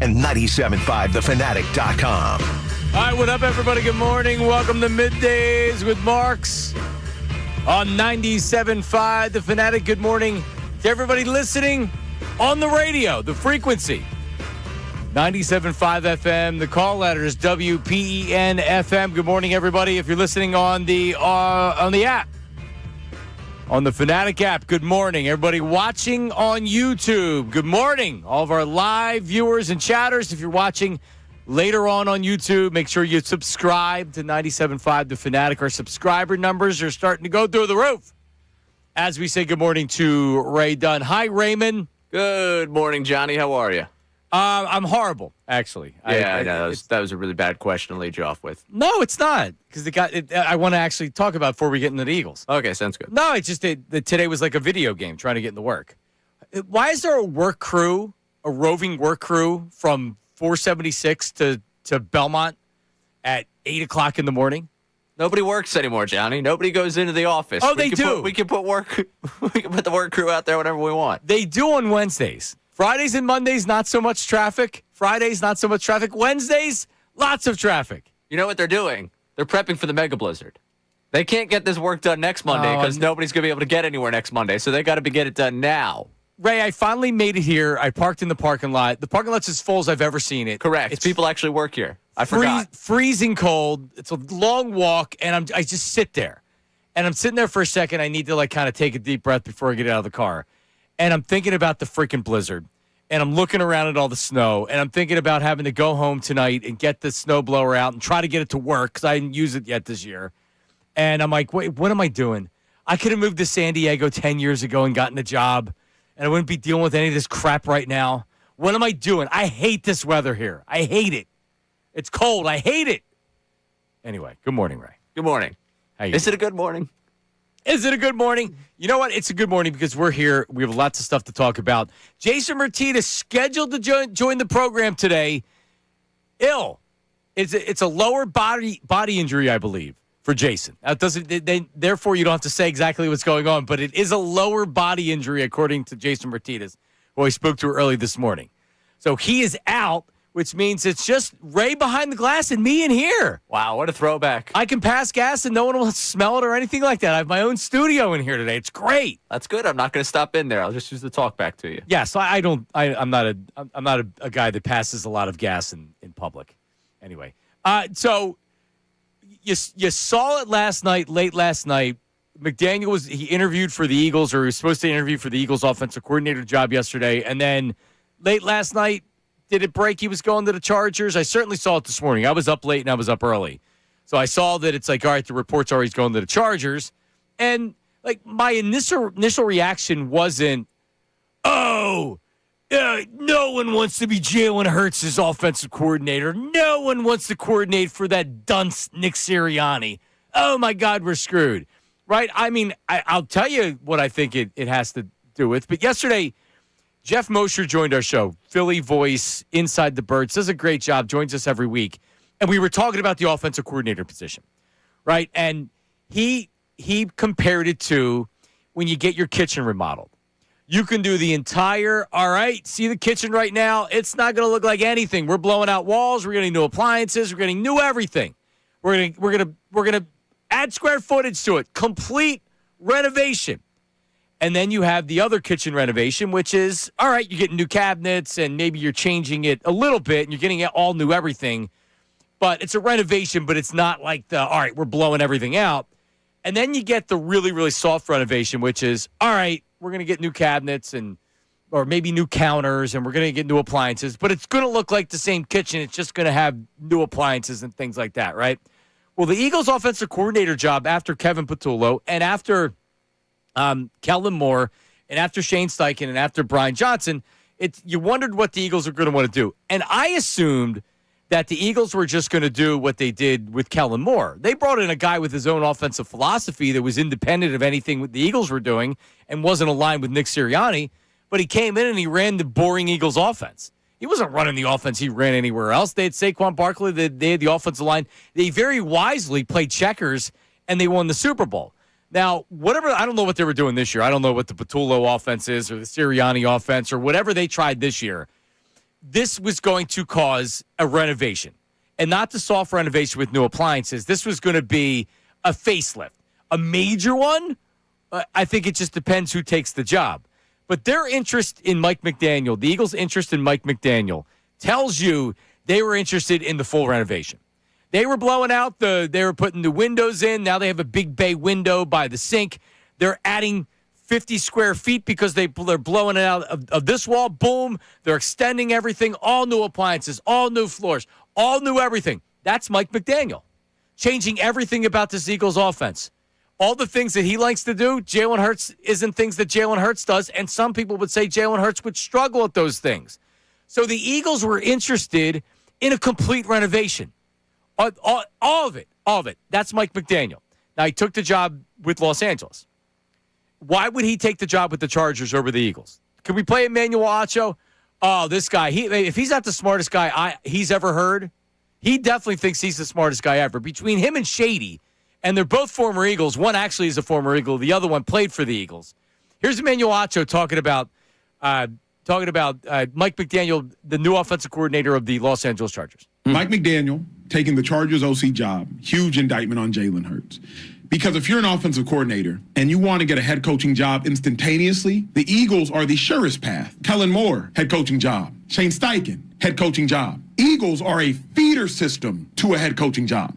and 97.5thefanatic.com. All right, what up, everybody? Good morning. Welcome to Middays with Marks on 97.5 The Fanatic. Good morning to everybody listening on the radio, the frequency. 97.5 FM. The call letter is WPEN FM. Good morning, everybody. If you're listening on the app, on the Fanatic app, good morning. Everybody watching on YouTube, good morning. All of our live viewers and chatters, if you're watching later on YouTube, make sure you subscribe to 97.5 The Fanatic. Our subscriber numbers are starting to go through the roof as we say good morning to Ray Dunn. Hi, Raymond. Good morning, Johnny. How are you? I'm horrible, actually. Yeah, I know. That was a really bad question to lead you off with. No, it's not, because I want to actually talk about before we get into the Eagles. Okay, sounds good. No, it's just that today was like a video game trying to get into work. Why is there a roving work crew from 476 to Belmont at 8 o'clock in the morning? Nobody works anymore, Johnny. Nobody goes into the office. Oh, they do. We can put the work crew out there whenever we want. They do on Wednesdays. Fridays and Mondays, not so much traffic. Fridays, not so much traffic. Wednesdays, lots of traffic. You know what they're doing? They're prepping for the mega blizzard. They can't get this work done next Monday because nobody's going to be able to get anywhere next Monday, so they got to get it done now. Ray, I finally made it here. I parked in the parking lot. The parking lot's as full as I've ever seen it. Correct. It's people actually work here. I forgot. Freezing cold. It's a long walk, and I just sit there. And I'm sitting there for a second. I need to kind of take a deep breath before I get out of the car. And I'm thinking about the freaking blizzard. And I'm looking around at all the snow. And I'm thinking about having to go home tonight and get the snowblower out and try to get it to work because I didn't use it yet this year. And I'm like, wait, what am I doing? I could have moved to San Diego 10 years ago and gotten a job. And I wouldn't be dealing with any of this crap right now. What am I doing? I hate this weather here. I hate it. It's cold. I hate it. Anyway, good morning, Ray. Good morning. How you Is doing? it a good morning? Is it a good morning? You know what? It's a good morning because we're here. We have lots of stuff to talk about. Jason Martinez scheduled to join the program today. Ill. It's a lower body injury, I believe, for Jason. Therefore, you don't have to say exactly what's going on, but it is a lower body injury, according to Jason Martinez, who I spoke to early this morning. So he is out, which means it's just Ray behind the glass and me in here. Wow, what a throwback. I can pass gas and no one will smell it or anything like that. I have my own studio in here today. It's great. That's good. I'm not going to stop in there. I'll just use the talk back to you. Yeah, so I'm not a guy that passes a lot of gas in public. Anyway, so you saw it late last night. McDaniel he interviewed for the Eagles, or he was supposed to interview for the Eagles offensive coordinator job yesterday, and then late last night, did it break? He was going to the Chargers. I certainly saw it this morning. I was up late and I was up early. So I saw that it's like, all right, the report's already going to the Chargers. And my initial reaction wasn't, no one wants to be Jalen Hurts as offensive coordinator. No one wants to coordinate for that dunce Nick Sirianni. Oh, my God, we're screwed. Right? I mean, I'll tell you what I think it has to do with. But yesterday, Jeff Mosher joined our show, Philly voice, Inside the Birds, does a great job, joins us every week. And we were talking about the offensive coordinator position, right? And he compared it to when you get your kitchen remodeled. You can do the entire, all right, see the kitchen right now, it's not going to look like anything. We're blowing out walls, we're getting new appliances, we're getting new everything. We're going to add square footage to it, complete renovation. And then you have the other kitchen renovation, which is, all right, you're getting new cabinets and maybe you're changing it a little bit and you're getting it all new everything. But it's a renovation, but it's not like all right, we're blowing everything out. And then you get the really, really soft renovation, which is, all right, we're going to get new cabinets or maybe new counters and we're going to get new appliances. But it's going to look like the same kitchen. It's just going to have new appliances and things like that, right? Well, the Eagles offensive coordinator job after Kevin Patullo and after Kellen Moore, and after Shane Steichen, and after Brian Johnson, you wondered what the Eagles are going to want to do. And I assumed that the Eagles were just going to do what they did with Kellen Moore. They brought in a guy with his own offensive philosophy that was independent of anything the Eagles were doing and wasn't aligned with Nick Sirianni, but he came in and he ran the boring Eagles offense. He wasn't running the offense he ran anywhere else. They had Saquon Barkley. They had the offensive line. They very wisely played checkers, and they won the Super Bowl. Now, I don't know what they were doing this year. I don't know what the Patullo offense is or the Sirianni offense or whatever they tried this year. this was going to cause a renovation, and not the soft renovation with new appliances. This was going to be a facelift, a major one. I think it just depends who takes the job. But their interest in Mike McDaniel, the Eagles' interest in Mike McDaniel, tells you they were interested in the full renovation. They were blowing out they were putting the windows in. Now they have a big bay window by the sink. They're adding 50 square feet because they're blowing it out of this wall. Boom. They're extending everything. All new appliances, all new floors, all new everything. That's Mike McDaniel. Changing everything about this Eagles offense. All the things that he likes to do, Jalen Hurts isn't things that Jalen Hurts does, and some people would say Jalen Hurts would struggle at those things. So the Eagles were interested in a complete renovation. All of it. That's Mike McDaniel. Now, he took the job with Los Angeles. Why would he take the job with the Chargers over the Eagles? Can we play Emmanuel Acho? Oh, this guy, if he's not the smartest guy he's ever heard, he definitely thinks he's the smartest guy ever. Between him and Shady, and they're both former Eagles. One actually is a former Eagle. The other one played for the Eagles. Here's Emmanuel Acho talking about Mike McDaniel, the new offensive coordinator of the Los Angeles Chargers. Mike McDaniel taking the Chargers OC job, huge indictment on Jalen Hurts. Because if you're an offensive coordinator and you want to get a head coaching job instantaneously, the Eagles are the surest path. Kellen Moore, head coaching job. Shane Steichen, head coaching job. Eagles are a feeder system to a head coaching job.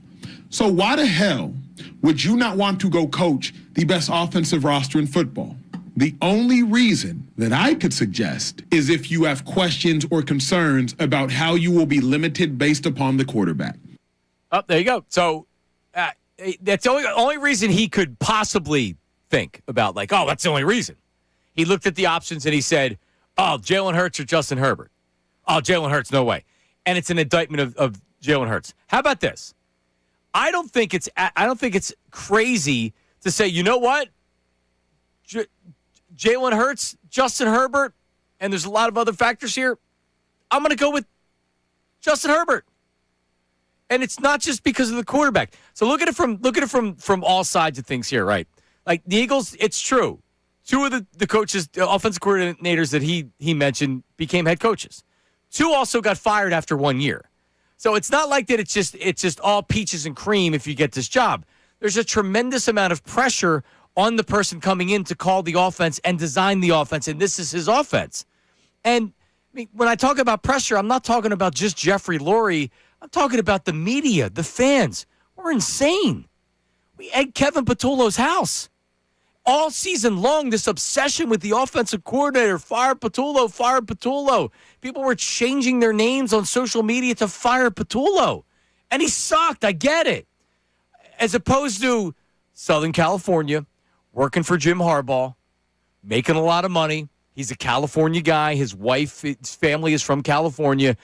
So why the hell would you not want to go coach the best offensive roster in football? The only reason that I could suggest is if you have questions or concerns about how you will be limited based upon the quarterback. Oh, there you go. So that's the only reason he could possibly think about, that's the only reason. He looked at the options and he said, Jalen Hurts or Justin Herbert. Oh, Jalen Hurts, no way. And it's an indictment of Jalen Hurts. How about this? I don't think it's crazy to say, you know what? Jalen Hurts, Justin Herbert, and there's a lot of other factors here. I'm going to go with Justin Herbert. And it's not just because of the quarterback. So look at it from all sides of things here, right? Like the Eagles, it's true. Two of the coaches, the offensive coordinators that he mentioned became head coaches. Two also got fired after 1 year. So it's not like that it's just all peaches and cream if you get this job. There's a tremendous amount of pressure on the person coming in to call the offense and design the offense, and this is his offense. And when I talk about pressure, I'm not talking about just Jeffrey Lurie. I'm talking about the media, the fans. We're insane. We egged Kevin Patullo's house. All season long, this obsession with the offensive coordinator, fire Patullo, fire Patullo. People were changing their names on social media to fire Patullo. And he sucked. I get it. As opposed to Southern California, working for Jim Harbaugh, making a lot of money. He's a California guy. His wife, his family is from California.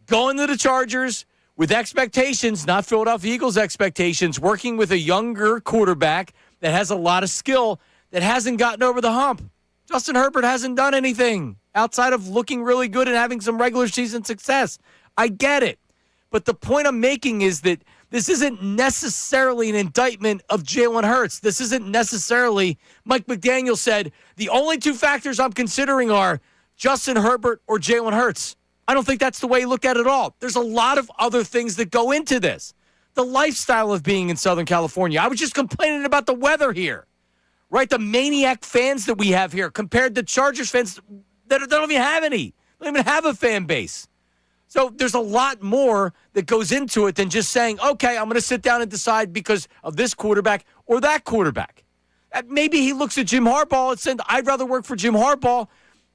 Going to the Chargers with expectations, not Philadelphia Eagles expectations, working with a younger quarterback that has a lot of skill that hasn't gotten over the hump. Justin Herbert hasn't done anything outside of looking really good and having some regular season success. I get it. But the point I'm making is that this isn't necessarily an indictment of Jalen Hurts. This isn't necessarily, Mike McDaniel said, the only two factors I'm considering are Justin Herbert or Jalen Hurts. I don't think that's the way you look at it at all. There's a lot of other things that go into this. The lifestyle of being in Southern California. I was just complaining about the weather here, right? The maniac fans that we have here compared to Chargers fans that don't even have any. They don't even have a fan base. So there's a lot more that goes into it than just saying, okay, I'm going to sit down and decide because of this quarterback or that quarterback. Maybe he looks at Jim Harbaugh and said, I'd rather work for Jim Harbaugh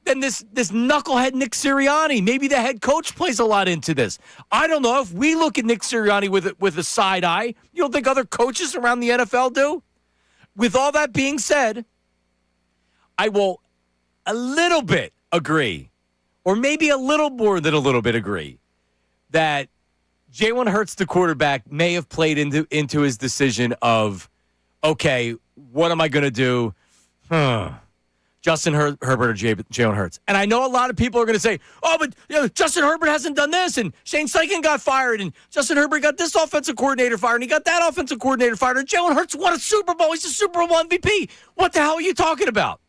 than this knucklehead Nick Sirianni. Maybe the head coach plays a lot into this. I don't know. If we look at Nick Sirianni with a side eye, you don't think other coaches around the NFL do? With all that being said, I will a little bit agree, or maybe a little more than a little bit agree, that Jalen Hurts, the quarterback, may have played into his decision of, okay, what am I going to do? Justin Herbert or Jalen Hurts. And I know a lot of people are going to say, oh, but Justin Herbert hasn't done this, and Shane Steichen got fired, and Justin Herbert got this offensive coordinator fired, and he got that offensive coordinator fired, and Jalen Hurts won a Super Bowl. He's a Super Bowl MVP. What the hell are you talking about?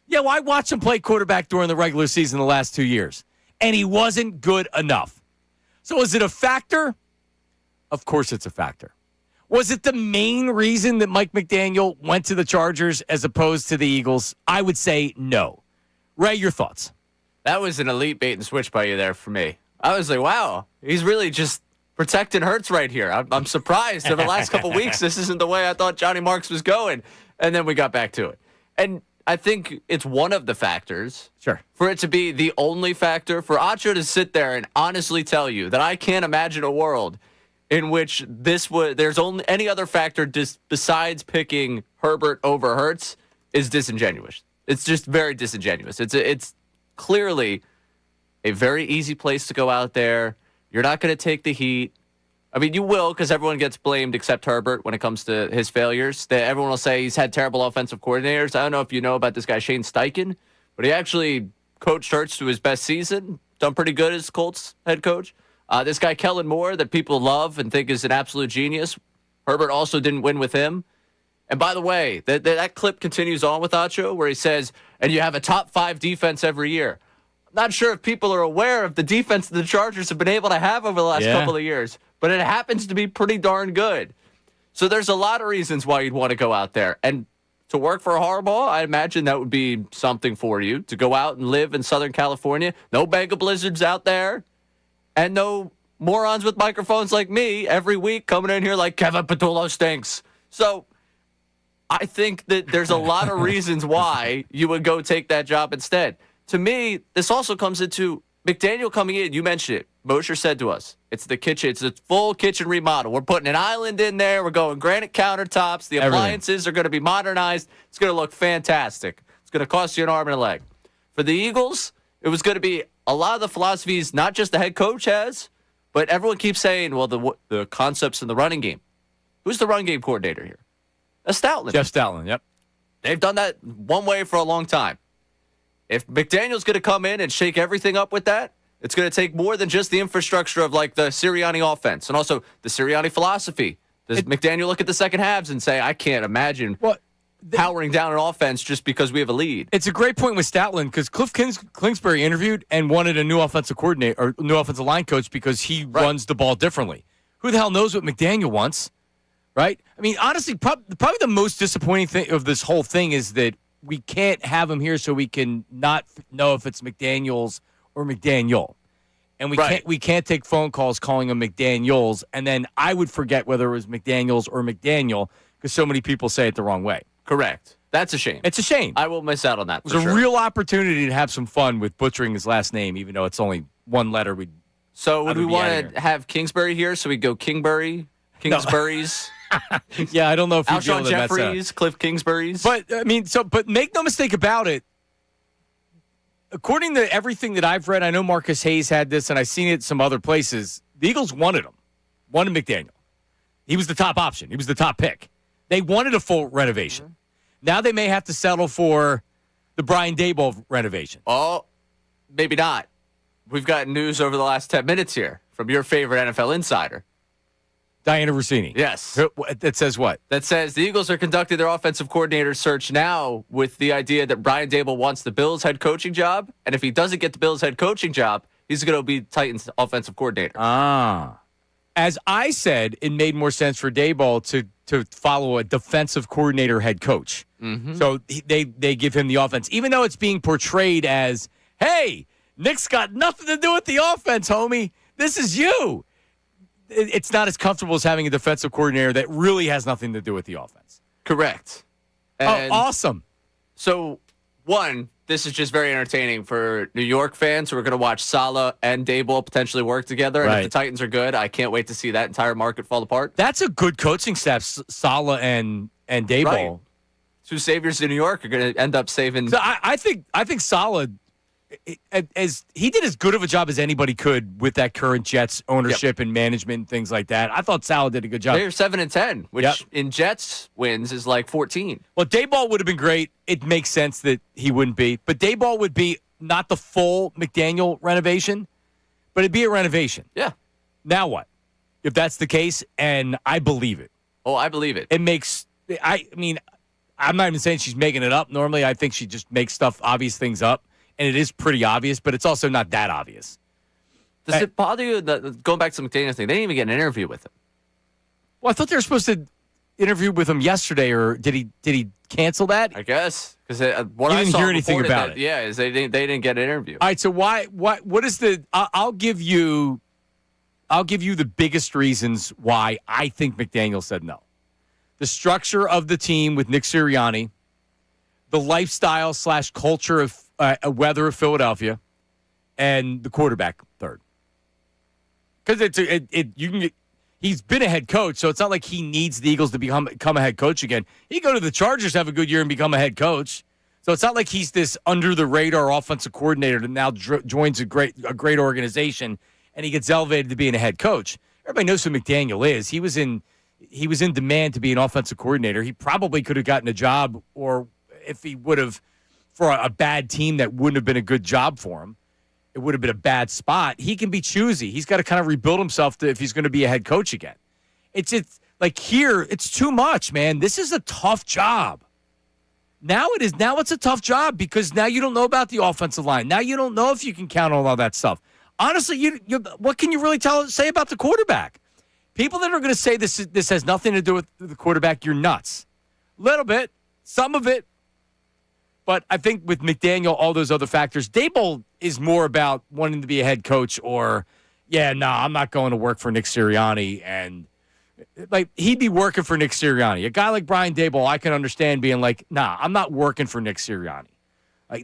Yeah, well, I watched him play quarterback during the regular season the last 2 years. and he wasn't good enough. So is it a factor? Of course it's a factor. Was it the main reason that Mike McDaniel went to the Chargers as opposed to the Eagles? I would say no. Ray, your thoughts? That was an elite bait and switch by you there for me. I was like, wow, he's really just protecting Hurts right here. I'm surprised over the last couple weeks. This isn't the way I thought Johnny Marks was going. And then we got back to it. And I think it's one of the factors. Sure. For it to be the only factor, for Acho to sit there and honestly tell you that I can't imagine a world in which there's only any other factor besides picking Herbert over Hurts is disingenuous. It's just very disingenuous. It's clearly a very easy place to go out there. You're not going to take the heat. I mean, you will, because everyone gets blamed except Herbert when it comes to his failures. Everyone will say he's had terrible offensive coordinators. I don't know if you know about this guy, Shane Steichen, but he actually coached Hurts to his best season, done pretty good as Colts head coach. This guy, Kellen Moore, that people love and think is an absolute genius. Herbert also didn't win with him. And by the way, that clip continues on with Acho, where he says, and you have a top 5 defense every year. Not sure if people are aware of the defense the Chargers have been able to have over the last couple of years, but it happens to be pretty darn good. So there's a lot of reasons why you'd want to go out there. And to work for Harbaugh, I imagine that would be something for you, to go out and live in Southern California. No mega blizzards out there, and no morons with microphones like me every week coming in here like Kevin Patullo stinks. So I think that there's a lot of reasons why you would go take that job instead. To me, this also comes into McDaniel coming in. You mentioned it. Mosher said to us, it's the kitchen. It's a full kitchen remodel. We're putting an island in there. We're going granite countertops. The appliances are going to be modernized. It's going to look fantastic. It's going to cost you an arm and a leg. For the Eagles, it was going to be a lot of the philosophies not just the head coach has, but everyone keeps saying, well, the concepts in the running game. Who's the run game coordinator here? That's Stoutland. Jeff Stoutland, yep. They've done that one way for a long time. If McDaniel's going to come in and shake everything up with that, it's going to take more than just the infrastructure of like the Sirianni offense and also the Sirianni philosophy. Does McDaniel look at the second halves and say, I can't imagine powering down an offense just because we have a lead? It's a great point with Stoutland because Cliff Kingsbury interviewed and wanted a new offensive coordinator or new offensive line coach because he runs the ball differently. Who the hell knows what McDaniel wants, right? I mean, honestly, probably the most disappointing thing of this whole thing is that we can't have him here so we can not know if it's McDaniels or McDaniel. And we can't take phone calls calling him McDaniels, and then I would forget whether it was McDaniels or McDaniel because so many people say it the wrong way. Correct. That's a shame. It's a shame. I will miss out on that. It was a real opportunity to have some fun with butchering his last name, even though it's only one letter. So would we want to have Kingsbury here so we go Kingsbury's? Yeah, I don't know if he'd Alshon Jeffries, Cliff Kingsbury's. But I mean, but make no mistake about it. According to everything that I've read, I know Marcus Hayes had this, and I've seen it some other places. The Eagles wanted McDaniel. He was the top option. He was the top pick. They wanted a full renovation. Mm-hmm. Now they may have to settle for the Brian Daboll renovation. Oh, maybe not. We've got news over the last 10 minutes here from your favorite NFL insider. Diana Rossini. Yes. That says what? That says the Eagles are conducting their offensive coordinator search now with the idea that Brian Daboll wants the Bills head coaching job. And if he doesn't get the Bills head coaching job, he's going to be Titans offensive coordinator. As I said, it made more sense for Daboll to follow a defensive coordinator head coach. Mm-hmm. So they give him the offense, even though it's being portrayed as, hey, Nick's got nothing to do with the offense, homie. This is you. It's not as comfortable as having a defensive coordinator that really has nothing to do with the offense. Correct. And awesome. So, one, this is just very entertaining for New York fans who are going to watch Saleh and Daboll potentially work together. And if the Titans are good, I can't wait to see that entire market fall apart. That's a good coaching staff, Saleh and Daboll. Right. Two saviors in New York are going to end up saving. So I think Saleh, as he did as good of a job as anybody could with that current Jets ownership and management and things like that. I thought Saleh did a good job. They're 7-10, which in Jets wins is like 14. Well, Daboll would have been great. It makes sense that he wouldn't be, but Daboll would be not the full McDaniel renovation, but it'd be a renovation. Yeah. Now what? If that's the case, and I believe it. Oh, I believe it. It makes. I mean, I'm not even saying she's making it up. Normally, I think she just makes obvious things up. and it is pretty obvious, but it's also not that obvious. Does it bother you that, going back to the McDaniel thing, they didn't even get an interview with him? Well, I thought they were supposed to interview with him yesterday, or did he cancel that? I guess because what You I didn't saw hear anything reported about that, it. Yeah, is they didn't get an interview. All right, so what is the? I'll give you the biggest reasons why I think McDaniel said no. The structure of the team with Nick Sirianni, the lifestyle / culture of weather of Philadelphia, and the quarterback third. Because he's been a head coach, so it's not like he needs the Eagles to become a head coach again. He can go to the Chargers, have a good year, and become a head coach. So it's not like he's this under the radar offensive coordinator that now joins a great organization and he gets elevated to being a head coach. Everybody knows who McDaniel is. He was in demand to be an offensive coordinator. He probably could have gotten a job, or if he would have, for a bad team that wouldn't have been a good job for him, it would have been a bad spot. He can be choosy. He's got to kind of rebuild himself if he's going to be a head coach again. It's like here, it's too much, man. This is a tough job. Now it's a tough job because now you don't know about the offensive line. Now you don't know if you can count on all that stuff. Honestly, what can you really say about the quarterback? People that are going to say this has nothing to do with the quarterback, you're nuts. A little bit, some of it. But I think with McDaniel, all those other factors, Daboll is more about wanting to be a head coach or, I'm not going to work for Nick Sirianni. And, he'd be working for Nick Sirianni. A guy like Brian Daboll, I can understand being like, I'm not working for Nick Sirianni.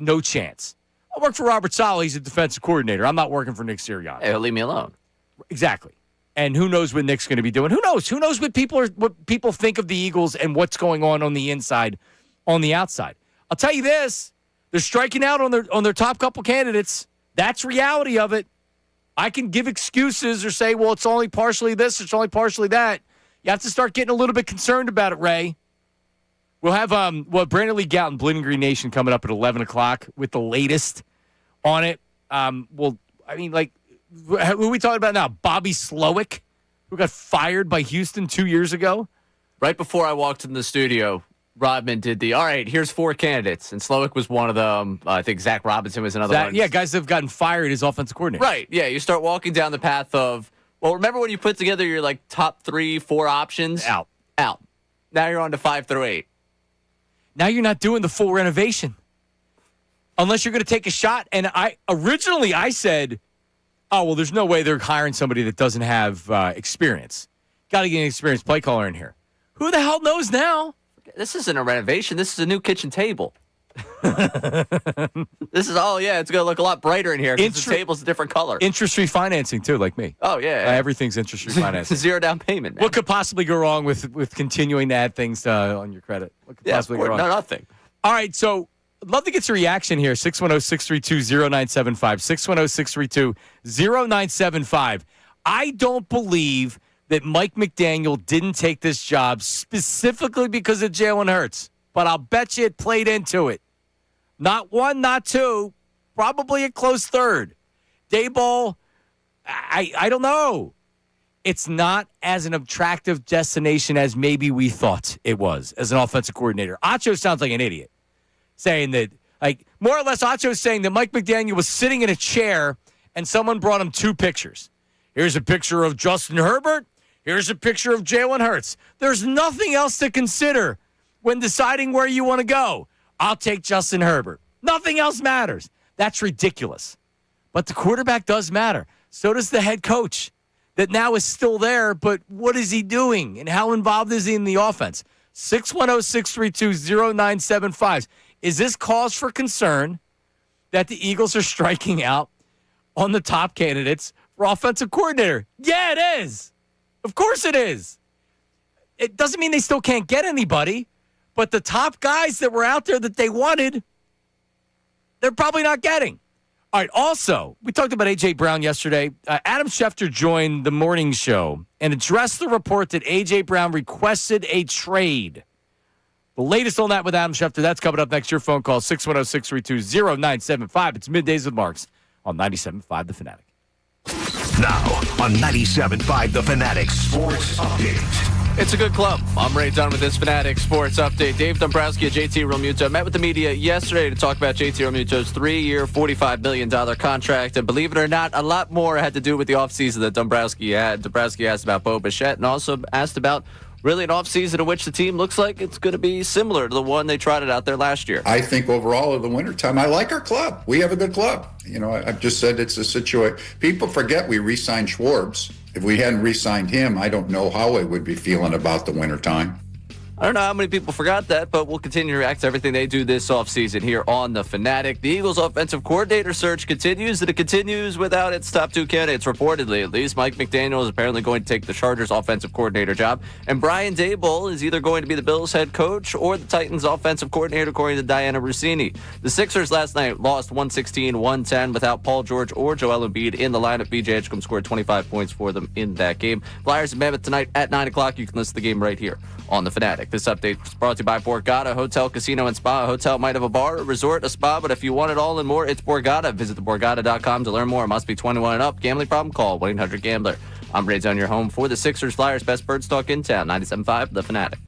No chance. I'll work for Robert Saleh. He's a defensive coordinator. I'm not working for Nick Sirianni. Hey, he'll leave me alone. Exactly. And who knows what Nick's going to be doing? Who knows? Who knows what people think of the Eagles and what's going on the inside, on the outside? I'll tell you this: they're striking out on their top couple candidates. That's reality of it. I can give excuses or say, well, it's only partially this, it's only partially that. You have to start getting a little bit concerned about it, Ray. We'll have Brandon Lee Gout and Bleeding Green Nation coming up at 11 o'clock with the latest on it. Who are we talking about now? Bobby Slowick, who got fired by Houston 2 years ago. Right before I walked in the studio, Rodman did all right, here's 4 candidates, and Slowick was one of them. I think Zach Robinson was another one. Yeah, guys that have gotten fired as offensive coordinator. Right, yeah, you start walking down the path of, remember when you put together your, top 3, 4 options? Out. Now you're on to 5 through 8. Now you're not doing the full renovation. Unless you're going to take a shot. And originally I said, there's no way they're hiring somebody that doesn't have experience. Got to get an experienced play caller in here. Who the hell knows now? This isn't a renovation. This is a new kitchen table. This is, it's going to look a lot brighter in here because the table's a different color. Interest-free financing, too, like me. Oh, yeah. Everything's interest-free financing. Zero down payment, man. What could possibly go wrong with continuing to add things on your credit? What could possibly go wrong? No, nothing. All right, so I'd love to get your reaction here. 610-632-0975. 610-632-0975. I don't believe that Mike McDaniel didn't take this job specifically because of Jalen Hurts, but I'll bet you it played into it. Not one, not two, probably a close third. Daboll, I don't know. It's not as an attractive destination as maybe we thought it was as an offensive coordinator. Acho sounds like an idiot, saying that, more or less, Acho's saying that Mike McDaniel was sitting in a chair and someone brought him 2 pictures. Here's a picture of Justin Herbert. Here's a picture of Jalen Hurts. There's nothing else to consider when deciding where you want to go. I'll take Justin Herbert. Nothing else matters. That's ridiculous. But the quarterback does matter. So does the head coach that now is still there, but what is he doing and how involved is he in the offense? 610-632-0975. Is this cause for concern that the Eagles are striking out on the top candidates for offensive coordinator? Yeah, it is. Of course it is. It doesn't mean they still can't get anybody, but the top guys that were out there that they wanted, they're probably not getting. All right, also, we talked about A.J. Brown yesterday. Adam Schefter joined the morning show and addressed the report that A.J. Brown requested a trade. The latest on that with Adam Schefter, that's coming up next. Your phone call, 610-632-0975. It's Middays with Marks on 97.5 The Fanatic. Now on 97.5 The Fanatic Sports Update. It's a good club. I'm Ray Dunn with this Fanatic Sports Update. Dave Dombrowski and JT Realmuto met with the media yesterday to talk about JT Realmuto's 3-year, $45 million contract. And believe it or not, a lot more had to do with the offseason that Dombrowski had. Dombrowski asked about Bo Bichette and also asked about really an offseason in which the team looks like it's going to be similar to the one they trotted out there last year. I think overall in the wintertime, I like our club. We have a good club. You know, I've just said it's a situation. People forget we re-signed Schwartz. If we hadn't re-signed him, I don't know how I would be feeling about the wintertime. I don't know how many people forgot that, but we'll continue to react to everything they do this offseason here on The Fanatic. The Eagles' offensive coordinator search continues, and it continues without its top two candidates, reportedly at least. Mike McDaniel is apparently going to take the Chargers' offensive coordinator job, and Brian Daboll is either going to be the Bills' head coach or the Titans' offensive coordinator, according to Diana Rossini. The Sixers last night lost 116-110 without Paul George or Joel Embiid in the lineup. BJ Edgecombe scored 25 points for them in that game. Flyers and Mammoth tonight at 9 o'clock. You can listen to the game right here on The Fanatic. This update is brought to you by Borgata Hotel, Casino, and Spa. A hotel might have a bar, a resort, a spa, but if you want it all and more, it's Borgata. Visit theborgata.com to learn more. Must be 21 and up. Gambling problem? Call 1-800-GAMBLER. I'm Ray Dunn, your home for the Sixers Flyers. Best bird talk in town. 97.5, The Fanatic.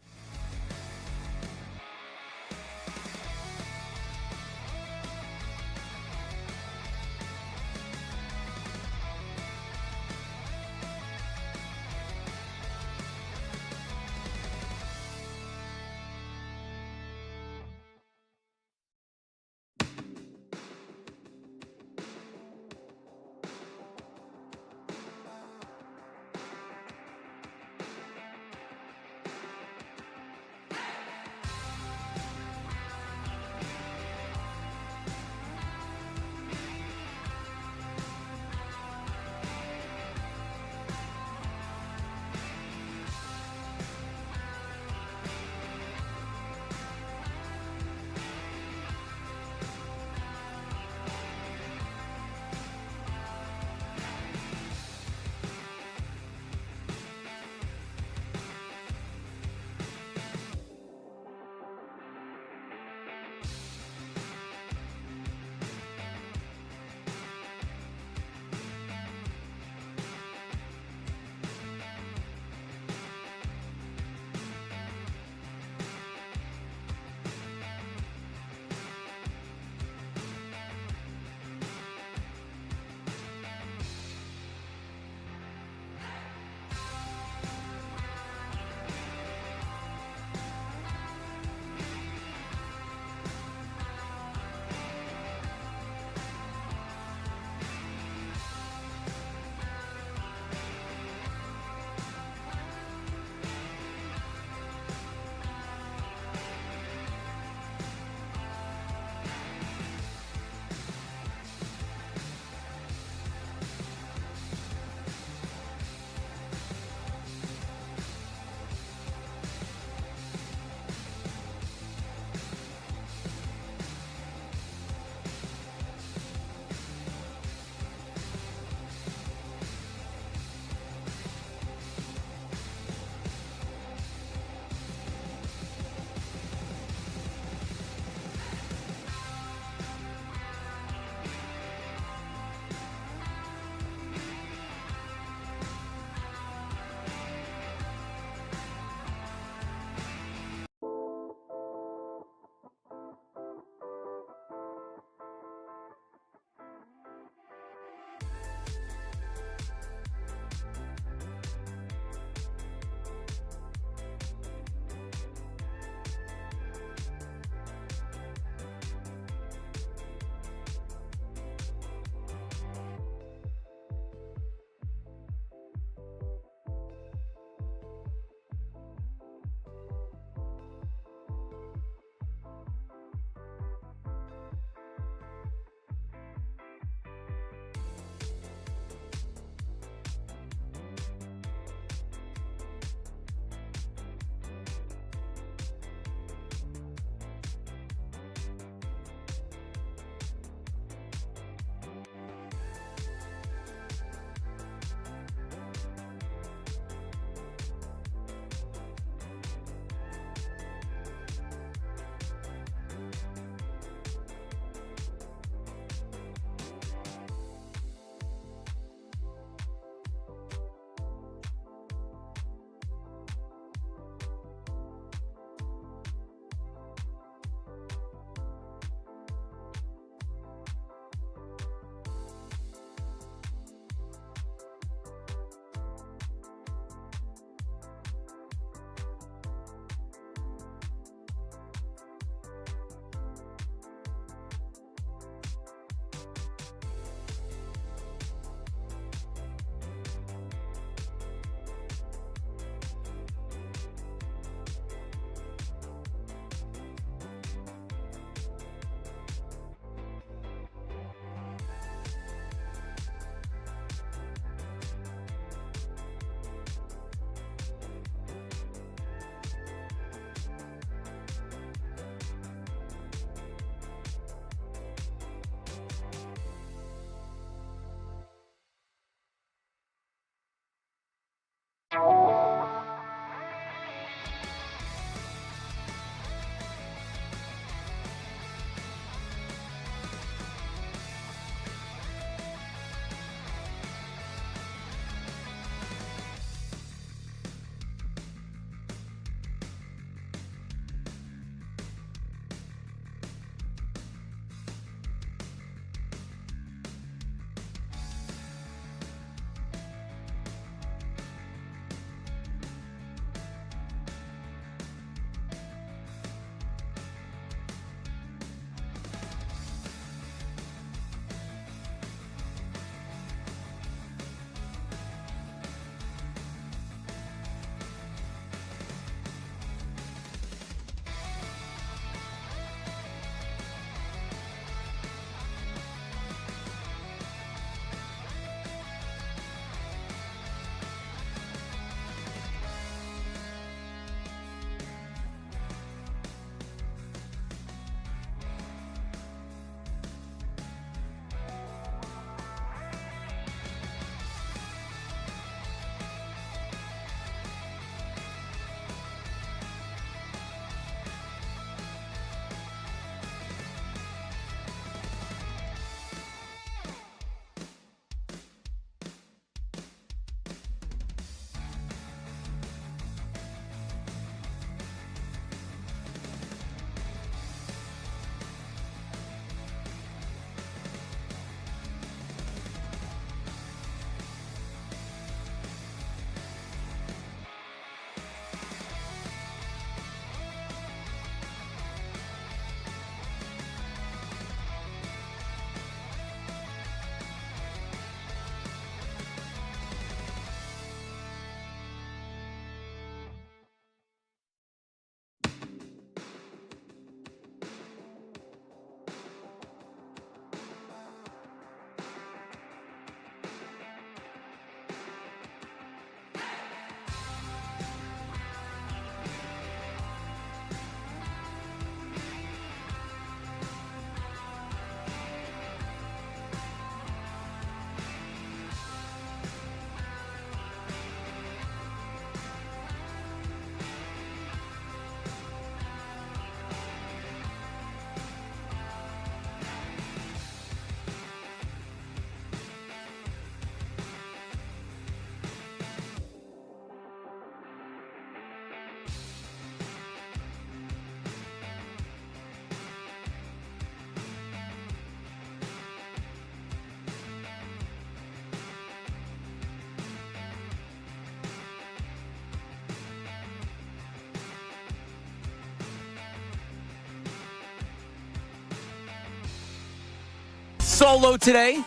solo today.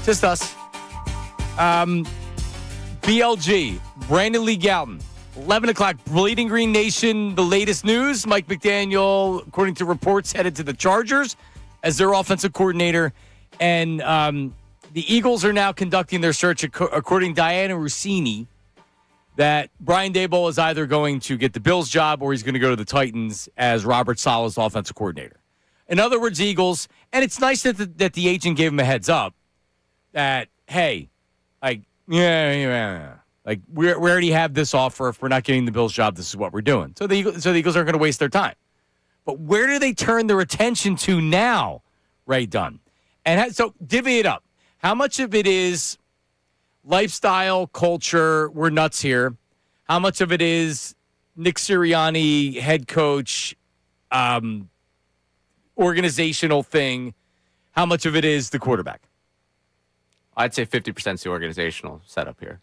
Just us. BLG, Brandon Lee Galton. 11 o'clock, Bleeding Green Nation, the latest news. Mike McDaniel, according to reports, headed to the Chargers as their offensive coordinator. And the Eagles are now conducting their search, according to Diana Rossini, that Brian Daboll is either going to get the Bills job or he's going to go to the Titans as Robert Saleh's offensive coordinator. In other words, Eagles, and it's nice that the agent gave him a heads up that, hey, like, yeah. Like, we already have this offer. If we're not getting the Bills job, this is what we're doing. So the Eagles aren't going to waste their time. But where do they turn their attention to now, Ray Dunn? And so divvy it up. How much of it is lifestyle, culture, we're nuts here? How much of it is Nick Sirianni, head coach, organizational thing? How much of it is the quarterback? I'd say 50% is the organizational setup here.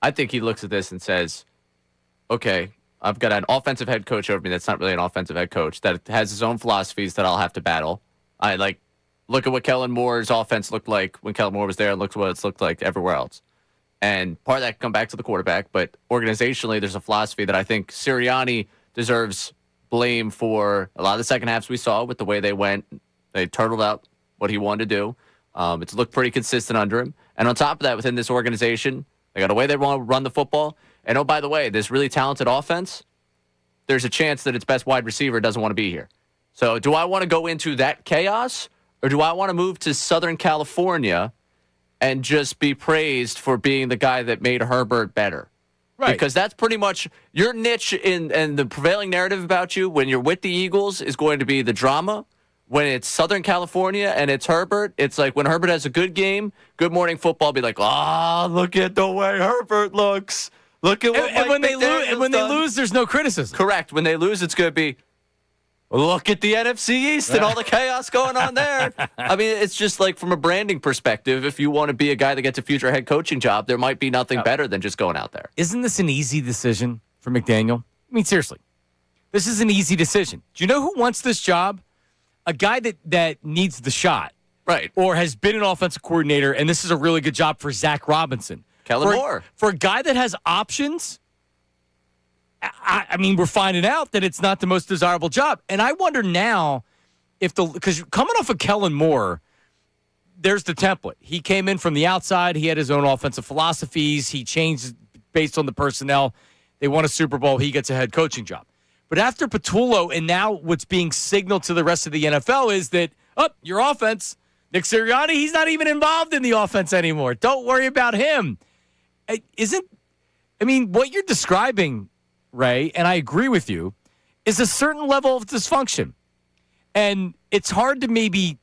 I think he looks at this and says, okay, I've got an offensive head coach over me that's not really an offensive head coach, that has his own philosophies that I'll have to battle. I look at what Kellen Moore's offense looked like when Kellen Moore was there and look at what it's looked like everywhere else. And part of that can come back to the quarterback, but organizationally, there's a philosophy that I think Sirianni deserves blame for a lot of the second halves we saw with the way they went. They turtled out what he wanted to do. It's looked pretty consistent under him. And on top of that, within this organization, they got a way they want to run the football. And oh, by the way, this really talented offense, there's a chance that its best wide receiver doesn't want to be here. So do I want to go into that chaos, or do I want to move to Southern California and just be praised for being the guy that made Herbert better? Right. Because that's pretty much your niche and the prevailing narrative about you when you're with the Eagles is going to be the drama. When it's Southern California and it's Herbert, it's like when Herbert has a good game, Good Morning Football be like, look at the way Herbert looks. Look at what when they lose, there's no criticism. Correct. When they lose, it's going to be, look at the NFC East and all the chaos going on there. I mean, it's just like from a branding perspective, if you want to be a guy that gets a future head coaching job, there might be nothing better than just going out there. Isn't this an easy decision for McDaniel? I mean, seriously, this is an easy decision. Do you know who wants this job? A guy that needs the shot. Right. Or has been an offensive coordinator, and this is a really good job for Zach Robinson. Kellen Moore. For a guy that has options, I mean, we're finding out that it's not the most desirable job. And I wonder now because coming off of Kellen Moore, there's the template. He came in from the outside. He had his own offensive philosophies. He changed based on the personnel. They won a Super Bowl. He gets a head coaching job. But after Patullo, and now what's being signaled to the rest of the NFL is that, your offense, Nick Sirianni, he's not even involved in the offense anymore. Don't worry about him. What you're describing, Ray, and I agree with you, is a certain level of dysfunction. And it's hard to maybe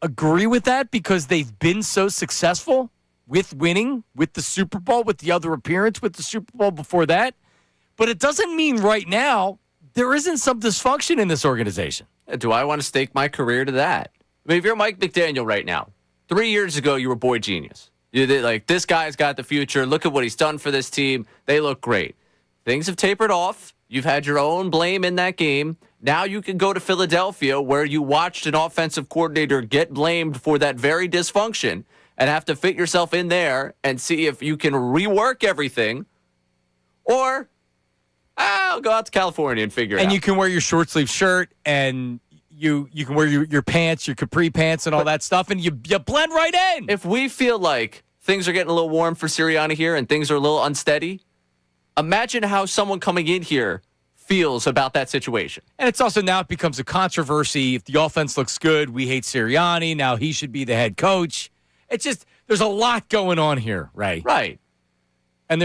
agree with that because they've been so successful with winning, with the Super Bowl, with the other appearance, with the Super Bowl before that. But it doesn't mean right now there isn't some dysfunction in this organization. Do I want to stake my career to that? I mean, if you're Mike McDaniel right now, 3 years ago, you were boy genius. You're like, this guy's got the future. Look at what he's done for this team. They look great. Things have tapered off. You've had your own blame in that game. Now you can go to Philadelphia where you watched an offensive coordinator get blamed for that very dysfunction and have to fit yourself in there and see if you can rework everything, or I'll go out to California and figure it out. And you can wear your short sleeve shirt, and you can wear your pants, your capri pants, and all that stuff, and you blend right in. If we feel like things are getting a little warm for Sirianni here and things are a little unsteady, imagine how someone coming in here feels about that situation. And it's also now it becomes a controversy. If the offense looks good, we hate Sirianni. Now he should be the head coach. It's just there's a lot going on here, Ray. Right. And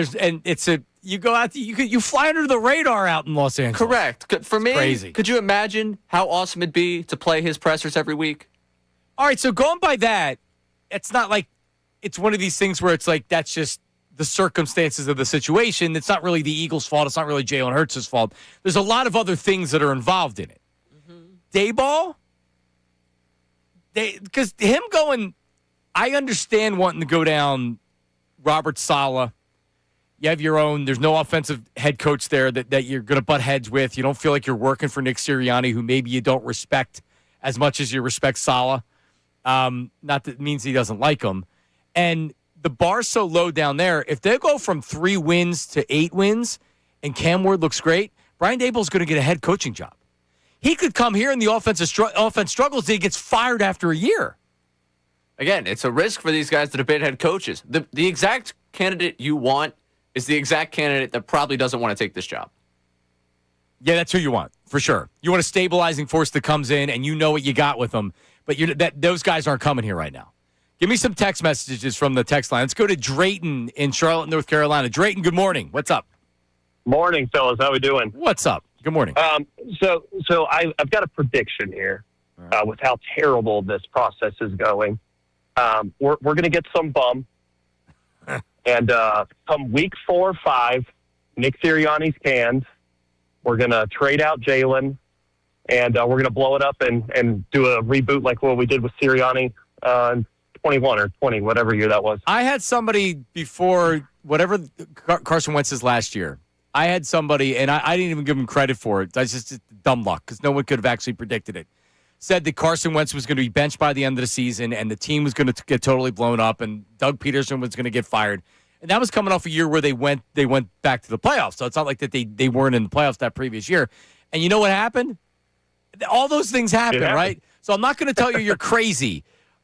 you go out you fly under the radar out in Los Angeles. Correct. For me, crazy. Could you imagine how awesome it'd be to play his pressers every week? All right, so going by that, it's not like it's one of these things where it's like that's just the circumstances of the situation. It's not really the Eagles' fault. It's not really Jalen Hurts' fault. There's a lot of other things that are involved in it. Daboll, because him going, I understand wanting to go down Robert Saleh. You have your own. There's no offensive head coach there that you're going to butt heads with. You don't feel like you're working for Nick Sirianni, who maybe you don't respect as much as you respect Saleh. Not that it means he doesn't like them. And the bar's so low down there. If they go from 3 wins to 8 wins and Cam Ward looks great, Brian Daboll's going to get a head coaching job. He could come here and the offense struggles and he gets fired after a year. Again, it's a risk for these guys that have been head coaches. The exact candidate you want is the exact candidate that probably doesn't want to take this job. Yeah, that's who you want, for sure. You want a stabilizing force that comes in and you know what you got with them, but those guys aren't coming here right now. Give me some text messages from the text line. Let's go to Drayton in Charlotte, North Carolina. Drayton, good morning. What's up? Morning, fellas. How we doing? What's up? Good morning. So I've got a prediction here with how terrible this process is going. We're going to get some bum, and come week 4 or 5, Nick Sirianni's canned. We're going to trade out Jalen, and we're going to blow it up and do a reboot like what we did with Sirianni in 21 or 20, whatever year that was. I had somebody before whatever Carson Wentz's last year. I had somebody, and I didn't even give him credit for it. That's just dumb luck because no one could have actually predicted it. Said that Carson Wentz was going to be benched by the end of the season, and the team was going to get totally blown up, and Doug Peterson was going to get fired. And that was coming off a year where they went back to the playoffs. So it's not like that they weren't in the playoffs that previous year. And you know what happened? All those things happen, right? So I'm not going to tell you you're crazy.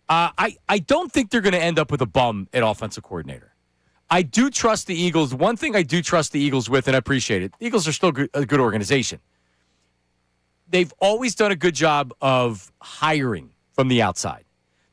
I don't think they're going to end up with a bum at offensive coordinator. I do trust the Eagles. One thing I do trust the Eagles with, and I appreciate it, the Eagles are still a good organization. They've always done a good job of hiring from the outside.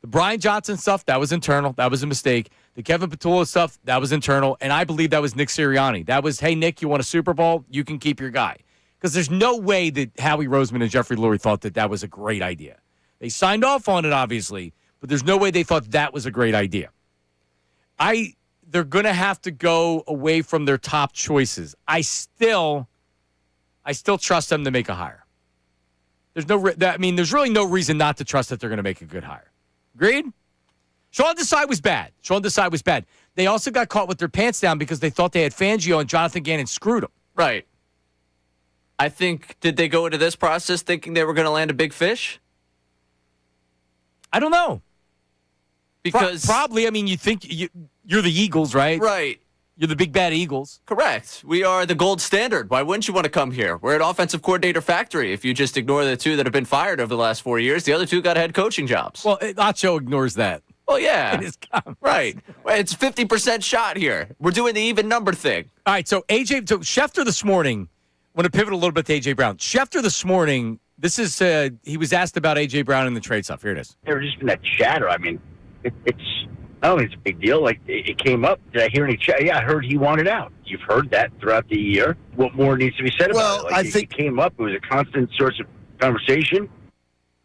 The Brian Johnson stuff, that was internal. That was a mistake. The Kevin Petula stuff, that was internal. And I believe that was Nick Sirianni. That was, hey, Nick, you want a Super Bowl? You can keep your guy. Because there's no way that Howie Roseman and Jeffrey Lurie thought that was a great idea. They signed off on it, obviously, but there's no way they thought that was a great idea. They're going to have to go away from their top choices. I still trust them to make a hire. There's really no reason not to trust that they're going to make a good hire. Agreed? Sean Desai was bad. They also got caught with their pants down because they thought they had Fangio and Jonathan Gannon screwed them. Right. I think, did they go into this process thinking they were going to land a big fish? I don't know. Because probably, you think you're the Eagles, right? Right. You're the big bad Eagles. Correct. We are the gold standard. Why wouldn't you want to come here? We're an offensive coordinator factory. If you just ignore the 2 that have been fired over the last 4 years, the other 2 got head coaching jobs. Well, Acho ignores that. Well, yeah. In his comments. Right. It's 50% shot here. We're doing the even number thing. All right, so Schefter this morning, I want to pivot a little bit to A.J. Brown. Schefter this morning, he was asked about A.J. Brown and the trade stuff. Here it is. There was just been that chatter. I don't think it's a big deal. Like, it came up. Did I hear any chat? Yeah, I heard he wanted out. You've heard that throughout the year. What more needs to be said about it? Like, I think it came up. It was a constant source of conversation.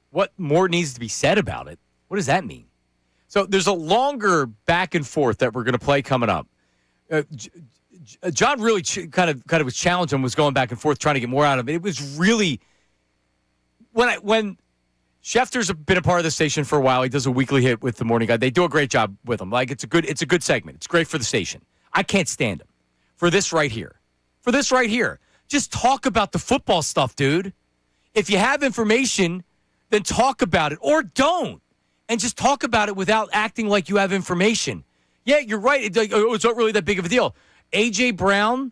What more needs to be said about it? What does that mean? So there's a longer back and forth that we're going to play coming up. John really kind of was challenging, was going back and forth, trying to get more out of it. It was really when Schefter's been a part of the station for a while. He does a weekly hit with the Morning Guy. They do a great job with him. Like, it's a good segment. It's great for the station. I can't stand him for this right here. Just talk about the football stuff, dude. If you have information, then talk about it, or don't, and just talk about it without acting like you have information. Yeah, you're right. It's not really that big of a deal. A.J. Brown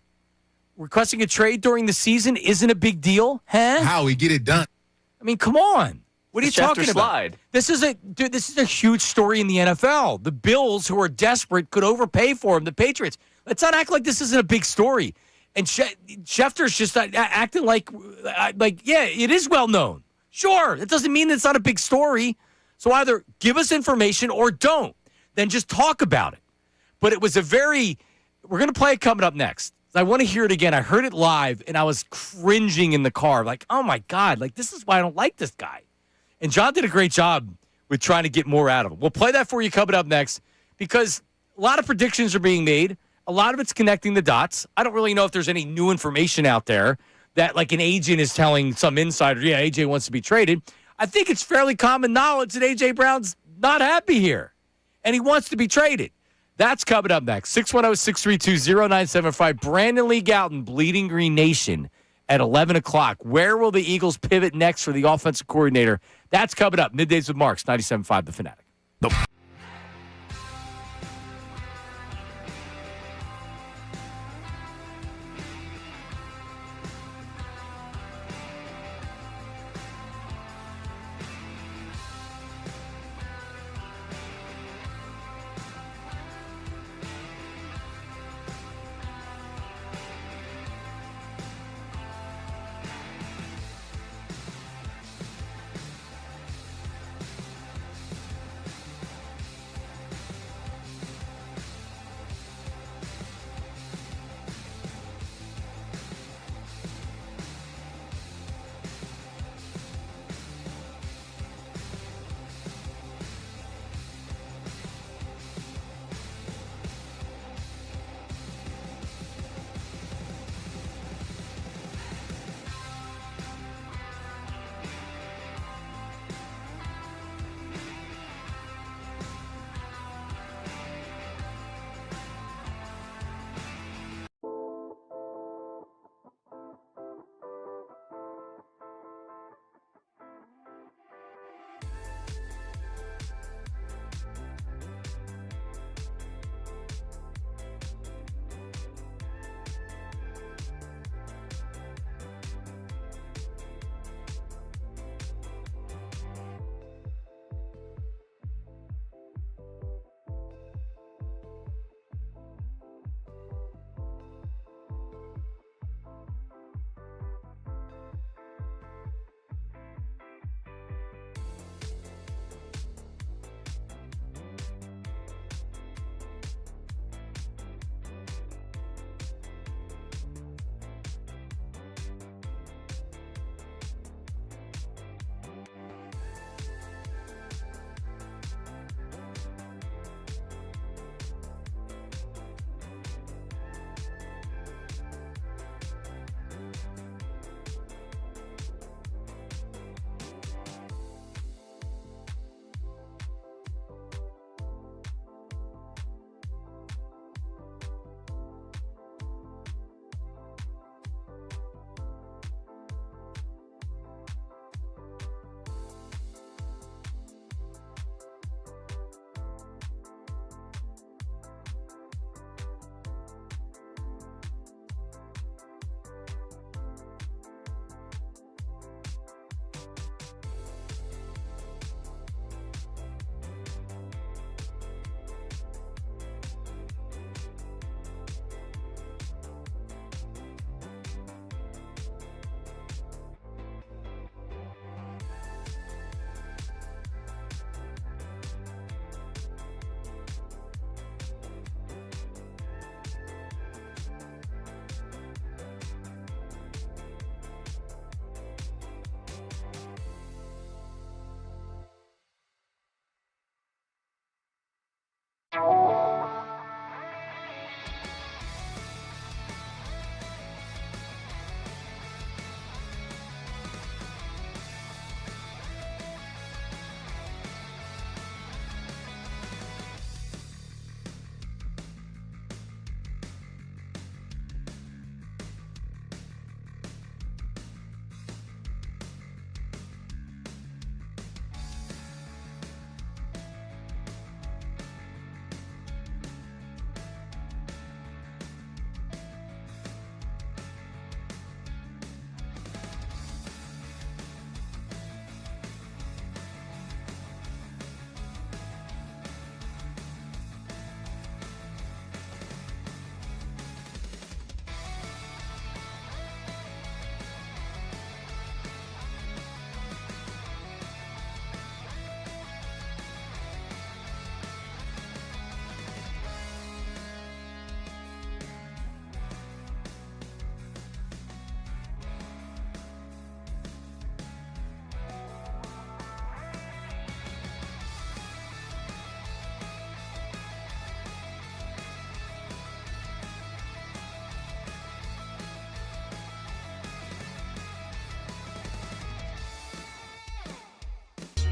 requesting a trade during the season isn't a big deal, huh? How we get it done? Come on. What are you talking about? Slide. This is a huge story in the NFL. The Bills, who are desperate, could overpay for him. The Patriots. Let's not act like this isn't a big story. And Schefter's just acting like, yeah, it is well known. Sure, it doesn't mean it's not a big story. So either give us information or don't. Then just talk about it. But it was we're going to play it coming up next. I want to hear it again. I heard it live, and I was cringing in the car. Like, oh, my God. Like, this is why I don't like this guy. And John did a great job with trying to get more out of him. We'll play that for you coming up next because a lot of predictions are being made. A lot of it's connecting the dots. I don't really know if there's any new information out there that, like, an agent is telling some insider, yeah, AJ wants to be traded. I think it's fairly common knowledge that A.J. Brown's not happy here, and he wants to be traded. That's coming up next. 610-632-0975. Brandon Lee Gouton, Bleeding Green Nation at 11 o'clock. Where will the Eagles pivot next for the offensive coordinator? That's coming up. Middays with Marks, 97.5 The Fanatic.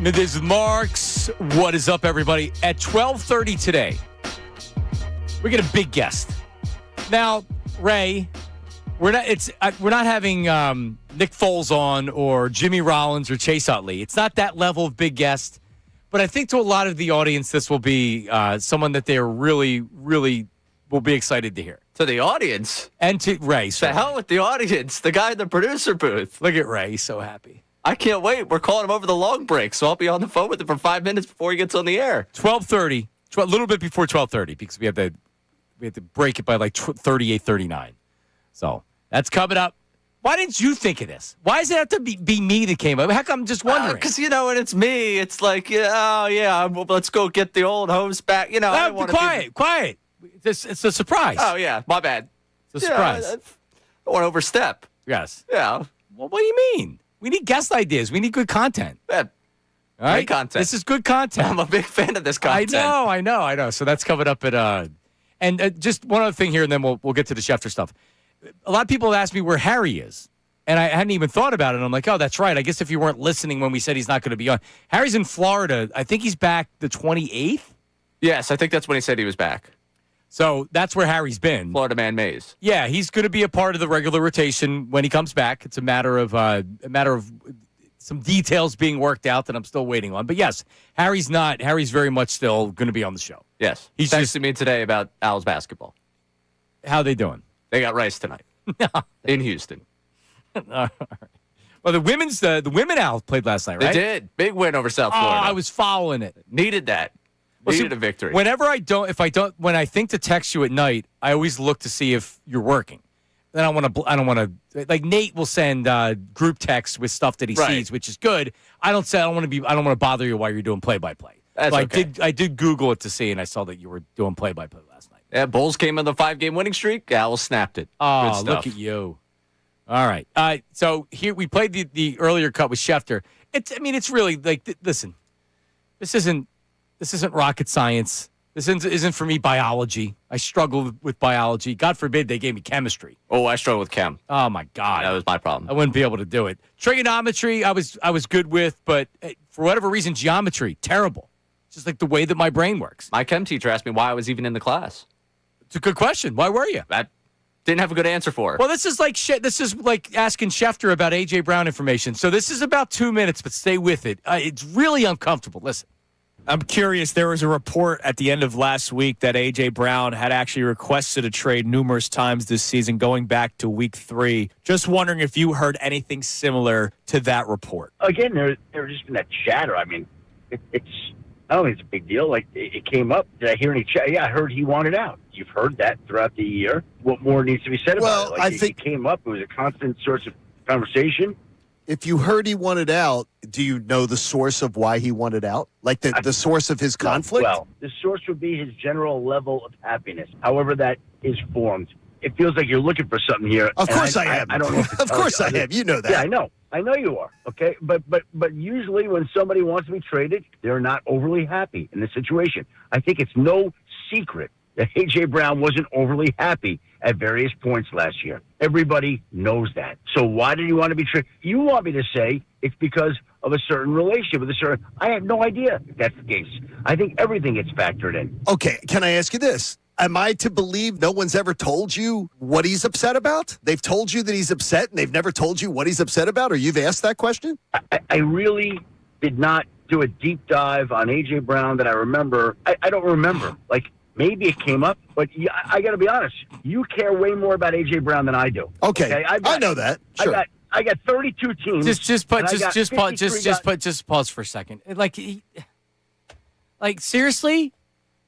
Middays with Marks. What is up, everybody? At 12:30 today, we get a big guest. Now, Ray, we're not having Nick Foles on or Jimmy Rollins or Chase Utley. It's not that level of big guest. But I think to a lot of the audience, this will be someone that they're really, really will be excited to hear. To the audience? And to Ray. The hell with the audience. The guy in the producer booth. Look at Ray. He's so happy. I can't wait. We're calling him over the long break, so I'll be on the phone with him for 5 minutes before he gets on the air. 12:30. A little bit before 12:30 because we have to break it by like 38:39. So that's coming up. Why didn't you think of this? Why does it have to be me that came up? Heck, I'm just wondering. Because, when it's me, it's like, let's go get the old hose back. Quiet. It's a surprise. Oh, yeah, my bad. It's a surprise. I don't want to overstep. Yes. Yeah. Well, what do you mean? We need guest ideas. We need good content. Yeah. All right? Great content. This is good content. I'm a big fan of this content. I know. So that's coming up at and just one other thing here, and then we'll get to the Schefter stuff. A lot of people have asked me where Harry is, and I hadn't even thought about it. And I'm like, oh, that's right. I guess if you weren't listening when we said he's not going to be on. Harry's in Florida. I think he's back the 28th. Yes, I think that's when he said he was back. So that's where Harry's been. Florida Man Mays. Yeah, he's going to be a part of the regular rotation when he comes back. It's a matter of some details being worked out that I'm still waiting on. But yes, Harry's not. Harry's very much still going to be on the show. Yes, he's texted me today about Owls basketball. How they doing? They got Rice tonight in Houston. All right. Well, the women Owls played last night, right? They did. Big win over South Florida. I was following it. Needed that. Needed a victory. When I think to text you at night, I always look to see if you're working. Then I don't want to like Nate will send group texts with stuff that he sees, which is good. I don't want to bother you while you're doing play-by-play. That's okay. I did Google it to see, and I saw that you were doing play-by-play last night. Yeah, Bulls came on the 5-game winning streak. Owls snapped it. Oh, look at you. All right. So here we played the earlier cut with Schefter. It's really like listen. This isn't rocket science. This isn't for me biology. I struggle with biology. God forbid they gave me chemistry. Oh, I struggle with chem. Oh my God, that was my problem. I wouldn't be able to do it. Trigonometry, I was good with, but for whatever reason, geometry, terrible. It's just like the way that my brain works. My chem teacher asked me why I was even in the class. It's a good question. Why were you? I didn't have a good answer for her. Well, this is like asking Schefter about A.J. Brown information. So this is about 2 minutes, but stay with it. It's really uncomfortable. Listen. I'm curious, there was a report at the end of last week that A.J. Brown had actually requested a trade numerous times this season, going back to week 3. Just wondering if you heard anything similar to that report. Again, there just been that chatter. I mean, it's I don't think it's a big deal. Like, it came up. Did I hear any chatter? Yeah, I heard he wanted out. You've heard that throughout the year. What more needs to be said about it? Like, I think it came up. It was a constant source of conversation. If you heard he wanted out, do you know the source of why he wanted out? Like the source of his conflict? Well, the source would be his general level of happiness, however that is formed. It feels like you're looking for something here. Of course I am. I don't know. Of course I am. You know that. Yeah, I know. I know you are. Okay, but usually when somebody wants to be traded, they're not overly happy in the situation. I think it's no secret that A.J. Brown wasn't overly happy at various points last year. Everybody knows that. So why did he want to be traded? You want me to say it's because of a certain relationship with a certain... I have no idea if that's the case. I think everything gets factored in. Okay, can I ask you this? Am I to believe no one's ever told you what he's upset about? They've told you that he's upset, and they've never told you what he's upset about, or you've asked that question? I really did not do a deep dive on A.J. Brown that I remember. I don't remember. Like, maybe it came up, but I got to be honest. You care way more about A.J. Brown than I do. Okay? I know that. Sure. I got 32 teams. Just pause for a second. Like seriously?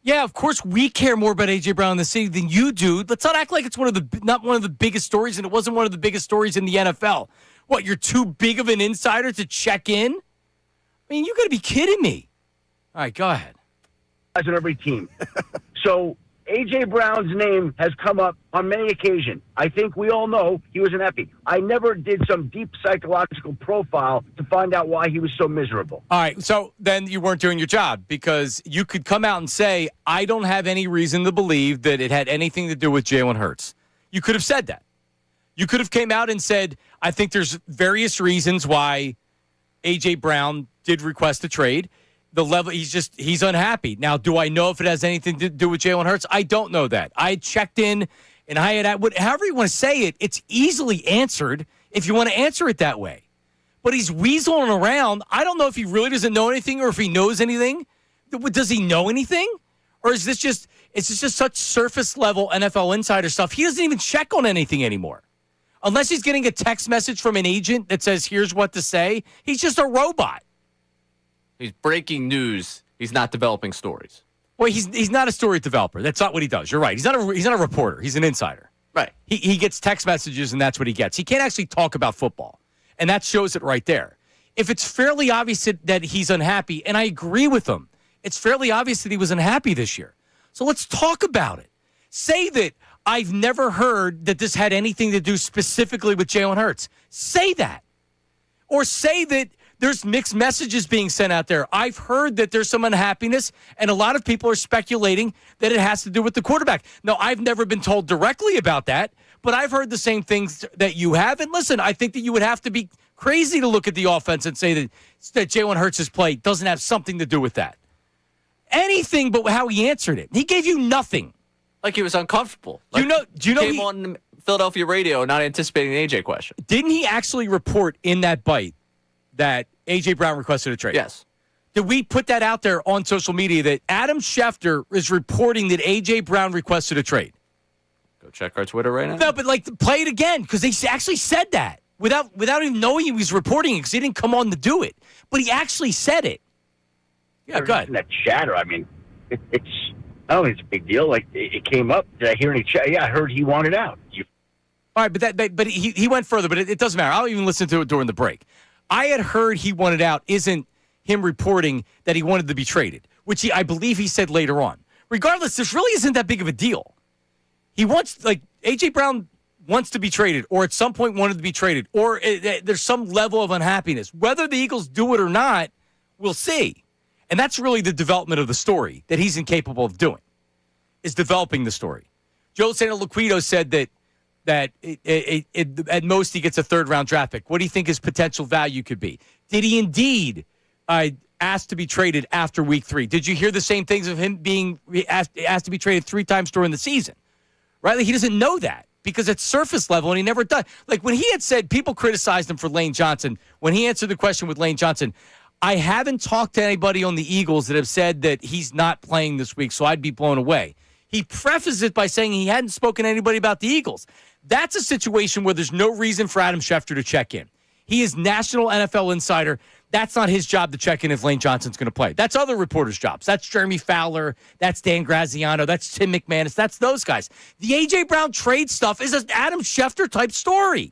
Yeah, of course we care more about A.J. Brown in the city than you do. Let's not act like it's not one of the biggest stories, and it wasn't one of the biggest stories in the NFL. What, you're too big of an insider to check in? I mean, you got to be kidding me. All right, go ahead. On every team. So A.J. Brown's name has come up on many occasions. I think we all know he was unhappy. I never did some deep psychological profile to find out why he was so miserable. All right, so then you weren't doing your job, because you could come out and say, I don't have any reason to believe that it had anything to do with Jalen Hurts. You could have said that. You could have came out and said, I think there's various reasons why A.J. Brown did request a trade. The level, he's unhappy. Now, do I know if it has anything to do with Jalen Hurts? I don't know that. I checked in, and however you want to say it, it's easily answered if you want to answer it that way. but he's weaseling around. I don't know if he really doesn't know anything or if he knows anything. Does he know anything? Or is this just such surface level NFL insider stuff? He doesn't even check on anything anymore. Unless he's getting a text message from an agent that says, here's what to say, he's just a robot. He's breaking news. He's not developing stories. Well, he's not a story developer. That's not what he does. You're right. He's not a reporter. He's an insider. Right. He gets text messages, and that's what he gets. He can't actually talk about football, and that shows it right there. If it's fairly obvious that he's unhappy, and I agree with him, it's fairly obvious that he was unhappy this year. So let's talk about it. Say that I've never heard that this had anything to do specifically with Jalen Hurts. Say that. Or say that there's mixed messages being sent out there. I've heard that there's some unhappiness, and a lot of people are speculating that it has to do with the quarterback. Now, I've never been told directly about that, but I've heard the same things that you have. And listen, I think that you would have to be crazy to look at the offense and say that Jalen Hurts' play doesn't have something to do with that. Anything but how he answered it. He gave you nothing. Like he was uncomfortable. Do you know came on Philadelphia radio not anticipating an AJ question. Didn't he actually report in that bite that AJ Brown requested a trade? Yes. Did we put that out there on social media that Adam Schefter is reporting that AJ Brown requested a trade? Go check our Twitter right now. No, but play it again because they actually said that without even knowing he was reporting it because he didn't come on to do it. But he actually said it. Yeah, go ahead. That chatter. I mean, it's. I don't think it's a big deal. Like it came up. Did I hear any chatter? Yeah, I heard he wanted out. All right, but he went further. But it doesn't matter. I'll even listen to it during the break. I had heard he wanted out. Isn't him reporting that he wanted to be traded, which I believe he said later on. Regardless, this really isn't that big of a deal. He wants AJ Brown wants to be traded, or at some point wanted to be traded, or there's some level of unhappiness. Whether the Eagles do it or not, we'll see. And that's really the development of the story that he's incapable of doing, is developing the story. Joe Santaloquido said that at most he gets a third-round draft pick. What do you think his potential value could be? Did he indeed ask to be traded after week 3? Did you hear the same things of him being asked to be traded 3 times during the season? Right? Like, he doesn't know that because it's surface level, and he never does. Like, when he had said, people criticized him for Lane Johnson. When he answered the question with Lane Johnson, I haven't talked to anybody on the Eagles that have said that he's not playing this week, so I'd be blown away. He prefaced it by saying he hadn't spoken to anybody about the Eagles. That's a situation where there's no reason for Adam Schefter to check in. He is national NFL insider. That's not his job to check in if Lane Johnson's going to play. That's other reporters' jobs. That's Jeremy Fowler. That's Dan Graziano. That's Tim McManus. That's those guys. The A.J. Brown trade stuff is an Adam Schefter type story.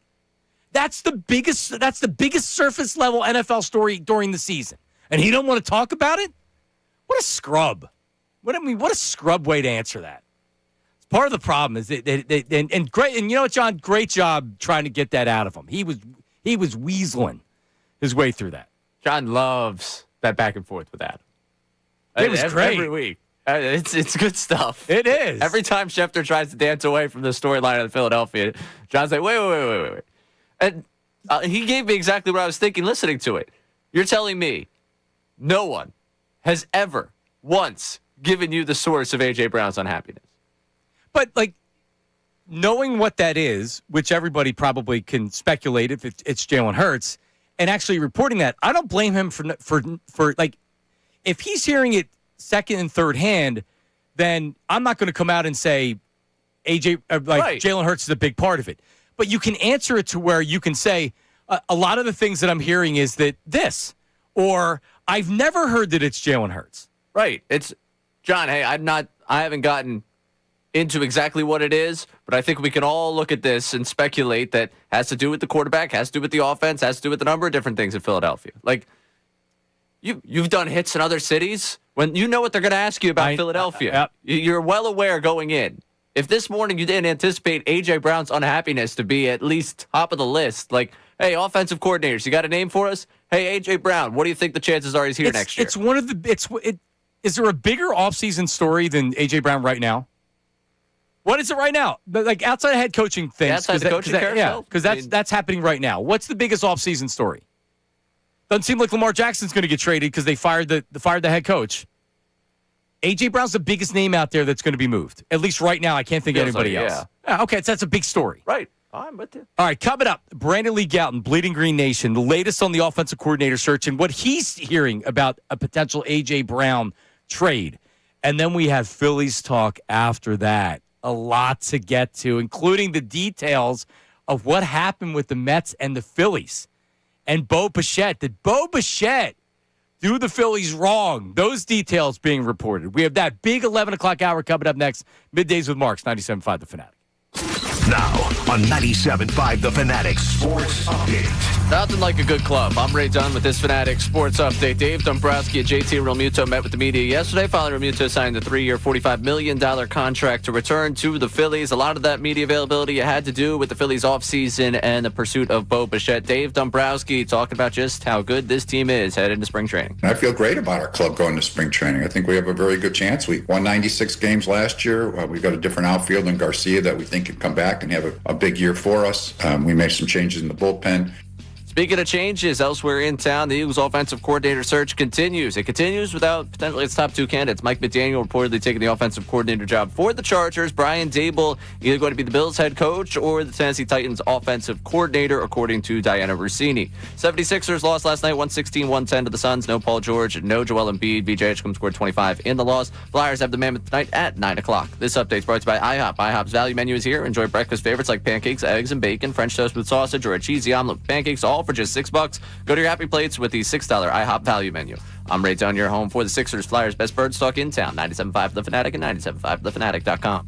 That's the biggest surface level NFL story during the season. And he don't want to talk about it? What a scrub. What a scrub way to answer that. Part of the problem is that great, and you know what, John? Great job trying to get that out of him. He was weaseling his way through that. John loves that back and forth with Adam. It was great every week. It's good stuff. It is. Every time Schefter tries to dance away from the storyline of Philadelphia, John's like, wait. And he gave me exactly what I was thinking listening to it. You're telling me no one has ever once given you the source of A.J. Brown's unhappiness? But, knowing what that is, which everybody probably can speculate if it's Jalen Hurts, and actually reporting that, I don't blame him for if he's hearing it second and third hand, then I'm not going to come out and say right. Jalen Hurts is a big part of it. But you can answer it to where you can say a lot of the things that I'm hearing is that this, or I've never heard that it's Jalen Hurts. Right. It's John. Hey, I haven't gotten into exactly what it is, but I think we can all look at this and speculate that has to do with the quarterback, has to do with the offense, has to do with a number of different things in Philadelphia. Like, you've done hits in other cities when you know what they're going to ask you about Philadelphia. You're well aware going in. If this morning you didn't anticipate A.J. Brown's unhappiness to be at least top of the list, like, hey, offensive coordinators, you got a name for us? Hey, A.J. Brown, what do you think the chances are he's here next year? It's one of the is there a bigger offseason story than A.J. Brown right now? What is it right now? Like, outside of head coaching things. Outside the coaching carousel? Because that's happening right now. What's the biggest offseason story? Doesn't seem like Lamar Jackson's going to get traded because they fired the head coach. A.J. Brown's the biggest name out there that's going to be moved. At least right now, I can't think of anybody else. Okay, so that's a big story. Right. I'm with you. All right, coming up, Brandon Lee Gowton, Bleeding Green Nation, the latest on the offensive coordinator search and what he's hearing about a potential A.J. Brown trade. And then we have Phillies talk after that. A lot to get to, including the details of what happened with the Mets and the Phillies. And Bo Bichette. Did Bo Bichette do the Phillies wrong? Those details being reported. We have that big 11 o'clock hour coming up next. Middays with Marks, 97.5 The Fanatic. Now on 97.5 The Fanatic Sports Update. Nothing like a good club. I'm Ray Dunn with this Fanatic Sports Update. Dave Dombrowski and JT Realmuto met with the media yesterday following Realmuto signed a 3-year, $45 million contract to return to the Phillies. A lot of that media availability had to do with the Phillies offseason and the pursuit of Bo Bichette. Dave Dombrowski talking about just how good this team is headed into spring training. I feel great about our club going to spring training. I think we have a very good chance. We won 96 games last year. We've got a different outfield in Garcia that we think can come back and have a big year for us. We made some changes in the bullpen. Speaking of changes, elsewhere in town, the Eagles' offensive coordinator search continues. It continues without potentially its top two candidates. Mike McDaniel reportedly taking the offensive coordinator job for the Chargers. Brian Daboll either going to be the Bills' head coach or the Tennessee Titans' offensive coordinator, according to Diana Rossini. 76ers lost last night, 116-110 to the Suns. No Paul George, no Joel Embiid. BJ Hitchcock scored 25 in the loss. Flyers have the Mammoth tonight at 9 o'clock. This update is brought to you by IHOP. IHOP's value menu is here. Enjoy breakfast favorites like pancakes, eggs, and bacon, French toast with sausage, or a cheesy omelet with pancakes, all for just $6. Go to your happy plates with the $6 IHOP value menu. I'm Ray Dunn, your home for the Sixers, Flyers, best bird stock in town. 97.5 The Fanatic and 97.5thefanatic.com.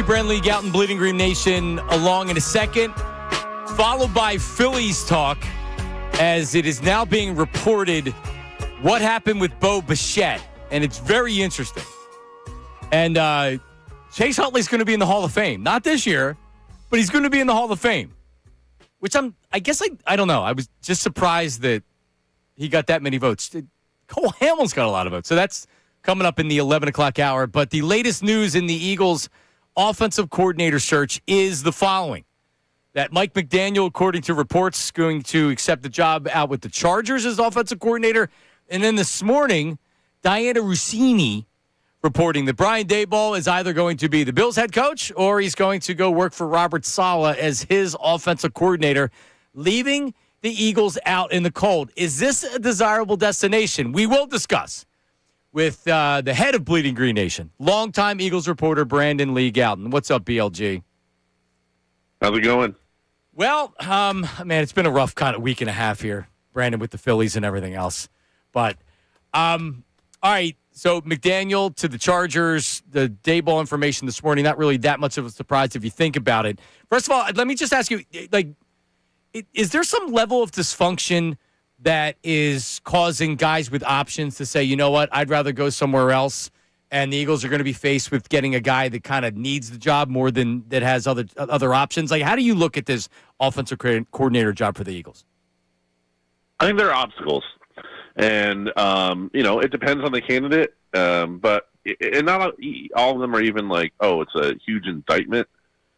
Brandon Lee Gowton, Bleeding Green Nation, along in a second, followed by Phillies talk, as it is now being reported what happened with Bo Bichette, and it's very interesting. And Chase Utley's going to be in the Hall of Fame, not this year, but he's going to be in the Hall of Fame. Which I don't know. I was just surprised that he got that many votes. Cole Hamels got a lot of votes, so that's coming up in the 11 o'clock hour. But the latest news in the Eagles' offensive coordinator search is the following. That Mike McDaniel, according to reports, is going to accept the job out with the Chargers as offensive coordinator. And then this morning, Diana Rossini reporting that Brian Daboll is either going to be the Bills head coach or he's going to go work for Robert Saleh as his offensive coordinator, leaving the Eagles out in the cold. Is this a desirable destination? We will discuss with the head of Bleeding Green Nation, longtime Eagles reporter Brandon Lee Galton. What's up, BLG? How's it going? Well, man, it's been a rough kind of week and a half here, Brandon, with the Phillies and everything else. But, all right, so McDaniel to the Chargers, the Daboll information this morning, not really that much of a surprise if you think about it. First of all, let me just ask you, like, is there some level of dysfunction that is causing guys with options to say, you know what, I'd rather go somewhere else, and the Eagles are going to be faced with getting a guy that kind of needs the job more than that has other options? Like, how do you look at this offensive coordinator job for the Eagles? I think there are obstacles. And, it depends on the candidate, but not all of them are even like, oh, it's a huge indictment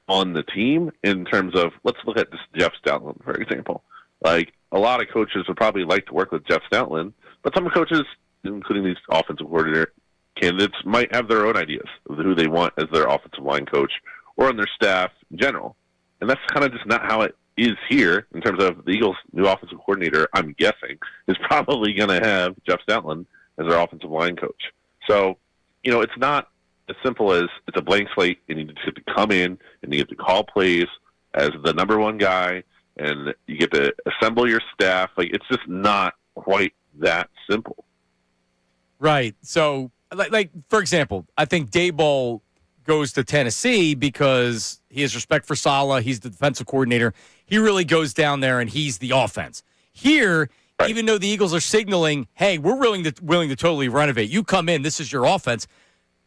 on the team in terms of, let's look at this Jeff Stoutland, for example. Like, a lot of coaches would probably like to work with Jeff Stoutland, but some coaches, including these offensive coordinator candidates, might have their own ideas of who they want as their offensive line coach or on their staff in general. And that's kind of just not how it is here in terms of the Eagles' new offensive coordinator, I'm guessing, is probably going to have Jeff Stoutland as their offensive line coach. So, it's not as simple as it's a blank slate and you just get to come in and you get to call plays as the number one guy and you get to assemble your staff. Like, it's just not quite that simple. Right. So, like for example, I think Daboll goes to Tennessee because he has respect for Saleh. He's the defensive coordinator. He really goes down there and he's the offense. Here, right, even though the Eagles are signaling, hey, we're willing to totally renovate. You come in, this is your offense.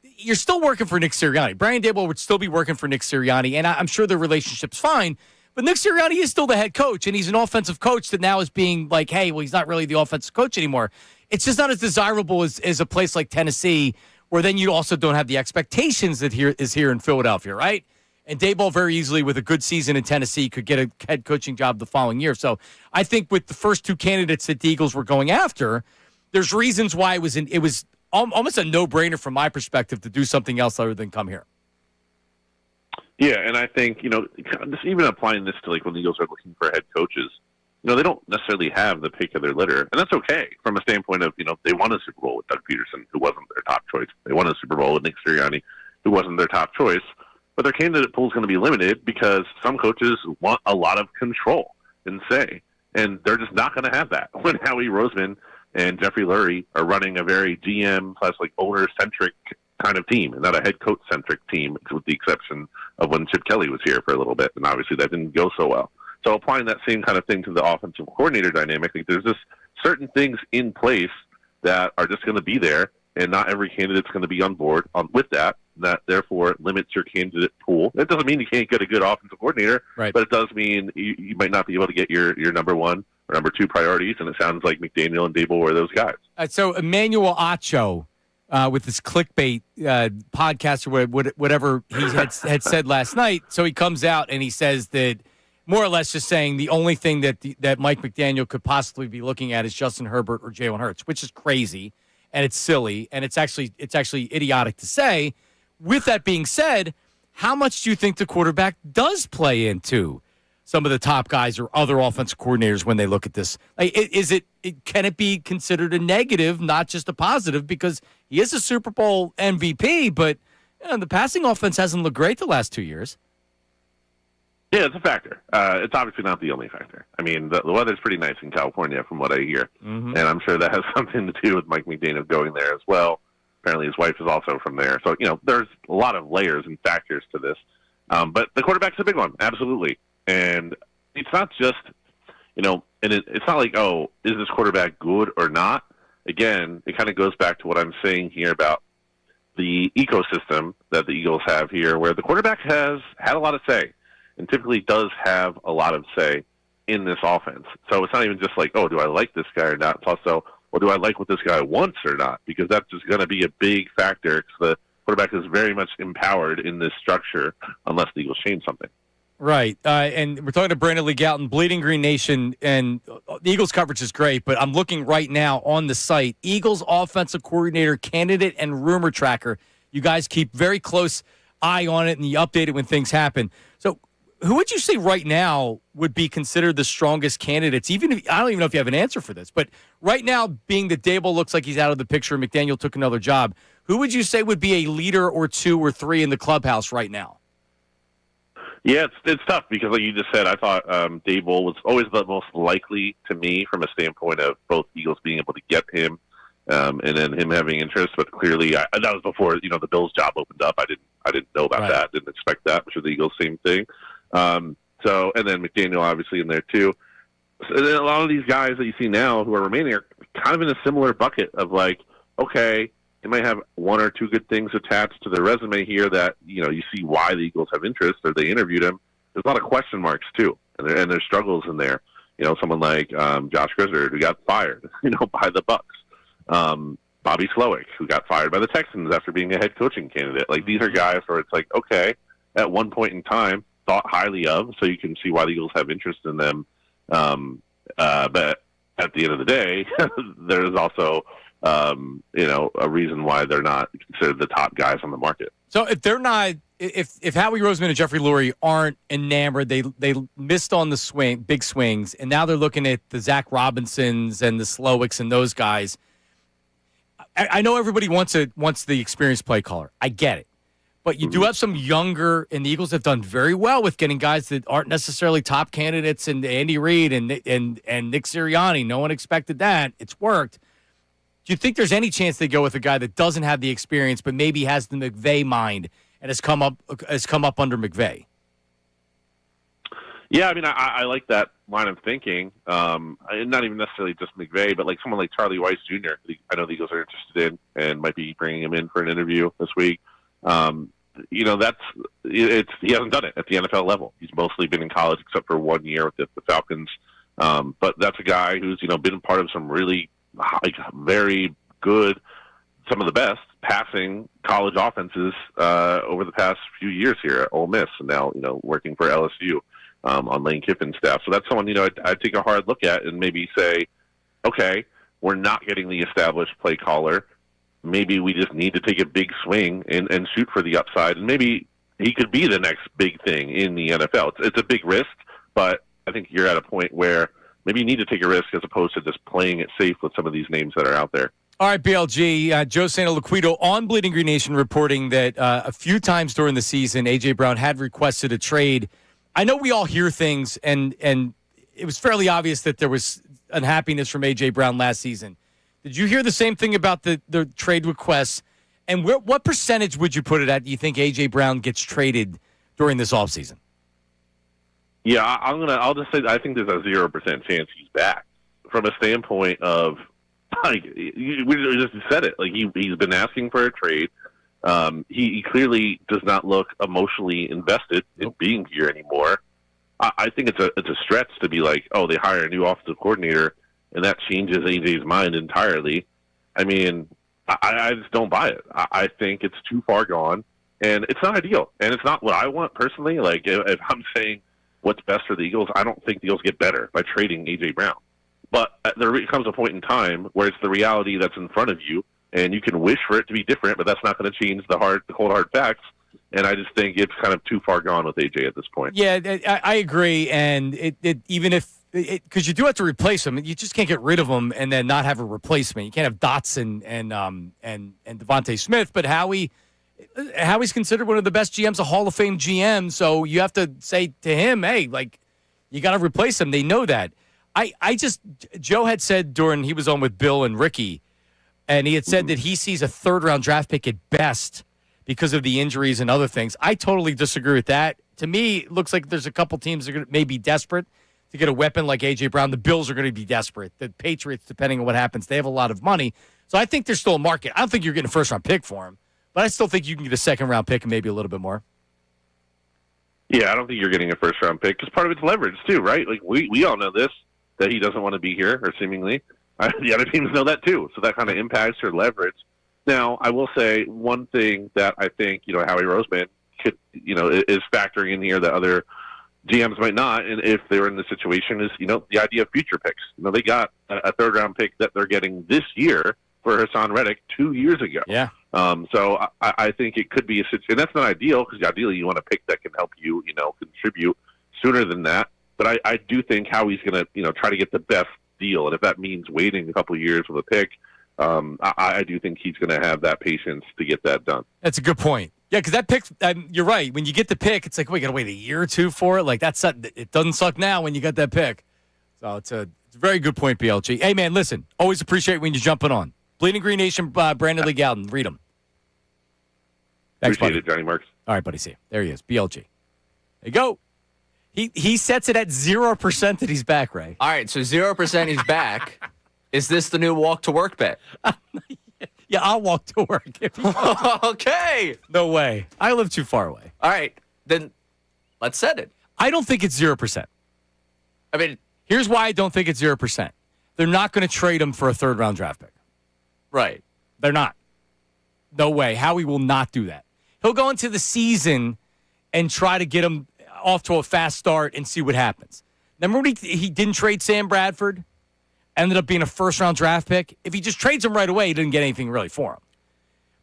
You're still working for Nick Sirianni. Brian Daboll would still be working for Nick Sirianni, and I'm sure the relationship's fine. But Nick Sirianni is still the head coach, and he's an offensive coach that now is being like, hey, well, he's not really the offensive coach anymore. It's just not as desirable as a place like Tennessee, where then you also don't have the expectations that is here in Philadelphia, right? And Daboll very easily, with a good season in Tennessee, could get a head coaching job the following year. So I think with the first two candidates that the Eagles were going after, there's reasons why it was almost a no-brainer from my perspective to do something else other than come here. Yeah, and I think, just even applying this to like when the Eagles are looking for head coaches, they don't necessarily have the pick of their litter. And that's okay from a standpoint of, they won a Super Bowl with Doug Peterson, who wasn't their top choice. They won a Super Bowl with Nick Sirianni, who wasn't their top choice. But their candidate pool is going to be limited because some coaches want a lot of control and say. And they're just not going to have that when Howie Roseman and Jeffrey Lurie are running a very GM/owner-centric kind of team and not a head coach-centric team, with the exception of when Chip Kelly was here for a little bit. And obviously that didn't go so well. So applying that same kind of thing to the offensive coordinator dynamic, like there's just certain things in place that are just going to be there, and not every candidate's going to be on board with that. That therefore limits your candidate pool. That doesn't mean you can't get a good offensive coordinator, right, but it does mean you might not be able to get your number one or number two priorities, and it sounds like McDaniel and Daboll were those guys. So Emmanuel Acho, with his clickbait podcast or whatever he had said last night, so he comes out and he says that, more or less just saying the only thing that Mike McDaniel could possibly be looking at is Justin Herbert or Jalen Hurts, which is crazy, and it's silly, and it's actually idiotic to say. With that being said, how much do you think the quarterback does play into some of the top guys or other offensive coordinators when they look at this? Like, can it be considered a negative, not just a positive? Because he is a Super Bowl MVP, but the passing offense hasn't looked great the last 2 years. Yeah, it's a factor. It's obviously not the only factor. I mean, the weather's pretty nice in California from what I hear. Mm-hmm. And I'm sure that has something to do with Mike McDaniel going there as well. Apparently his wife is also from there. So, there's a lot of layers and factors to this. But the quarterback's a big one, absolutely. And it's not just, and it's not like, oh, is this quarterback good or not? Again, it kind of goes back to what I'm saying here about the ecosystem that the Eagles have here, where the quarterback has had a lot of say and typically does have a lot of say in this offense. So it's not even just like, oh, do I like this guy or not? It's also, well, do I like what this guy wants or not? Because that's just going to be a big factor because the quarterback is very much empowered in this structure unless the Eagles change something. Right. And we're talking to Brandon Lee Galton, Bleeding Green Nation, and the Eagles coverage is great, but I'm looking right now on the site. Eagles offensive coordinator candidate and rumor tracker. You guys keep very close eye on it, and you update it when things happen. So who would you say right now would be considered the strongest candidates? Even if, I don't even know if you have an answer for this, but right now, being that Daboll looks like he's out of the picture, McDaniel took another job, who would you say would be a leader or two or three in the clubhouse right now? Yeah, it's tough because, like you just said, I thought Daboll was always the most likely to me from a standpoint of both Eagles being able to get him and then him having interest. But clearly, that was before the Bills' job opened up. I didn't know about that. Didn't expect that. Which was the Eagles' same thing. And then McDaniel obviously in there too. So, and a lot of these guys that you see now who are remaining are kind of in a similar bucket of like, okay, they might have one or two good things attached to their resume here that, you see why the Eagles have interest or they interviewed him. There's a lot of question marks too, and there's struggles in there. Someone like Josh Grizzard who got fired, by the Bucks. Bobby Slowick who got fired by the Texans after being a head coaching candidate. Like these are guys where it's like, okay, at one point in time thought highly of, so you can see why the Eagles have interest in them. But at the end of the day, there's also a reason why they're not considered the top guys on the market. So if they're not, if Howie Roseman and Jeffrey Lurie aren't enamored, they missed on the big swings, and now they're looking at the Zach Robinsons and the Slowicks and those guys. I know everybody wants the experienced play caller. I get it. But you do have some younger, and the Eagles have done very well with getting guys that aren't necessarily top candidates, and Andy Reid and Nick Sirianni. No one expected that. It's worked. Do you think there's any chance they go with a guy that doesn't have the experience, but maybe has the McVay mind and has come up under McVay? Yeah, I mean, I like that line of thinking. Not even necessarily just McVay, but like someone like Charlie Weiss Jr. I know the Eagles are interested in and might be bringing him in for an interview this week. He hasn't done it at the NFL level. He's mostly been in college except for 1 year with the Falcons. But that's a guy who's been part of some really very good, some of the best passing college offenses over the past few years here at Ole Miss, and now working for LSU on Lane Kiffin's staff. So that's someone I'd take a hard look at and maybe say, okay, we're not getting the established play caller. Maybe we just need to take a big swing and shoot for the upside, and maybe he could be the next big thing in the NFL. It's a big risk, but I think you're at a point where maybe you need to take a risk as opposed to just playing it safe with some of these names that are out there. All right, BLG, Joe Santoliquito on Bleeding Green Nation reporting that a few times during the season, A.J. Brown had requested a trade. I know we all hear things, and it was fairly obvious that there was unhappiness from A.J. Brown last season. Did you hear the same thing about the trade requests? And what percentage would you put it at, do you think A.J. Brown gets traded during this offseason? Yeah, I'll just say I think there's a 0% chance he's back. From a standpoint of, like, we just said it. Like he's been asking for a trade. He clearly does not look emotionally invested in being here anymore. I think it's a stretch to be like, oh, they hire a new offensive coordinator and that changes AJ's mind entirely. I mean, I just don't buy it. I think it's too far gone, and it's not ideal, and it's not what I want personally. Like if I'm saying what's best for the Eagles, I don't think the Eagles get better by trading A.J. Brown. But there comes a point in time where it's the reality that's in front of you, and you can wish for it to be different, but that's not going to change the cold hard facts. And I just think it's kind of too far gone with A.J. at this point. Yeah, I agree. And even if because you do have to replace him, you just can't get rid of him and then not have a replacement. You can't have Dotson and Devontae Smith, but Howie's considered one of the best GMs, a Hall of Fame GM. So you have to say to him, hey, like, you got to replace him. They know that. Joe had said during he was on with Bill and Ricky, and he had said that he sees a third-round draft pick at best because of the injuries and other things. I totally disagree with that. To me, it looks like there's a couple teams that may be desperate to get a weapon like A.J. Brown. The Bills are going to be desperate. The Patriots, depending on what happens, they have a lot of money. So I think there's still a market. I don't think you're getting a first-round pick for him, but I still think you can get a second-round pick and maybe a little bit more. Yeah, I don't think you're getting a first-round pick because part of it's leverage too, right? Like we all know this, that he doesn't want to be here, or seemingly. The other teams know that too, so that kind of impacts your leverage. Now, I will say one thing that I think Howie Roseman could is factoring in here that other GMs might not, and if they're in the situation, is the idea of future picks. They got a third round pick that they're getting this year for Hassan Reddick 2 years ago. Yeah. So I think it could be a situation, and that's not ideal because ideally you want a pick that can help you contribute sooner than that. But I do think Howie's going to try to get the best deal, and if that means waiting a couple of years with a pick, I do think he's going to have that patience to get that done. That's a good point. Yeah, because that pick, you're right. When you get the pick, it's like, we got to wait a year or two for it. Like, it doesn't suck now when you got that pick. So it's a very good point, BLG. Hey, man, listen, always appreciate when you're jumping on. Bleeding Green Nation, Brandon Lee Gowden, read them. Thanks, Appreciate buddy. it, Johnny Marks. All right, buddy, see you. There he is, BLG. There you go. He sets it at 0% that he's back, Ray. All right, so 0% he's back. Is this the new walk to work bet? Yeah, I'll walk to work. Okay. No way. I live too far away. All right, then let's set it. I don't think it's 0%. I mean, here's why I don't think it's 0%. They're not going to trade him for a third-round draft pick. right. They're not. No way. Howie will not do that. He'll go into the season and try to get him off to a fast start and see what happens. Remember when he didn't trade Sam Bradford? Ended up being a first-round draft pick. If he just trades him right away, he didn't get anything really for him.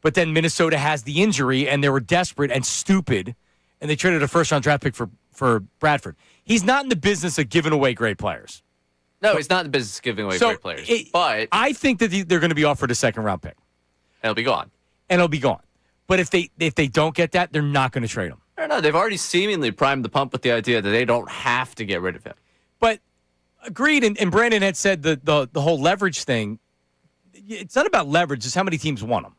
But then Minnesota has the injury, and they were desperate and stupid, and they traded a first-round draft pick for Bradford. He's not in the business of giving away great players. No, he's not in the business of giving away great players. But I think that they're going to be offered a second-round pick. It'll be gone. And it'll be gone. But if they don't get that, they're not going to trade him. I don't know. They've already seemingly primed the pump with the idea that they don't have to get rid of him. But agreed, and Brandon had said the whole leverage thing. It's not about leverage; it's how many teams want him.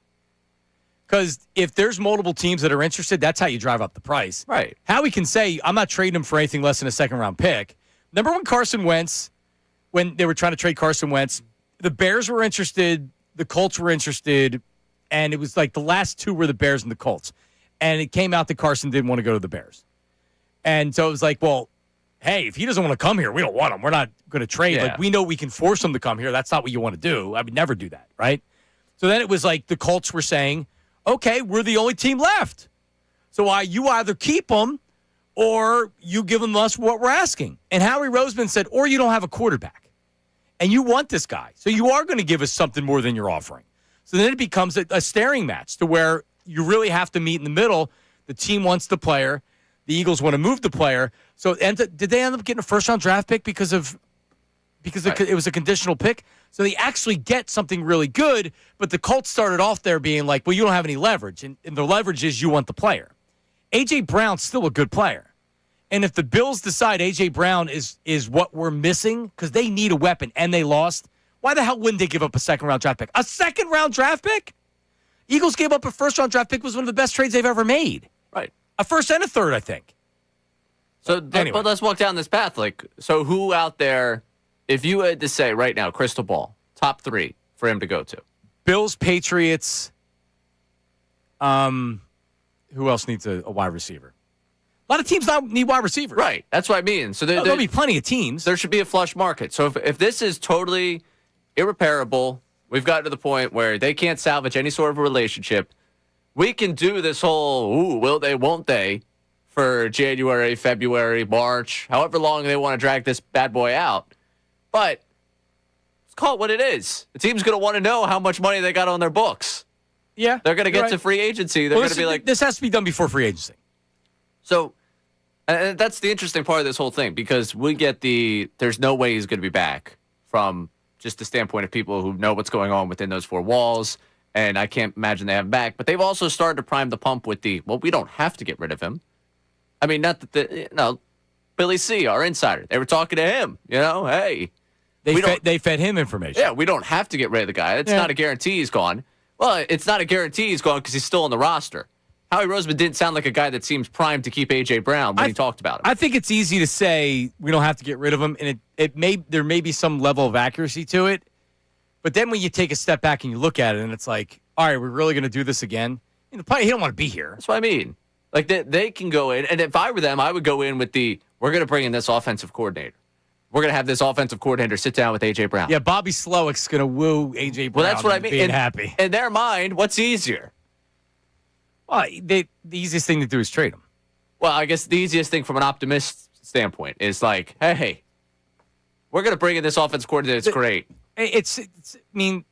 Because if there's multiple teams that are interested, that's how you drive up the price. Right. Howie can say, "I'm not trading him for anything less than a second-round pick." Remember when Carson Wentz, when they were trying to trade Carson Wentz, the Bears were interested, the Colts were interested, and it was like the last two were the Bears and the Colts. And it came out that Carson didn't want to go to the Bears. And so it was like, well, hey, if he doesn't want to come here, we don't want him. We're not going to trade. Yeah. Like, we know we can force him to come here. That's not what you want to do. I would never do that, right? So then it was like the Colts were saying, okay, we're the only team left. So you either keep him or you give us what we're asking. And Howie Roseman said, or you don't have a quarterback. And you want this guy. So you are going to give us something more than you're offering. So then it becomes a staring match to where you really have to meet in the middle. The team wants the player. The Eagles want to move the player. So did they end up getting a first-round draft pick because it was a conditional pick? So they actually get something really good, but the Colts started off there being like, well, you don't have any leverage. And the leverage is you want the player. A.J. Brown's still a good player. And if the Bills decide A.J. Brown is what we're missing because they need a weapon and they lost, why the hell wouldn't they give up a second-round draft pick? A second-round draft pick? Eagles gave up a first-round draft pick. Was one of the best trades they've ever made. Right. A first and a third, I think. So anyway. But let's walk down this path. So who out there, if you had to say right now, crystal ball, top three for him to go to? Bills, Patriots. Who else needs a wide receiver? A lot of teams need wide receivers. Right. That's what I mean. So there'll be plenty of teams. There should be a flush market. So if this is totally irreparable, we've gotten to the point where they can't salvage any sort of a relationship, we can do this whole, will they, won't they, for January, February, March, however long they want to drag this bad boy out. But let's call it what it is. The team's going to want to know how much money they got on their books. Yeah. They're going to get right. to free agency. They're going to be like... This has to be done before free agency. So, and that's the interesting part of this whole thing, because we get there's no way he's going to be back from just the standpoint of people who know what's going on within those four walls, and I can't imagine they have him back. But they've also started to prime the pump with we don't have to get rid of him. I mean, not that Billy C., our insider, they were talking to him, hey. They fed him information. Yeah, we don't have to get rid of the guy. It's not a guarantee he's gone. Well, it's not a guarantee he's gone because he's still on the roster. Howie Roseman didn't sound like a guy that seems primed to keep A.J. Brown when he talked about him. I think it's easy to say we don't have to get rid of him, and there may be some level of accuracy to it. But then when you take a step back and you look at it, and it's like, all right, we're really going to do this again? He don't want to be here. That's what I mean. Like, they can go in, and if I were them, I would go in with we're going to bring in this offensive coordinator. We're going to have this offensive coordinator sit down with A.J. Brown. Yeah, Bobby Slowick's going to woo A.J. Brown. Well, that's what I mean. Being happy. In their mind, what's easier? Well, the easiest thing to do is trade him. Well, I guess the easiest thing from an optimist standpoint is like, hey, we're going to bring in this offensive coordinator. It's great. And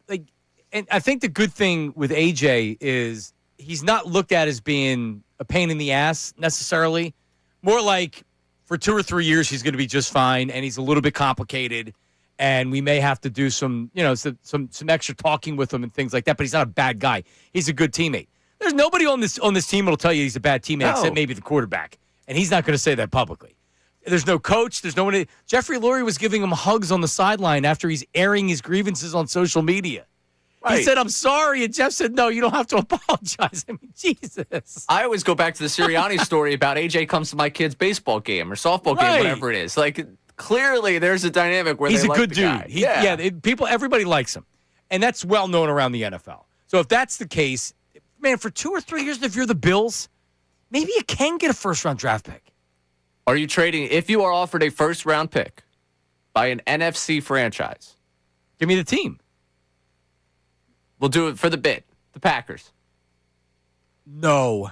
I think the good thing with AJ is he's not looked at as being a pain in the ass necessarily. More like for 2 or 3 years he's going to be just fine, and he's a little bit complicated, and we may have to do some extra talking with him and things like that. But he's not a bad guy. He's a good teammate. There's nobody on this team that'll tell you he's a bad teammate except maybe the quarterback, and he's not going to say that publicly. There's no coach. There's no one. Jeffrey Lurie was giving him hugs on the sideline after he's airing his grievances on social media. Right. He said, I'm sorry. And Jeff said, no, you don't have to apologize. I mean, Jesus. I always go back to the Sirianni story about AJ comes to my kid's baseball game or softball game, whatever it is. Like, clearly there's a dynamic where he's they a like good the dude. guy. Everybody likes him. And that's well known around the NFL. So if that's the case, man, for 2 or 3 years, if you're the Bills, maybe you can get a first-round draft pick. Are you trading, if you are offered a first-round pick by an NFC franchise? Give me the team. We'll do it for the bid. The Packers. No,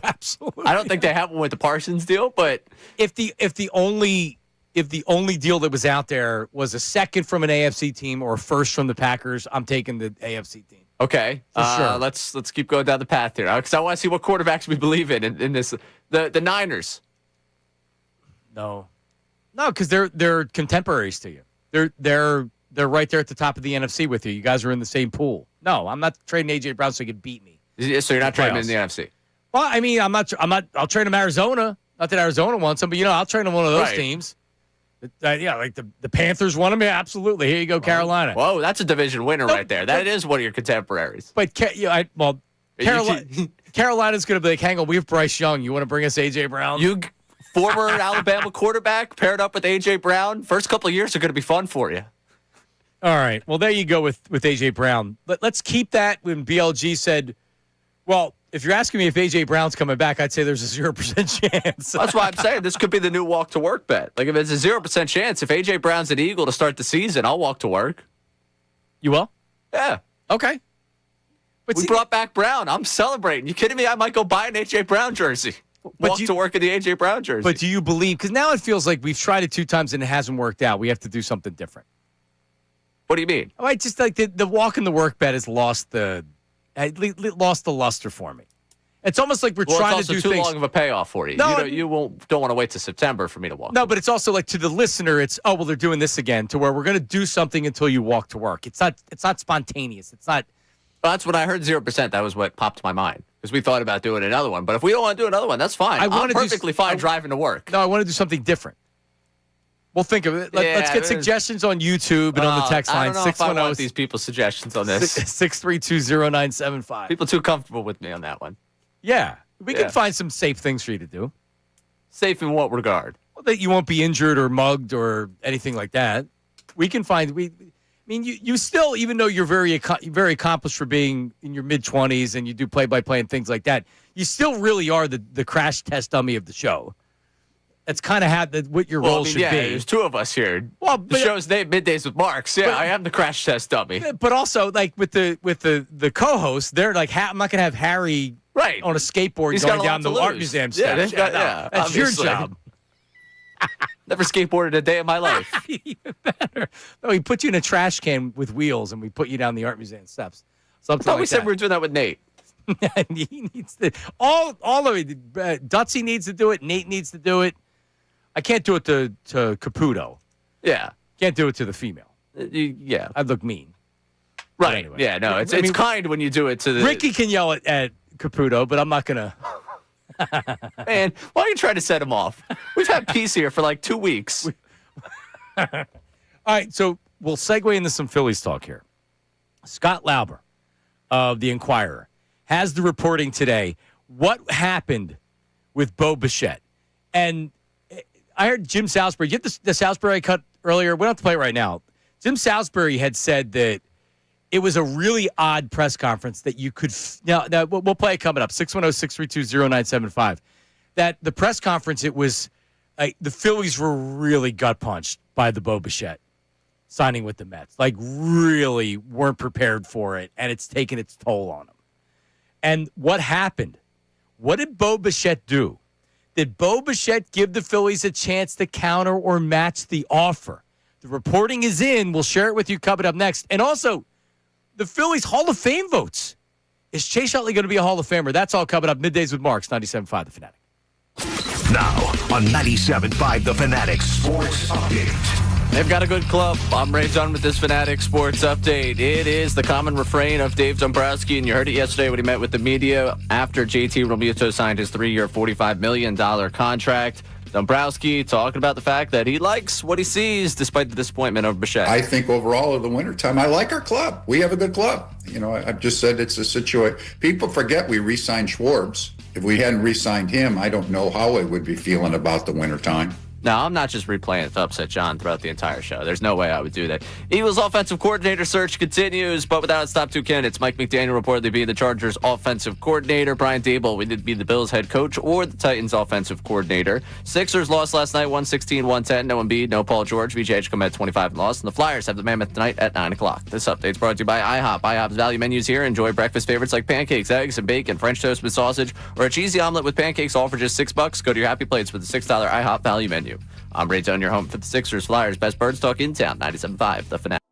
absolutely. I don't think they have one with the Parsons deal, but if the only deal that was out there was a second from an AFC team or a first from the Packers, I'm taking the AFC team. Okay, sure. Let's keep going down the path here because I want to see what quarterbacks we believe in this. The Niners. No, because they're contemporaries to you. They're right there at the top of the NFC with you. You guys are in the same pool. No, I'm not trading A.J. Brown so he can beat me. So you're not trading him in the NFC. Well, I mean, I'm not. I'll trade him Arizona. Not that Arizona wants him, but I'll trade him one of those teams. Like the Panthers want him. Yeah, absolutely. Here you go, Carolina. Whoa, that's a division winner right there. That is one of your contemporaries. But Carolina's going to be like, hang on, we have Bryce Young. You want to bring us A.J. Brown? You former Alabama quarterback paired up with A.J. Brown. First couple of years are going to be fun for you. All right. Well, there you go with A.J. Brown. Let's keep that when BLG said, well, if you're asking me if A.J. Brown's coming back, I'd say there's a 0% chance. That's why I'm saying this could be the new walk to work bet. Like if it's a 0% chance, if A.J. Brown's an Eagle to start the season, I'll walk to work. You will? Yeah. Okay. But we brought back Brown. I'm celebrating. You kidding me? I might go buy an A.J. Brown jersey. Walk to work in the A.J. Brown jersey. But do you believe? Because now it feels like we've tried it 2 times and it hasn't worked out. We have to do something different. What do you mean? I just like the walk in the work bet has lost the luster for me. It's almost like we're trying to do it's also too things. long of a payoff for you. No, don't want to wait till September for me to walk. No, but it's also like to the listener, it's they're doing this again. To where we're going to do something until you walk to work. It's not spontaneous. It's not. Well, that's when I heard 0%. That was what popped to my mind because we thought about doing another one. But if we don't want to do another one, that's fine. I'm perfectly fine driving to work. No, I want to do something different. We'll think of it. Let's get suggestions on YouTube and on the text line. I don't know if I want these people's suggestions on this. 6320975. People too comfortable with me on that one. Yeah. We can find some safe things for you to do. Safe in what regard? Well, that you won't be injured or mugged or anything like that. We can find. You still, even though you're very accomplished for being in your mid-20s and you do play-by-play and things like that, you still really are the crash test dummy of the show. That's kind of what your role should be. There's 2 of us here. Well, the show's name Middays with Marks. Yeah, I am the crash test dummy. But also, like with the co-hosts, they're like, I'm not going to have Harry on a skateboard going down the art museum steps. That's obviously. your job. Never skateboarded a day in my life. Even better. No, we put you in a trash can with wheels and we put you down the art museum steps. Something like we said we were doing that with Nate. He needs to. All of it. Dutsy needs to do it. Nate needs to do it. I can't do it to Caputo. Yeah. Can't do it to the female. Yeah. I'd look mean. Right. Anyway. Yeah, no, it's kind when you do it to the... Ricky can yell at Caputo, but I'm not going to... Man, why are you trying to set him off? We've had peace here for like 2 weeks. All right, so we'll segue into some Phillies talk here. Scott Lauber of The Inquirer has the reporting today. What happened with Bo Bichette? And I heard Jim Salisbury. Get the Salisbury cut earlier. We don't have to play it right now. Jim Salisbury had said that it was a really odd press conference that you could now we'll play it coming up. 610-632-0975. That the press conference, it was the Phillies were really gut punched by the Bo Bichette signing with the Mets. Like, really weren't prepared for it, and it's taken its toll on them. And what happened? What did Bo Bichette do? Did Bo Bichette give the Phillies a chance to counter or match the offer? The reporting is in. We'll share it with you coming up next. And also, the Phillies Hall of Fame votes. Is Chase Utley going to be a Hall of Famer? That's all coming up. Middays with Marks, 97.5 The Fanatic. Now on 97.5 The Fanatic Sports Update. They've got a good club. I'm Ray Dunn with this Fanatic Sports Update. It is the common refrain of Dave Dombrowski, and you heard it yesterday when he met with the media after JT Realmuto signed his 3-year, $45 million contract. Dombrowski talking about the fact that he likes what he sees despite the disappointment of Bichette. I think overall of the wintertime, I like our club. We have a good club. You know, I've just said it's a situation. People forget we re-signed Schwartz. If we hadn't re-signed him, I don't know how I would be feeling about the wintertime. No, I'm not just replaying it to upset John throughout the entire show. There's no way I would do that. Eagles offensive coordinator search continues, but without its top two candidates, Mike McDaniel reportedly being the Chargers offensive coordinator. Brian Daboll would be the Bills head coach or the Titans offensive coordinator. Sixers lost last night, 116-110. No Embiid, no Paul George. VJ come at 25 and lost. And the Flyers have the Mammoth tonight at 9 o'clock. This update's brought to you by IHOP. IHOP's value menus here. Enjoy breakfast favorites like pancakes, eggs, and bacon, French toast with sausage, or a cheesy omelet with pancakes, all for just $6. Go to your happy plates with the $6 IHOP value menu. I'm Ray Dunn, your home for the Sixers, Flyers, best birds talk in town, 97.5 The Fanatic.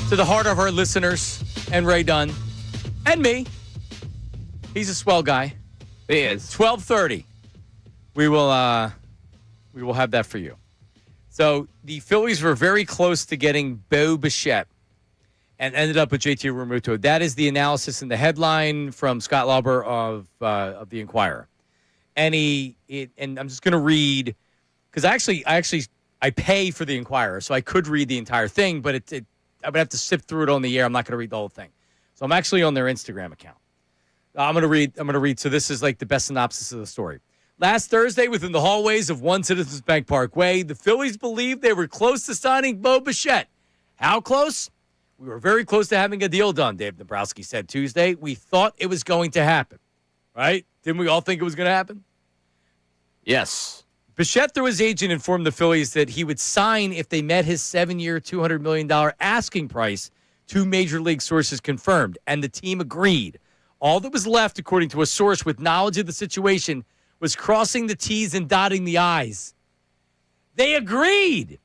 to the heart of our listeners and Ray Dunn and me. He's a swell guy. He is. 12:30. We will have that for you. So the Phillies were very close to getting Bo Bichette and ended up with JT Realmuto. That is the analysis in the headline from Scott Lauber of the Inquirer. And I'm just going to read because I pay for the Inquirer, so I could read the entire thing, but I would have to sift through it on the air. I'm not going to read the whole thing. So I'm actually on their Instagram account. I'm going to read. So this is like the best synopsis of the story. Last Thursday, within the hallways of One Citizens Bank Parkway, the Phillies believed they were close to signing Bo Bichette. How close? We were very close to having a deal done, Dave Dombrowski said Tuesday. We thought it was going to happen. Right? Didn't we all think it was going to happen? Yes. Bichette, through his agent, informed the Phillies that he would sign if they met his 7-year, $200 million asking price. 2 major league sources confirmed, and the team agreed. All that was left, according to a source with knowledge of the situation, was crossing the T's and dotting the I's. They agreed.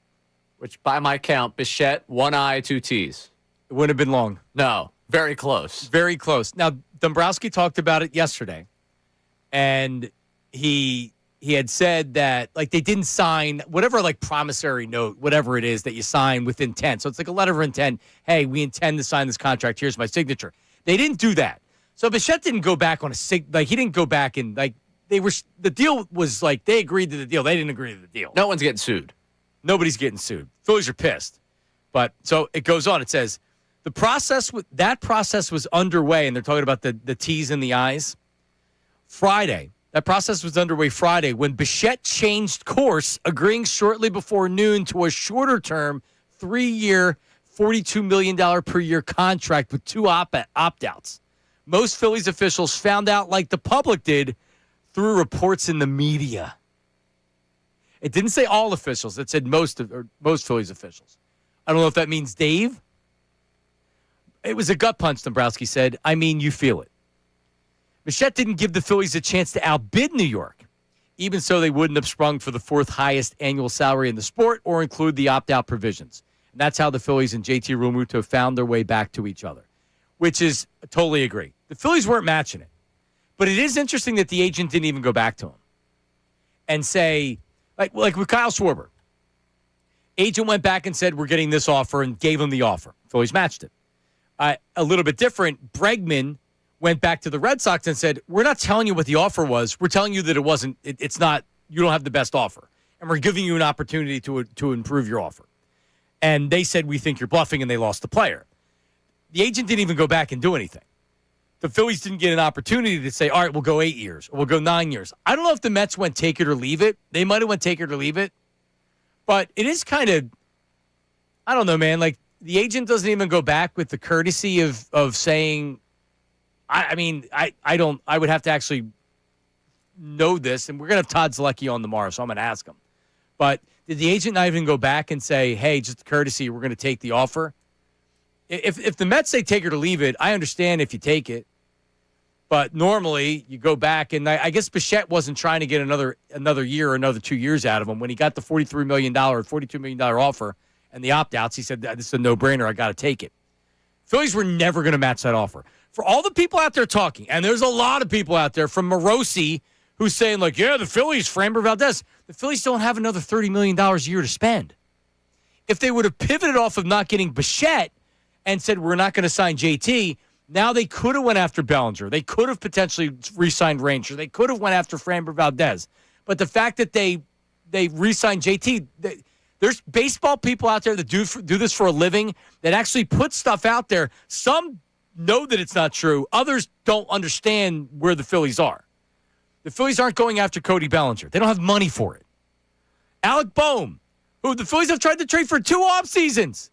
Which, by my count, Bichette, 1 I, 2 T's. It wouldn't have been long. No, very close. Very close. Now, Dombrowski talked about it yesterday, and he had said that, like, they didn't sign whatever, like, promissory note, whatever it is that you sign with intent. So it's like a letter of intent. Hey, we intend to sign this contract. Here's my signature. They didn't do that. So Bichette didn't go back on he didn't go back and, like, the deal was like they agreed to the deal. They didn't agree to the deal. No one's getting sued. Nobody's getting sued. Phillies are pissed. But so it goes on. It says that process was underway, and they're talking about the T's and the I's. Friday. That process was underway Friday when Bichette changed course, agreeing shortly before noon to a shorter-term, 3-year, $42 million per year contract with 2 opt-outs. Most Phillies officials found out, like the public did, through reports in the media. It didn't say all officials. It said most Phillies officials. I don't know if that means Dave. It was a gut punch, Dombrowski said. I mean, you feel it. Bichette didn't give the Phillies a chance to outbid New York. Even so, they wouldn't have sprung for the 4th highest annual salary in the sport or include the opt-out provisions. And that's how the Phillies and JT Realmuto found their way back to each other, which is I totally agree. The Phillies weren't matching it. But it is interesting that the agent didn't even go back to him and say, like with Kyle Schwarber, agent went back and said, we're getting this offer and gave him the offer. Phillies matched it. A little bit different, Bregman went back to the Red Sox and said, we're not telling you what the offer was. We're telling you that it's not, you don't have the best offer. And we're giving you an opportunity to improve your offer. And they said, we think you're bluffing, and they lost the player. The agent didn't even go back and do anything. The Phillies didn't get an opportunity to say, all right, we'll go 8 years or we'll go 9 years. I don't know if the Mets went take it or leave it. They might have went take it or leave it. But it is kind of, I don't know, man. Like, the agent doesn't even go back with the courtesy of saying, I would have to actually know this, and we're going to have Todd Zlecki on tomorrow, so I'm going to ask him. But did the agent not even go back and say, hey, just courtesy, we're going to take the offer? If the Mets say take it or leave it, I understand if you take it. But normally you go back, and I guess Bichette wasn't trying to get another year or another 2 years out of him. When he got the $43 million or $42 million offer and the opt-outs, he said, this is a no-brainer. I got to take it. Phillies were never going to match that offer. For all the people out there talking, and there's a lot of people out there from Morosi who's saying, like, yeah, the Phillies, Framber Valdez. The Phillies don't have another $30 million a year to spend. If they would have pivoted off of not getting Bichette and said, we're not going to sign JT, now they could have went after Bellinger. They could have potentially re-signed Ranger. They could have went after Framber Valdez. But the fact that they re-signed JT, there's baseball people out there that do this for a living that actually put stuff out there. Some know that it's not true. Others don't understand where the Phillies are. The Phillies aren't going after Cody Bellinger. They don't have money for it. Alec Boehm, who the Phillies have tried to trade for 2 off seasons.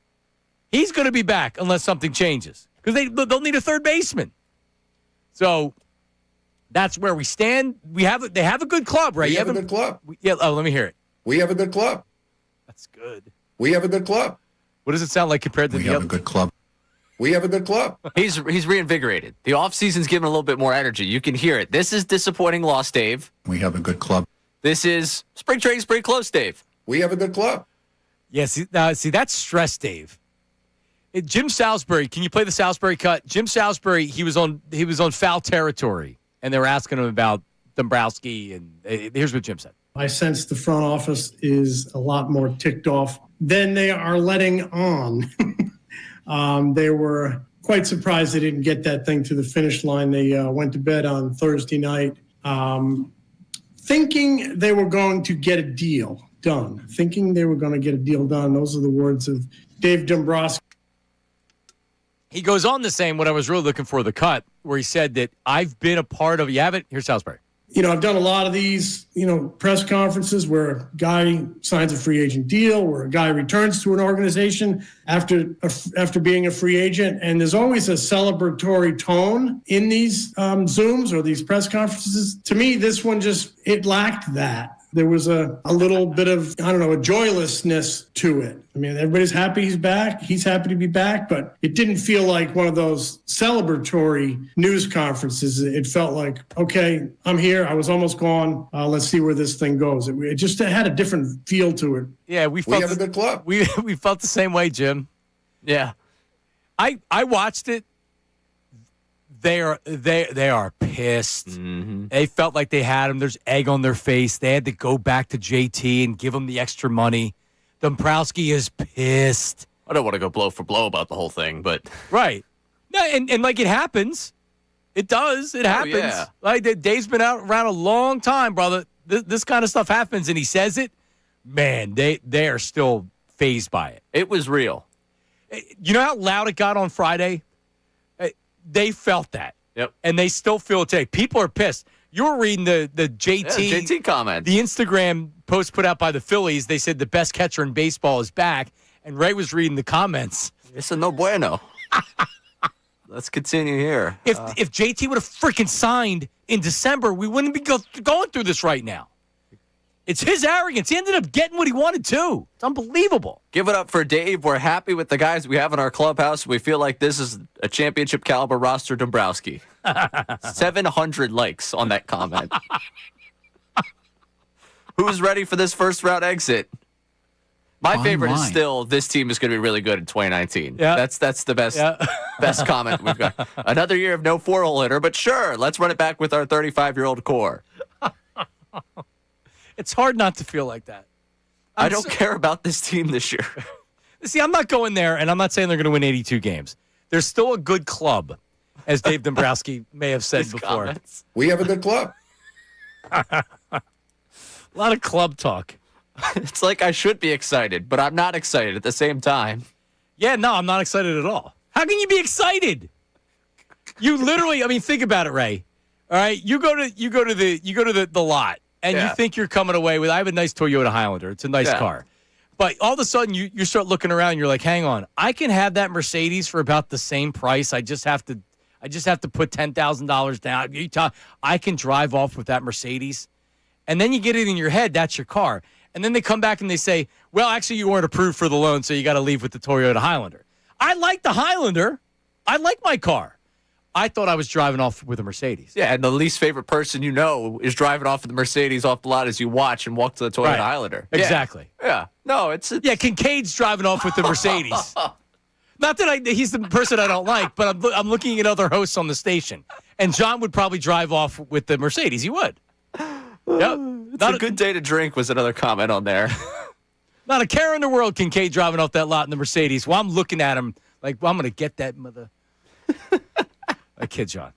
He's going to be back unless something changes because they'll need a third baseman. So that's where we stand. They have a good club, right? We have a good club. Let me hear it. We have a good club. That's good. We have a good club. What does it sound like compared to the other? We have a good club. We have a good club. He's reinvigorated. The offseason's given a little bit more energy. You can hear it. This is disappointing loss, Dave. We have a good club. This is spring training's pretty close, Dave. We have a good club. Yeah, see, that's stress, Dave. Jim Salisbury, can you play the Salisbury cut? Jim Salisbury, he was on foul territory, and they were asking him about Dombrowski, and here's what Jim said. I sense the front office is a lot more ticked off than they are letting on. They were quite surprised they didn't get that thing to the finish line. They went to bed on Thursday night thinking they were going to get a deal done. Those are the words of Dave Dombrowski. He goes on to saying what I was really looking for, the cut, where he said that I've been a part of, you have it? Here's Salisbury. I've done a lot of these, press conferences where a guy signs a free agent deal, where a guy returns to an organization after being a free agent. And there's always a celebratory tone in these Zooms or these press conferences. To me, this one it lacked that. There was a little bit of, a joylessness to it. I mean, everybody's happy he's back. He's happy to be back, but it didn't feel like one of those celebratory news conferences. It felt like, okay, I'm here. I was almost gone. Let's see where this thing goes. It just had a different feel to it. Yeah, we have a good club. We felt the same way, Jim. Yeah. I watched it. They are pissed. Mm-hmm. They felt like they had him. There's egg on their face. They had to go back to JT and give him the extra money. Dombrowski is pissed. I don't want to go blow for blow about the whole thing, but right. No, and like it happens. It does. It happens. Yeah. Like Dave's been around a long time, brother. This kind of stuff happens, and he says it. Man, they are still fazed by it. It was real. You know how loud it got on Friday? They felt that. Yep. And they still feel it today. People are pissed. You were reading the JT comment. The Instagram post put out by the Phillies. They said the best catcher in baseball is back. And Ray was reading the comments. It's a no bueno. Let's continue here. If JT would have freaking signed in December, we wouldn't be going through this right now. It's his arrogance. He ended up getting what he wanted to. It's unbelievable. Give it up for Dave. We're happy with the guys we have in our clubhouse. We feel like this is a championship caliber roster. Dombrowski. 700 likes on that comment. Who's ready for this first round exit? My favorite is still this team is going to be really good in 2019. Yeah. That's the best comment we've got. Another year of no 4-hole hitter, but sure, let's run it back with our 35-year-old core. It's hard not to feel like that. I don't care about this team this year. See, I'm not going there, and I'm not saying they're going to win 82 games. They're still a good club, as Dave Dombrowski may have said before. Comments. We have a good club. A lot of club talk. It's like I should be excited, but I'm not excited at the same time. Yeah, no, I'm not excited at all. How can you be excited? You literally, think about it, Ray. All right, you go to the lot. And you think you're coming away with, I have a nice Toyota Highlander. It's a nice car. But all of a sudden, you start looking around, and you're like, hang on. I can have that Mercedes for about the same price. I just have to put $10,000 down. I can drive off with that Mercedes. And then you get it in your head, that's your car. And then they come back and they say, well, actually, you weren't approved for the loan, so you got to leave with the Toyota Highlander. I like the Highlander. I like my car. I thought I was driving off with a Mercedes. Yeah, and the least favorite person you know is driving off with the Mercedes off the lot as you watch and walk to the Toyota Highlander. Exactly. Yeah. No, it's Kincade's driving off with the Mercedes. Not that he's the person I don't like, but I'm looking at other hosts on the station. And John would probably drive off with the Mercedes. He would. Yep. It's a good day to drink was another comment on there. Not a care in the world, Kincade driving off that lot in the Mercedes. Well, I'm looking at him like, well, I'm going to get that mother. I kid, John.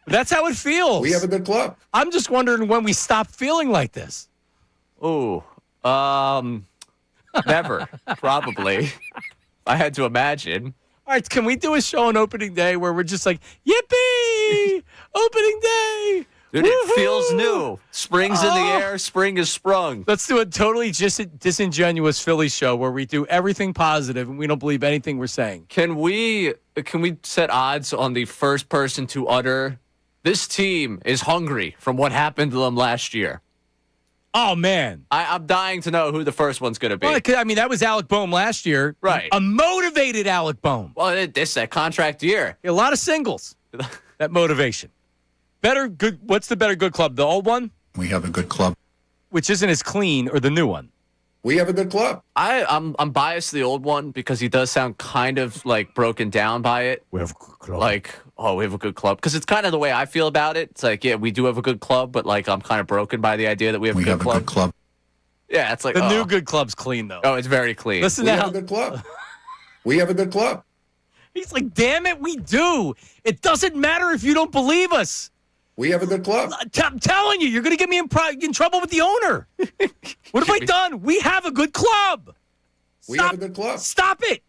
But that's how it feels. We have a good club. I'm just wondering when we stop feeling like this. Oh, never, probably. I had to imagine. All right, can we do a show on opening day where we're just like, yippee, opening day. Dude, it feels new. Spring's in the air. Spring is sprung. Let's do a totally disingenuous Phillies show where we do everything positive and we don't believe anything we're saying. Can we set odds on the first person to utter, this team is hungry from what happened to them last year? Oh, man. I'm dying to know who the first one's going to be. Well, that was Alec Boehm last year. Right. A motivated Alec Boehm. Well, this is that contract year. A lot of singles. That motivation. What's the better good club? The old one? We have a good club. Which isn't as clean, or the new one? We have a good club. I'm biased to the old one because he does sound kind of like broken down by it. We have a good club. Like, oh, we have a good club. Because it's kind of the way I feel about it. It's like, yeah, we do have a good club, but like I'm kind of broken by the idea that we have a good club. Yeah, it's like the new good club's clean though. Oh, it's very clean. Listen We now. have a good club. We have a good club. He's like, damn it, we do. It doesn't matter if you don't believe us. We have a good club. I'm telling you, you're going to get me in trouble with the owner. What have I done? We have a good club. We have a good club. Stop it.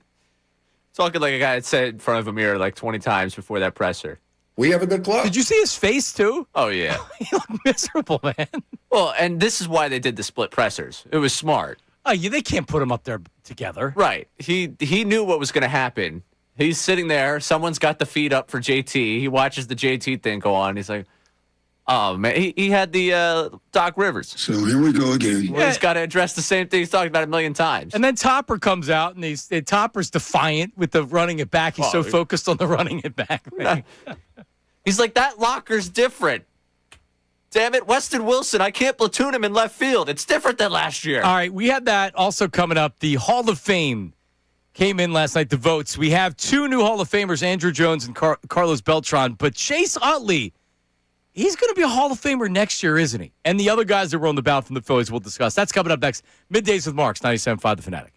Talking like a guy that said in front of a mirror like 20 times before that presser. We have a good club. Did you see his face too? Oh, yeah. He looked miserable, man. Well, and this is why they did the split pressers. It was smart. Oh, yeah, they can't put them up there together. Right. He knew what was going to happen. He's sitting there. Someone's got the feed up for JT. He watches the JT thing go on. He's like, oh, man. He had the Doc Rivers. So here we go again. Well, he's got to address the same thing he's talked about a million times. And then Topper comes out, and Topper's defiant with the running it back. He's so focused on the running it back thing. He's like, that locker's different. Damn it, Weston Wilson, I can't platoon him in left field. It's different than last year. All right, we had that also coming up. The Hall of Fame came in last night, the votes. We have two new Hall of Famers, Andrew Jones and Carlos Beltran. But Chase Utley, he's going to be a Hall of Famer next year, isn't he? And the other guys that were on the ballot from the Phillies we'll discuss. That's coming up next. Middays with Marks, 97.5 The Fanatic.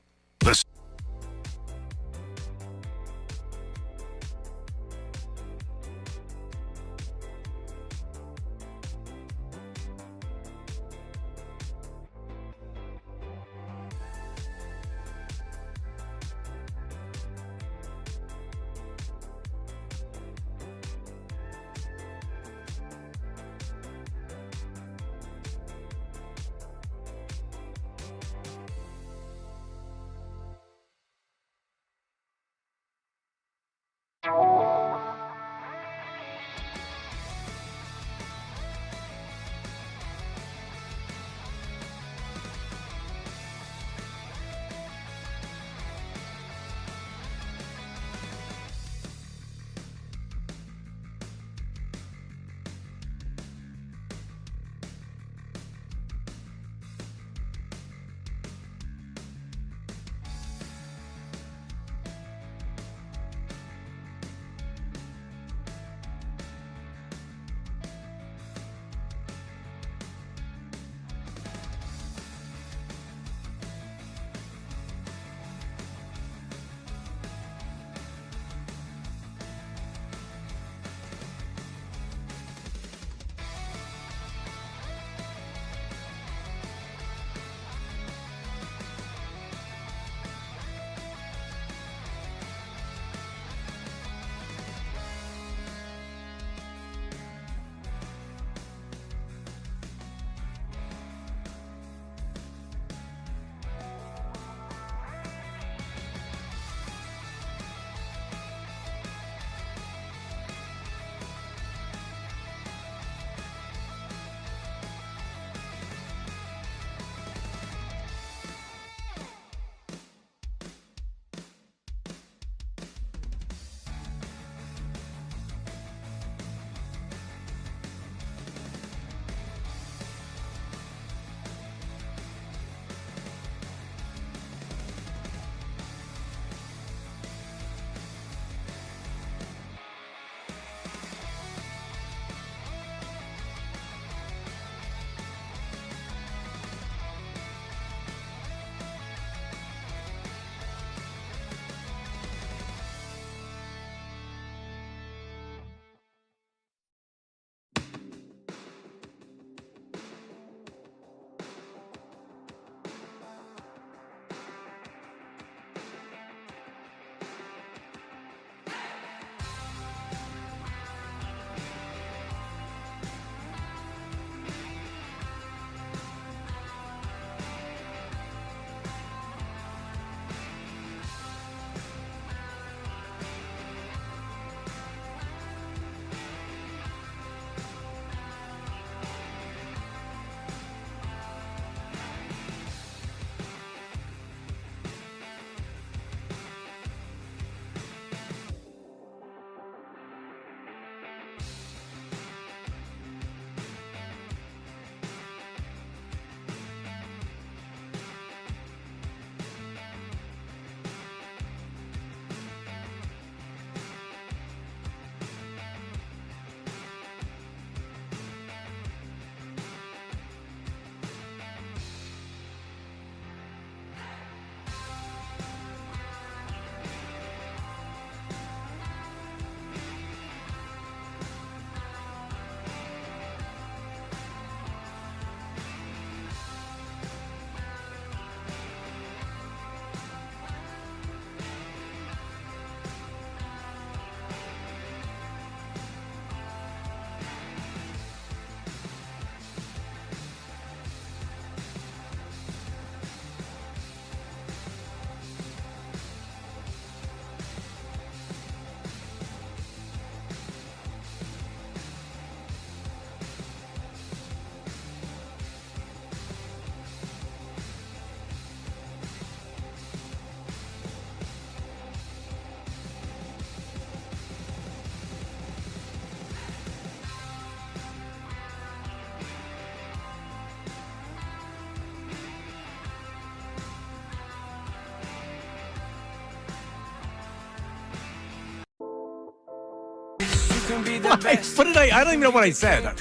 What did I don't even know what I said.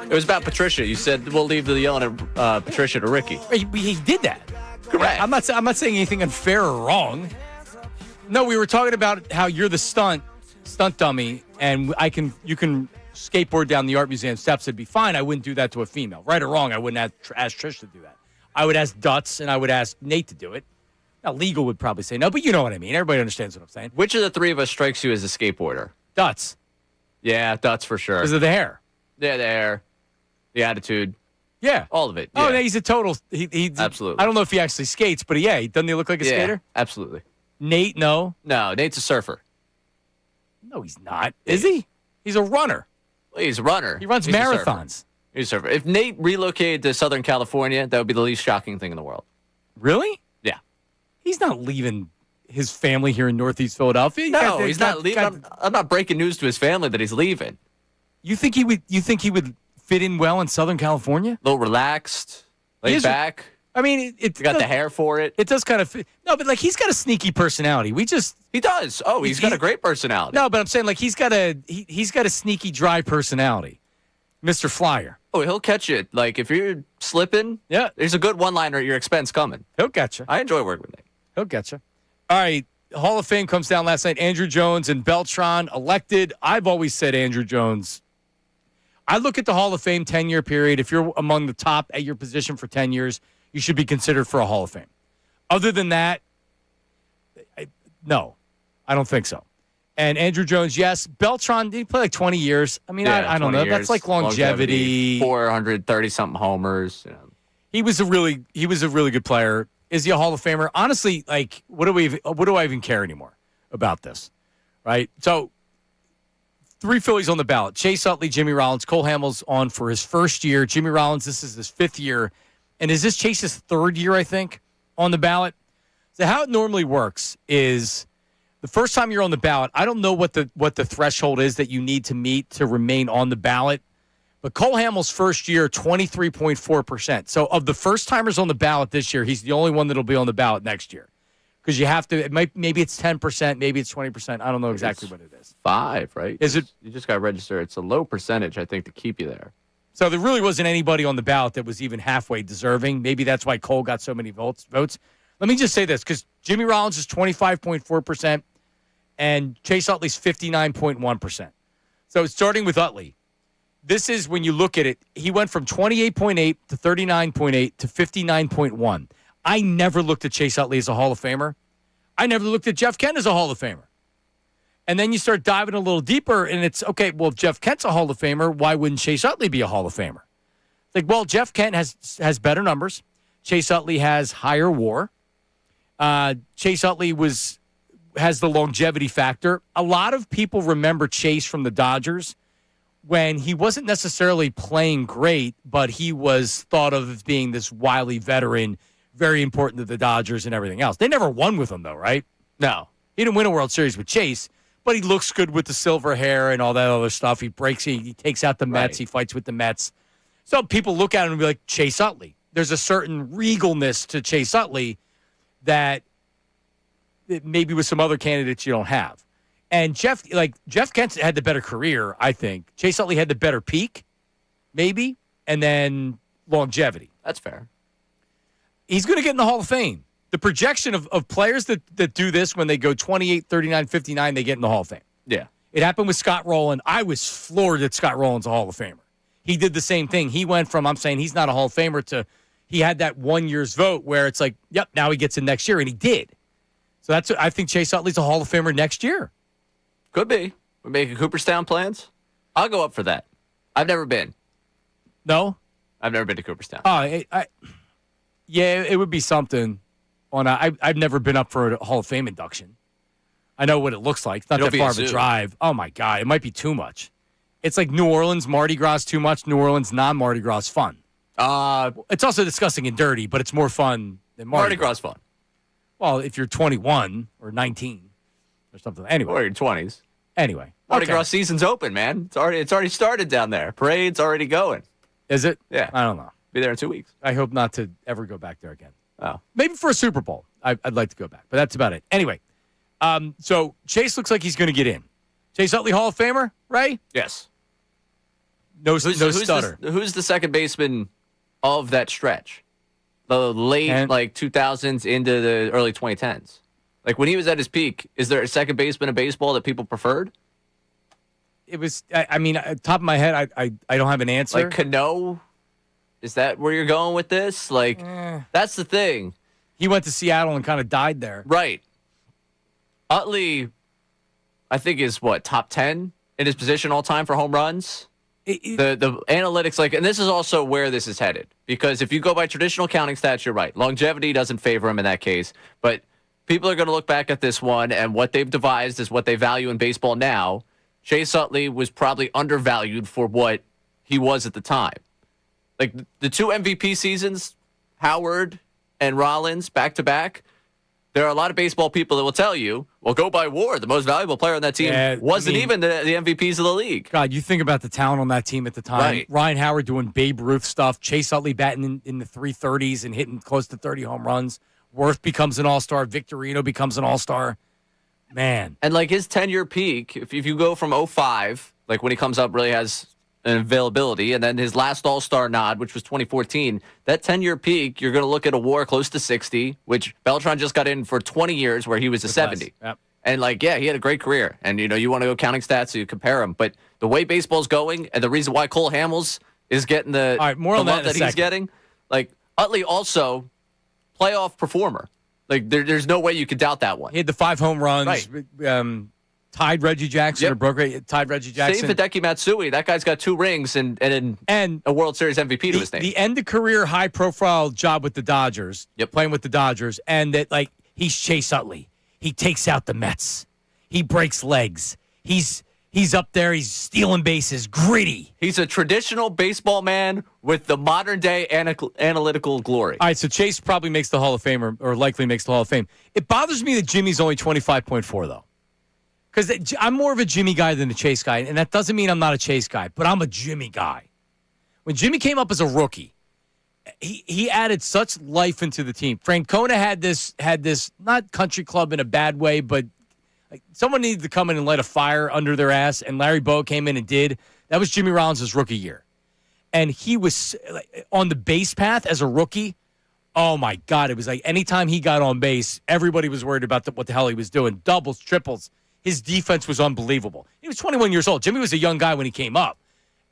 It was about Patricia. You said we'll leave the yelling at Patricia to Ricky. He did that. Correct. I'm not saying anything unfair or wrong. No, we were talking about how you're the stunt dummy, and you can skateboard down the art museum steps. It'd be fine. I wouldn't do that to a female, right or wrong. I wouldn't ask Trish to do that. I would ask Dutz and I would ask Nate to do it. Now, legal would probably say no, but you know what I mean. Everybody understands what I'm saying. Which of the three of us strikes you as a skateboarder? Dutz. Yeah, Dutz for sure. Because of the hair. Yeah, the hair, the attitude. Yeah. All of it. Oh, yeah. no, he's a total. He's absolutely. I don't know if he actually skates, but yeah, doesn't he look like a skater? Absolutely. Nate, no. No, Nate's a surfer. No, he's not. Is he? He's a runner. Well, he's a runner. He runs marathons. He's a surfer. If Nate relocated to Southern California, that would be the least shocking thing in the world. Really? Yeah. He's not leaving his family here in Northeast Philadelphia. No, he's not leaving. I'm not breaking news to his family that he's leaving. You think he would fit in well in Southern California? A little relaxed, laid back. I mean, He got the hair for it. It does kind of fit. No, but like he's got a sneaky personality. He does. Oh, he's got a great personality. No, but I'm saying like he's got a sneaky dry personality. Mr. Flyer. Oh, he'll catch it. Like if you're slipping, yeah, there's a good one-liner at your expense coming. He'll get you. I enjoy working with Nate. He'll get you. All right, Hall of Fame comes down last night. Andrew Jones and Beltran elected. I've always said Andrew Jones. I look at the Hall of Fame 10-year period. If you're among the top at your position for 10 years, you should be considered for a Hall of Fame. Other than that, no, I don't think so. And Andrew Jones, yes. Beltran, did he play like 20 years? I mean, I don't know. Years. That's like longevity. 430-something homers. You know. He was a really good player. Is he a Hall of Famer? Honestly, like, what do I even care anymore about this? Right? So, 3 Phillies on the ballot. Chase Utley, Jimmy Rollins, Cole Hamels on for his first year. Jimmy Rollins, this is his 5th year. And is this Chase's 3rd year, I think, on the ballot? So how it normally works is the first time you're on the ballot, I don't know what the threshold is that you need to meet to remain on the ballot. But Cole Hamels' first year, 23.4%. So of the first-timers on the ballot this year, he's the only one that'll be on the ballot next year. Because you have to, maybe it's 10%, maybe it's 20%. I don't know exactly what it is. 5, right? Is it? You just got to register. It's a low percentage, I think, to keep you there. So there really wasn't anybody on the ballot that was even halfway deserving. Maybe that's why Cole got so many votes. Let me just say this, because Jimmy Rollins is 25.4% and Chase Utley's 59.1%. So starting with Utley, this is when you look at it, he went from 28.8 to 39.8 to 59.1. I never looked at Chase Utley as a Hall of Famer. I never looked at Jeff Kent as a Hall of Famer. And then you start diving a little deeper, and it's, okay, well, if Jeff Kent's a Hall of Famer, why wouldn't Chase Utley be a Hall of Famer? Like, well, Jeff Kent has better numbers. Chase Utley has higher WAR. Chase Utley has the longevity factor. A lot of people remember Chase from the Dodgers when he wasn't necessarily playing great, but he was thought of as being this wily veteran, very important to the Dodgers and everything else. They never won with him, though, right? No. He didn't win a World Series with Chase, but he looks good with the silver hair and all that other stuff. He takes out the Mets. Right. He fights with the Mets. So people look at him and be like, Chase Utley. There's a certain regalness to Chase Utley that maybe with some other candidates you don't have. And Jeff Kent had the better career, I think. Chase Utley had the better peak, maybe, and then longevity. That's fair. He's going to get in the Hall of Fame. The projection of players that do this when they go 28, 39, 59, they get in the Hall of Fame. Yeah. It happened with Scott Rowland. I was floored that Scott Rowland's a Hall of Famer. He did the same thing. He went from, I'm saying he's not a Hall of Famer, to he had that 1 year's vote where it's like, yep, now he gets in next year, and he did. So I think Chase Utley's a Hall of Famer next year. Could be. We're making Cooperstown plans. I'll go up for that. I've never been. No? I've never been to Cooperstown. Oh, yeah, it would be something. I've never been up for a Hall of Fame induction. I know what it looks like. It's not that far of a drive. Oh, my God. It might be too much. It's like New Orleans, Mardi Gras too much. New Orleans, non-Mardi Gras fun. It's also disgusting and dirty, but it's more fun than Mardi Gras fun. Well, if you're 21 or 19 or something. Anyway. Or your 20s. Anyway. Mardi Gras season's open, man. It's already started down there. Parade's already going. Is it? Yeah. I don't know. Be there in 2 weeks. I hope not to ever go back there again. Oh. Maybe for a Super Bowl. I'd like to go back, but that's about it. Anyway, so Chase looks like he's going to get in. Chase Utley Hall of Famer, Ray? Yes. No stutter. Who's the second baseman of that stretch? The late 2000s into the early 2010s. Like when he was at his peak, is there a second baseman in baseball that people preferred? It was. I mean, top of my head, I don't have an answer. Like Cano, is that where you're going with this? Like that's the thing. He went to Seattle and kind of died there. Right. Utley, I think, is top 10 in his position all time for home runs. The analytics, and this is also where this is headed. Because if you go by traditional counting stats, you're right. Longevity doesn't favor him in that case. But people are going to look back at this one, and what they've devised is what they value in baseball now. Chase Utley was probably undervalued for what he was at the time. Like the 2 MVP seasons, Howard and Rollins back-to-back, there are a lot of baseball people that will tell you, well, go by WAR. The most valuable player on that team wasn't even the MVPs of the league. God, you think about the talent on that team at the time. Right. Ryan Howard doing Babe Ruth stuff. Chase Utley batting in the 330s and hitting close to 30 home runs. Worth becomes an all-star. Victorino becomes an all-star. Man. And his 10-year peak, if you go from 05, when he comes up really has an availability, and then his last all-star nod, which was 2014, that 10-year peak, you're going to look at a WAR close to 60, which Beltran just got in for 20 years where he was a 70. Yep. And he had a great career. And, you want to go counting stats so you compare them. But the way baseball's going and the reason why Cole Hamels is getting the more love that he's getting, Utley also playoff performer. There's no way you could doubt that one. He had the 5 home runs. Right. Tied Reggie Jackson or tied Reggie Jackson. Same Hideki Matsui. That guy's got 2 rings and a World Series MVP to his name. The end-of-career high-profile job with the Dodgers, playing with the Dodgers, and that, he's Chase Utley. He takes out the Mets. He breaks legs. He's up there. He's stealing bases. Gritty. He's a traditional baseball man with the modern-day analytical glory. All right, so Chase probably makes the Hall of Fame or likely makes the Hall of Fame. It bothers me that Jimmy's only 25.4, though. Because I'm more of a Jimmy guy than a Chase guy, and that doesn't mean I'm not a Chase guy, but I'm a Jimmy guy. When Jimmy came up as a rookie, he added such life into the team. Francona had this not country club in a bad way, but someone needed to come in and light a fire under their ass, and Larry Bowa came in and did. That was Jimmy Rollins' rookie year. And he was on the base path as a rookie. Oh, my God. It was anytime he got on base, everybody was worried about what the hell he was doing. Doubles, triples. His defense was unbelievable. He was 21 years old. Jimmy was a young guy when he came up.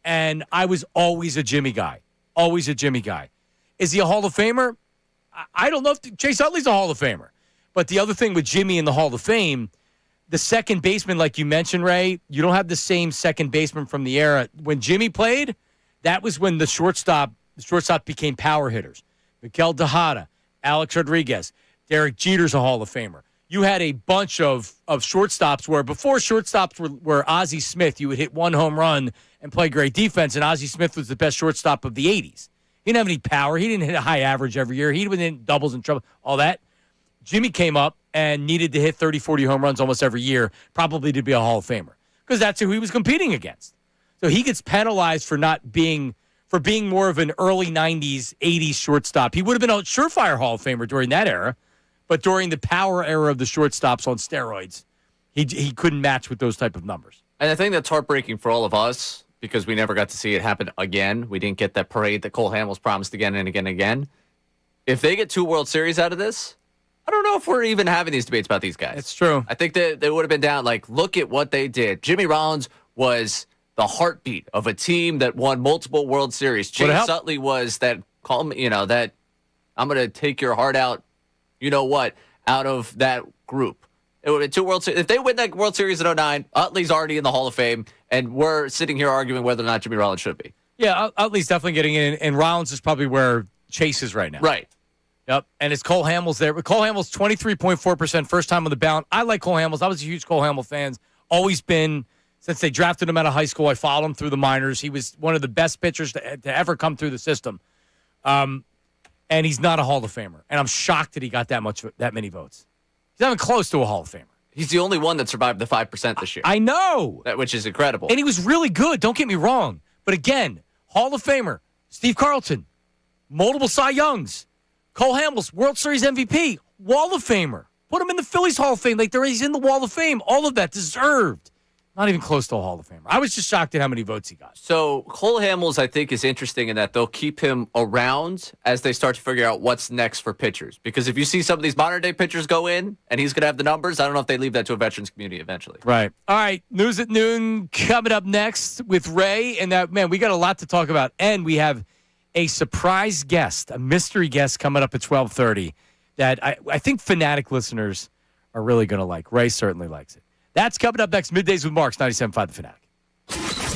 And I was always a Jimmy guy. Always a Jimmy guy. Is he a Hall of Famer? I don't know if Chase Utley's a Hall of Famer. But the other thing with Jimmy in the Hall of Fame, the second baseman, like you mentioned, Ray, you don't have the same second baseman from the era. When Jimmy played, that was when the shortstop became power hitters. Miguel Tejada, Alex Rodriguez, Derek Jeter's a Hall of Famer. You had a bunch of shortstops where before shortstops were Ozzie Smith, you would hit 1 home run and play great defense, and Ozzie Smith was the best shortstop of the 80s. He didn't have any power. He didn't hit a high average every year. He didn't hit doubles and trouble, all that. Jimmy came up and needed to hit 30, 40 home runs almost every year, probably to be a Hall of Famer, because that's who he was competing against. So he gets penalized for being more of an early 90s, 80s shortstop. He would have been a surefire Hall of Famer during that era. But during the power era of the shortstops on steroids, he couldn't match with those type of numbers. And I think that's heartbreaking for all of us because we never got to see it happen again. We didn't get that parade that Cole Hamels promised again and again and again. If they get 2 World Series out of this, I don't know if we're even having these debates about these guys. It's true. I think that they would have been down, look at what they did. Jimmy Rollins was the heartbeat of a team that won multiple World Series. Chase Utley was that that I'm going to take your heart out. You know what? Out of that group, it would have 2 World Series. If they win that World Series in 2009, Utley's already in the Hall of Fame, and we're sitting here arguing whether or not Jimmy Rollins should be. Yeah, Utley's definitely getting in, and Rollins is probably where Chase is right now. Right. Yep, and it's Cole Hamels there. But Cole Hamels, 23.4% first time on the ballot. I like Cole Hamels. I was a huge Cole Hamels fan. Always been since they drafted him out of high school. I followed him through the minors. He was one of the best pitchers to ever come through the system. And he's not a Hall of Famer. And I'm shocked that he got that many votes. He's not even close to a Hall of Famer. He's the only one that survived the 5% this year. I know. Which is incredible. And he was really good. Don't get me wrong. But again, Hall of Famer, Steve Carlton, multiple Cy Youngs, Cole Hamels, World Series MVP, Wall of Famer. Put him in the Phillies Hall of Fame. He's in the Wall of Fame. All of that deserved. Not even close to a Hall of Famer. I was just shocked at how many votes he got. So Cole Hamels, I think, is interesting in that they'll keep him around as they start to figure out what's next for pitchers. Because if you see some of these modern-day pitchers go in and he's going to have the numbers, I don't know if they leave that to a veterans community eventually. Right. All right. News at noon coming up next with Ray. And that, man, we got a lot to talk about. And we have a surprise guest, a mystery guest coming up at 12:30 that I think Fanatic listeners are really going to like. Ray certainly likes it. That's coming up next. Middays with Marks, 97.5 The Fanatic.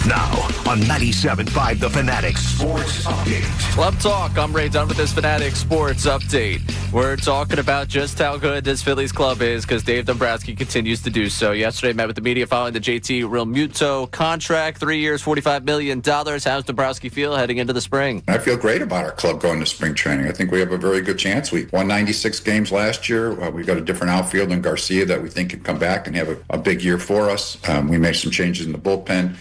Now on 97.5 The Fanatic Sports Update. Club Talk. I'm Ray Dunn with this Fanatic Sports Update. We're talking about just how good this Phillies club is because Dave Dombrowski continues to do so. Yesterday, met with the media following the JT Realmuto contract. 3 years, $45 million. How's Dombrowski feel heading into the spring? I feel great about our club going to spring training. I think we have a very good chance. We won 96 games last year. We've got a different outfield in Garcia that we think can come back and have a big year for us. We made some changes in the bullpen.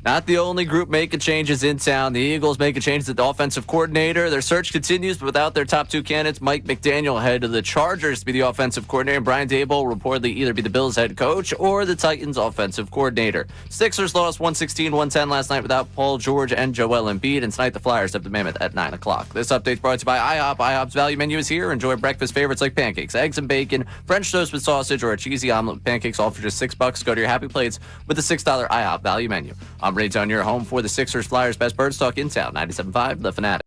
Not the only group making changes in town. The Eagles making changes at the offensive coordinator. Their search continues, but without their top two candidates, Mike McDaniel head to the Chargers to be the offensive coordinator, and Brian Daboll will reportedly either be the Bills head coach or the Titans offensive coordinator. Sixers lost 116-110 last night without Paul George and Joel Embiid, and tonight the Flyers have the Mammoth at 9 o'clock. This update brought to you by IHOP. IHOP's value menu is here. Enjoy breakfast favorites like pancakes, eggs and bacon, French toast with sausage, or a cheesy omelet with pancakes, all for just $6. Go to your happy plates with the $6 IHOP value menu. I'm Ray Dunn, your home for the Sixers Flyers best birds talk in town. 97.5 The Fanatic.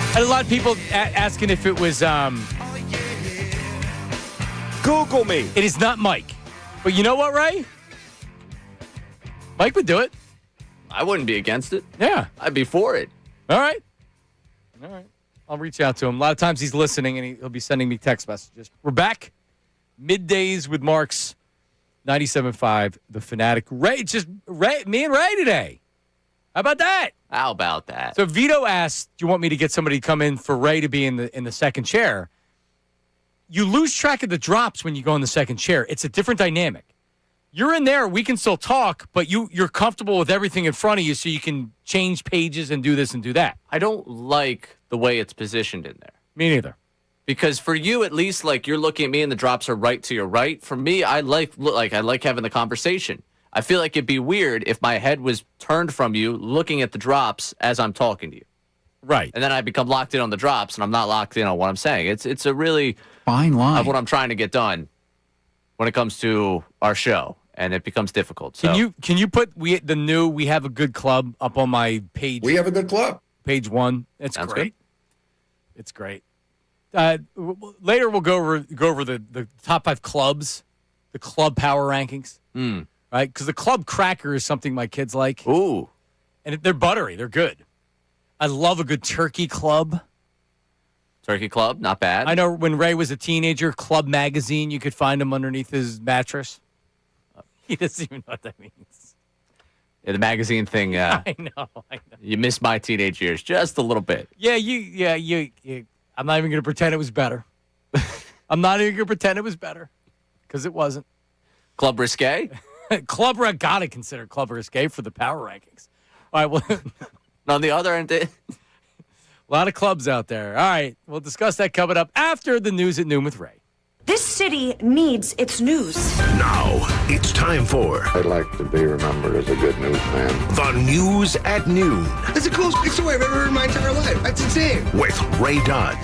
I had a lot of people asking if it was. Google me. It is not Mike. But you know what, Ray? Mike would do it. I wouldn't be against it. Yeah. I'd be for it. All right. I'll reach out to him. A lot of times he's listening and he'll be sending me text messages. We're back. Middays with Marks, 97.5 The Fanatic. Ray, me and Ray today. How about that? How about that? So Vito asked, do you want me to get somebody to come in for Ray to be in the second chair? you lose track of the drops when you go in the second chair. It's a different dynamic. You're in there, we can still talk, but you're comfortable with everything in front of you so you can change pages and do this and do that. I don't like the way it's positioned in there. Me neither. Because for you, at least, like, you're looking at me and the drops are right to your right. For me, I like having the conversation. I feel like it'd be weird if my head was turned from you looking at the drops as I'm talking to you. Right. And then I become locked in on the drops, and I'm not locked in on what I'm saying. It's a really Fine line. of what I'm trying to get done when it comes to our show, and it becomes difficult. So. Can you put We Have a Good Club up on my page? We have a good club. Page 1. It's Sounds great. good. It's great. Later we'll go over the top 5 clubs, the club power rankings. Right? Because the club cracker is something my kids like. Ooh. And they're buttery. They're good. I love a good turkey club. Turkey club, not bad. I know when Ray was a teenager, Club Magazine, you could find him underneath his mattress. He doesn't even know what that means. Yeah, the magazine thing. I know. You missed my teenage years just a little bit. Yeah, I'm not even going to pretend it was better. I'm not even going to pretend it was better because it wasn't. Club risque? Got to consider Club risque for the power rankings. All right, well. On the other end, a lot of clubs out there. All right, we'll discuss that coming up after the news at noon with Ray. This city needs its news. Now, it's time for I'd like to be remembered as a good newsman. the News at Noon That's the coolest big story I've ever heard in my entire life. That's insane. with Ray Dunn.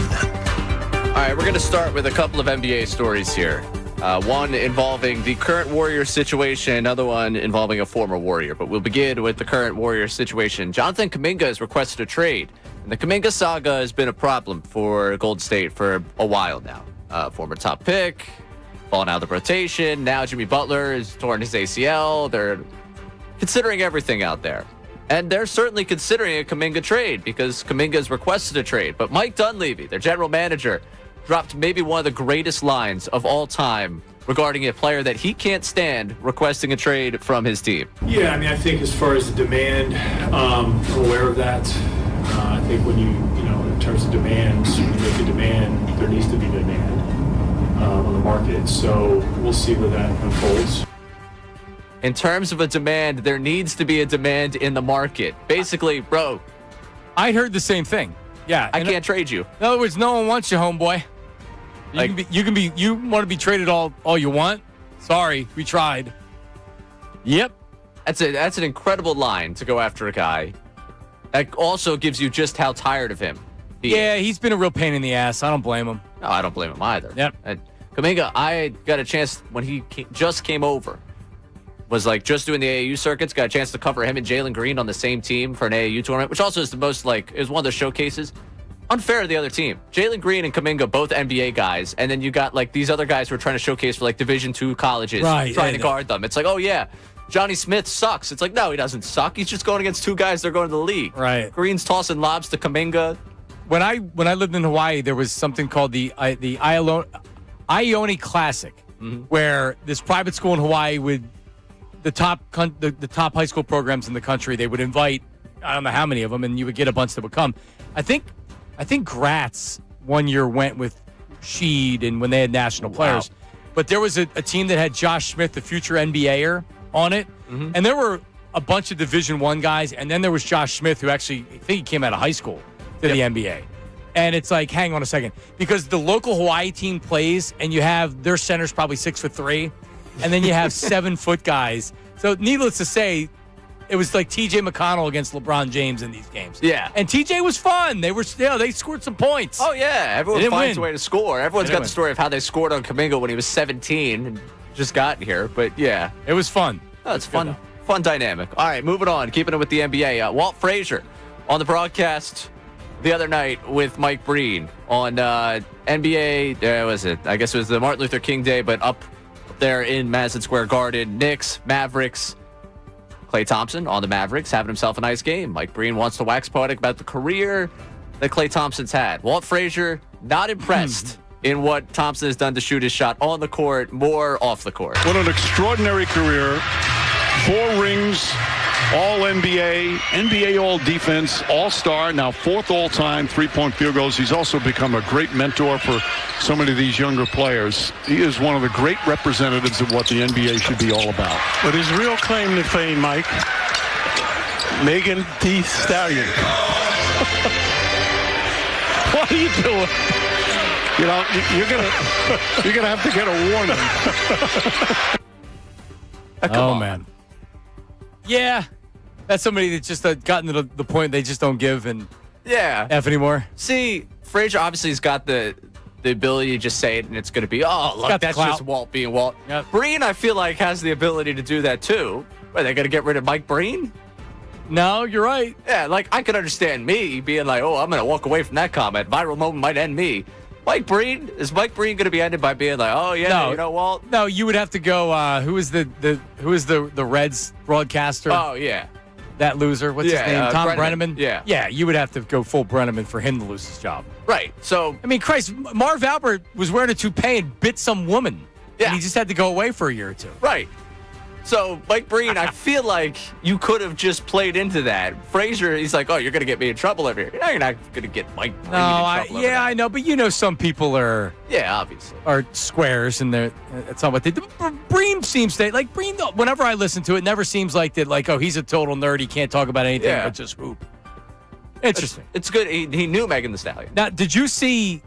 all right, we're going to start with a couple of NBA stories here. One involving the current Warriors situation, another one involving a former Warrior. But we'll begin with the current Warriors situation. Jonathan Kuminga has requested a trade. And the Kuminga saga has been a problem for Golden State for a while now. Former top pick, falling out of the rotation. Now Jimmy Butler is torn his ACL. They're considering everything out there. And they're certainly considering a Kuminga trade because Kuminga has requested a trade. But Mike Dunleavy, their general manager, dropped maybe one of the greatest lines of all time regarding a player that he can't stand requesting a trade from his team. Yeah, I mean, I think as far as the demand, I'm aware of that. I think when in terms of demands, when you make a demand, there needs to be demand on the market. So we'll see where that unfolds. In terms of a demand, there needs to be a demand in the market. Basically, bro. I heard the same thing. Yeah. I can't trade you. In other words, no one wants you, homeboy. You want to be traded all you want? Sorry, we tried. Yep. That's an incredible line to go after a guy. That also gives you just how tired of him he is. He's been a real pain in the ass. I don't blame him. No, I don't blame him either. Yep. Kuminga, I got a chance when he just came over. Was like just doing the AAU circuits, got a chance to cover him and Jalen Green on the same team for an AAU tournament, which also is the most is one of the showcases. Unfair to the other team. Jalen Green and Kuminga, both NBA guys, and then you got like these other guys who are trying to showcase for like Division II colleges, trying to guard them. It's like, oh yeah, Johnny Smith sucks. It's like, no, he doesn't suck. He's just going against two guys that are going to the league. Right. Green's tossing lobs to Kuminga. When I lived in Hawaii, there was something called the Ione Classic, where this private school in Hawaii would the top high school programs in the country. They would invite I don't know how many of them, and you would get a bunch that would come. I think Gratz one year went with Sheed and when they had national players. But there was a team that had Josh Smith, the future NBAer, on it. And there were a bunch of Division I guys, and then there was Josh Smith, who actually, I think he came out of high school to the NBA. And it's like, hang on a second. Because the local Hawaii team plays, and you have their center's probably 6'3", and then you have 7-foot guys. So needless to say, it was like T.J. McConnell against LeBron James in these games. Yeah. And T.J. was fun. They scored some points. Oh, yeah. Everyone finds a way to score. Everyone's got the story of how they scored on Kuminga when he was 17 and just got here. But, yeah. It was fun. Oh, it's fun. Fun dynamic. All right, moving on. Keeping it with the NBA. Walt Frazier on the broadcast the other night with Mike Breen on NBA. Was it? I guess it was the Martin Luther King Day, but up there in Madison Square Garden. Knicks, Mavericks. Klay Thompson on the Mavericks having himself a nice game. Mike Breen wants to wax poetic about the career that Klay Thompson's had. Walt Frazier not impressed in what Thompson has done to shoot his shot on the court, more off the court. What an extraordinary career. 4 rings, All-NBA, NBA All-Defense, All-Star, now 4th all-time three-point field goals. He's also become a great mentor for so many of these younger players. He is one of the great representatives of what the NBA should be all about. But his real claim to fame, Mike, Megan Thee Stallion. What are you doing? You know, you're gonna have to get a warning. Oh, man. Yeah. That's somebody that's just gotten to the point they just don't give and F anymore. See, Frazier obviously has got the ability to just say it and it's going to be, oh, look, that's just Walt being Walt. Yep. Breen, I feel like, has the ability to do that too. Are they going to get rid of Mike Breen? No, you're right. Yeah, like, I could understand me being like, oh, I'm going to walk away from that comment. Viral moment might end me. Is Mike Breen going to be ended by being like, oh, yeah, no, you know, Walt? No, you would have to go, who is the Reds broadcaster? Oh, yeah. That loser, what's his name? Tom Brenneman? Yeah. Yeah, you would have to go full Brenneman for him to lose his job. Right. So, I mean, Christ, Marv Albert was wearing a toupee and bit some woman. Yeah. And he just had to go away for a year or two. Right. So, Mike Breen, I feel like you could have just played into that. Frazier, he's like, oh, you're going to get me in trouble over here. No, you're not going to get Mike Breen in trouble. Yeah, I know, but you know some people are... Yeah, obviously. Are squares, and that's not what they do. Breen seems to... Like, Breen, whenever I listen to it, never seems like that, like, oh, he's a total nerd. He can't talk about anything but just hoop. Interesting. It's good. He knew Megan Thee Stallion. Now, did you see...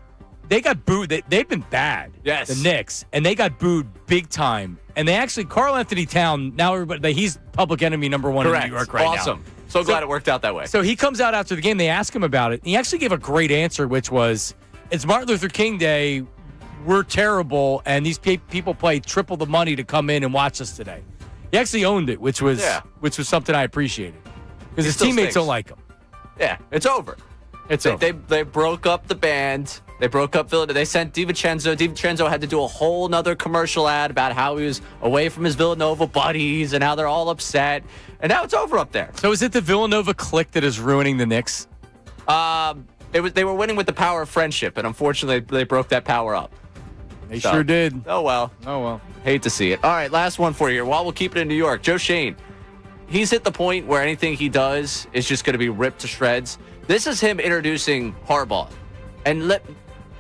They got booed. They've been bad. Yes. The Knicks. And they got booed big time. And they actually, Karl Anthony Towns, now everybody, he's public enemy number one Correct. in New York right now. Awesome. So glad it worked out that way. So he comes out after the game. They ask him about it. And he actually gave a great answer, which was, it's Martin Luther King Day. We're terrible. And these people pay triple the money to come in and watch us today. He actually owned it, which was something I appreciated. Because his teammates don't like him. Yeah, it's over. They broke up the band. They broke up Villanova. They sent DiVincenzo. DiVincenzo had to do a whole nother commercial ad about how he was away from his Villanova buddies and how they're all upset. And now it's over up there. So is it the Villanova clique that is ruining the Knicks? They were winning with the power of friendship, and unfortunately they broke that power up. They sure did. Oh, well. Hate to see it. All right, last one for you. While we'll keep it in New York, Joe Shane. He's hit the point where anything he does is just going to be ripped to shreds. This is him introducing Harbaugh. And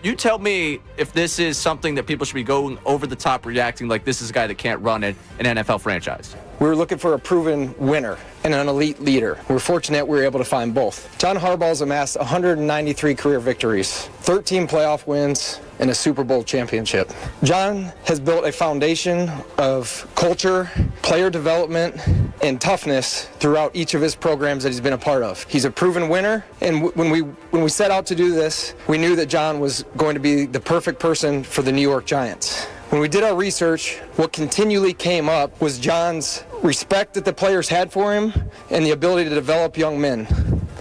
you tell me if this is something that people should be going over the top, reacting like this is a guy that can't run an NFL franchise. We were looking for a proven winner and an elite leader. We're fortunate we were able to find both. John Harbaugh's amassed 193 career victories, 13 playoff wins, and a Super Bowl championship. John has built a foundation of culture, player development, and toughness throughout each of his programs that he's been a part of. He's a proven winner, and when we set out to do this, we knew that John was going to be the perfect person for the New York Giants. When we did our research, what continually came up was John's respect that the players had for him and the ability to develop young men.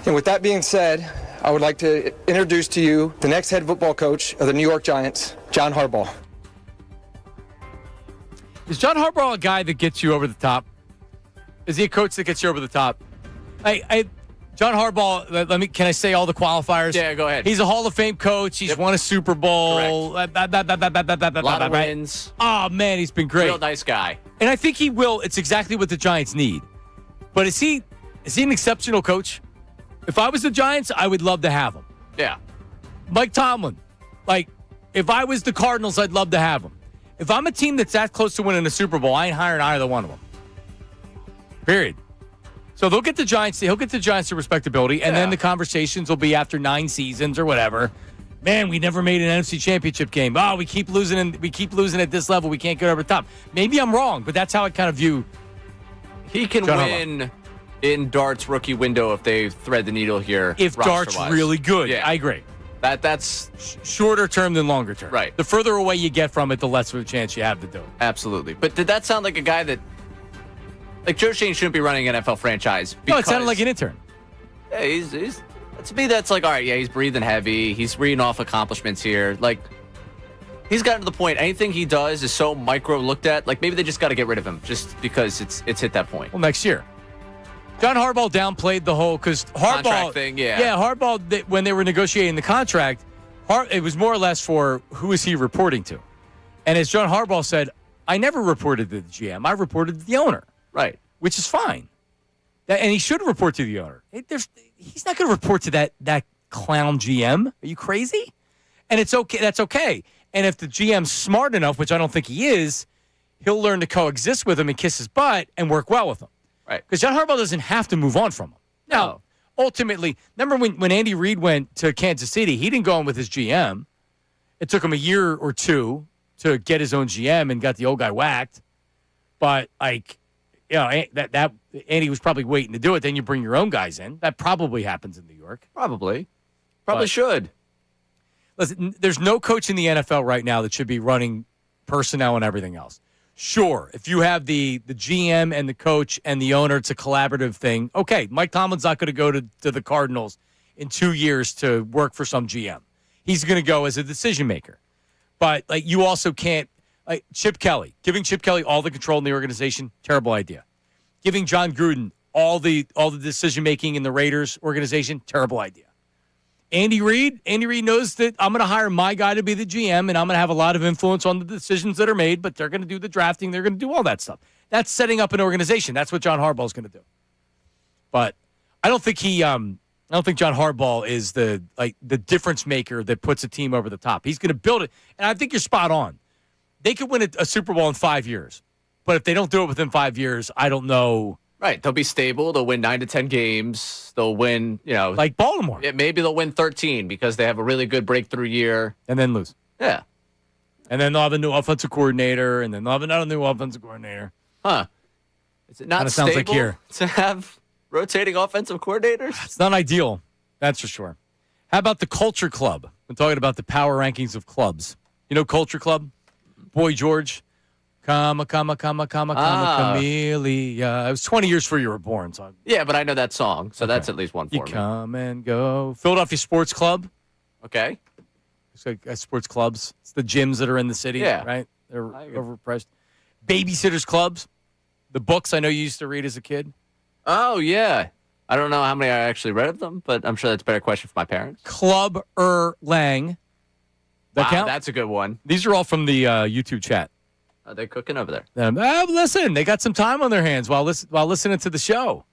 And with that being said, I would like to introduce to you the next head football coach of the New York Giants, John Harbaugh. Is John Harbaugh a guy that gets you over the top? Is he a coach that gets you over the top? John Harbaugh, can I say all the qualifiers? Yeah, go ahead. He's a Hall of Fame coach. He's won a Super Bowl. A lot of wins. Oh, man, he's been great. Real nice guy. And I think he will. It's exactly what the Giants need. But is he an exceptional coach? If I was the Giants, I would love to have him. Yeah. Mike Tomlin. If I was the Cardinals, I'd love to have him. If I'm a team that's that close to winning a Super Bowl, I ain't hiring either one of them. Period. So they'll get the Giants. He'll get the Giants to respectability, and then the conversations will be after 9 seasons or whatever. Man, we never made an NFC Championship game. Oh, we keep losing at this level. We can't get over the top. Maybe I'm wrong, but that's how I kind of view. He can win in Dart's rookie window if they thread the needle here. If Dart's really good, I agree. That's shorter term than longer term. Right. The further away you get from it, the less of a chance you have to do it. Absolutely. But did that sound like a guy that? Like, Joe Shane shouldn't be running an NFL franchise. No, it sounded like an intern. Yeah, he's to me, that's like, all right, yeah, he's breathing heavy. He's reading off accomplishments here. Like, he's gotten to the point, anything he does is so micro looked at. Like, maybe they just got to get rid of him just because it's hit that point. Well, next year. John Harbaugh downplayed the whole, because contract thing, Yeah, Harbaugh, when they were negotiating the contract, it was more or less for who is he reporting to. And as John Harbaugh said, I never reported to the GM. I reported to the owner. Right. Which is fine. And he should report to the owner. He's not going to report to that clown GM. Are you crazy? And it's okay. That's okay. And if the GM's smart enough, which I don't think he is, he'll learn to coexist with him and kiss his butt and work well with him. Right. Because John Harbaugh doesn't have to move on from him. Now, ultimately, remember when Andy Reid went to Kansas City, he didn't go in with his GM. It took him a year or two to get his own GM and got the old guy whacked. But, that Andy was probably waiting to do it. Then you bring your own guys in. That probably happens in New York. Probably But- should. Listen, there's no coach in the NFL right now that should be running personnel and everything else. Sure, if you have the GM and the coach and the owner, it's a collaborative thing. Okay, Mike Tomlin's not going to go to the Cardinals in 2 years to work for some GM. He's going to go as a decision maker. But you also can't Chip Kelly, giving Chip Kelly all the control in the organization, terrible idea. Giving John Gruden all the decision making in the Raiders organization, terrible idea. Andy Reid knows that I'm going to hire my guy to be the GM, and I'm going to have a lot of influence on the decisions that are made, but they're going to do the drafting. They're going to do all that stuff. That's setting up an organization. That's what John Harbaugh is going to do. But I don't think John Harbaugh is the difference maker that puts a team over the top. He's going to build it, and I think you're spot on. They could win a Super Bowl in 5 years, but if they don't do it within 5 years, I don't know. Right. They'll be stable. They'll win 9 to 10 games. They'll win, like Baltimore. Maybe they'll win 13 because they have a really good breakthrough year. And then lose. Yeah. And then they'll have a new offensive coordinator, and then they'll have another new offensive coordinator. Huh. Is it not Kinda stable sounds like here. to have rotating offensive coordinators? It's not ideal. That's for sure. How about the Culture Club? I'm talking about the power rankings of clubs. You know Culture Club? Boy George. Camellia. It was 20 years before you were born. So Yeah, but I know that song, so that's at least one for you me. come and go. Philadelphia Sports Club. Okay. It's like sports clubs. It's the gyms that are in the city, Yeah. right? They're overpriced. Babysitters clubs. The books I know you used to read as a kid. Oh, yeah. I don't know how many I actually read of them, but I'm sure that's a better question for my parents. Club Lang. That count? That's a good one. These are all from the YouTube chat. Are they cooking over there? Listen, they got some time on their hands while listening to the show.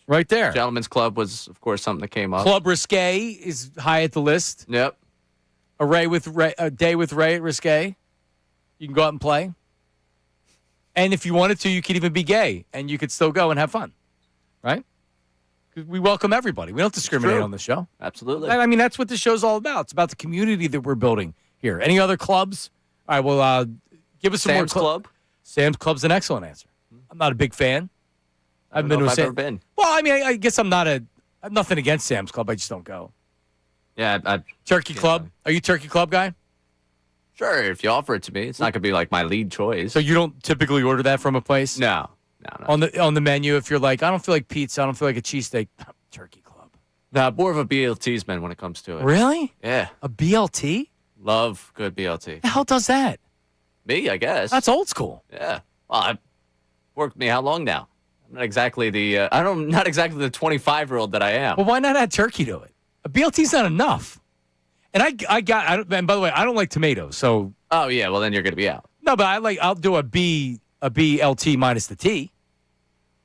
Right there. Gentlemen's Club was, of course, something that came up. Club Risque is high at the list. Yep. A day with Ray at Risque. You can go out and play. And if you wanted to, you could even be gay, and you could still go and have fun. Right? Because we welcome everybody. We don't discriminate on the show. Absolutely. I mean, that's what the show's all about. It's about the community that we're building here. Any other clubs? All right, well, give us some Sam's more. Club? Sam's Club's an excellent answer. I'm not a big fan. I've never been. Well, I mean, I guess I have nothing against Sam's Club. I just don't go. Yeah. Turkey Club? Are you Turkey Club guy? Sure, if you offer it to me. It's not going to be like my lead choice. So you don't typically order that from a place? No. On the menu, if you're like, I don't feel like pizza, I don't feel like a cheesesteak, Turkey Club. No, more of a BLT's man when it comes to it. Really? Yeah. A BLT? Love good BLT. The hell does that? Me, I guess. That's old school. Yeah. Well, I've worked me how long now? I'm not exactly the 25-year-old that I am. Well, why not add turkey to it? A BLT's not enough. And and by the way, I don't like tomatoes, so. Oh yeah, well then you're gonna be out. No, but I'll do a BLT minus the T.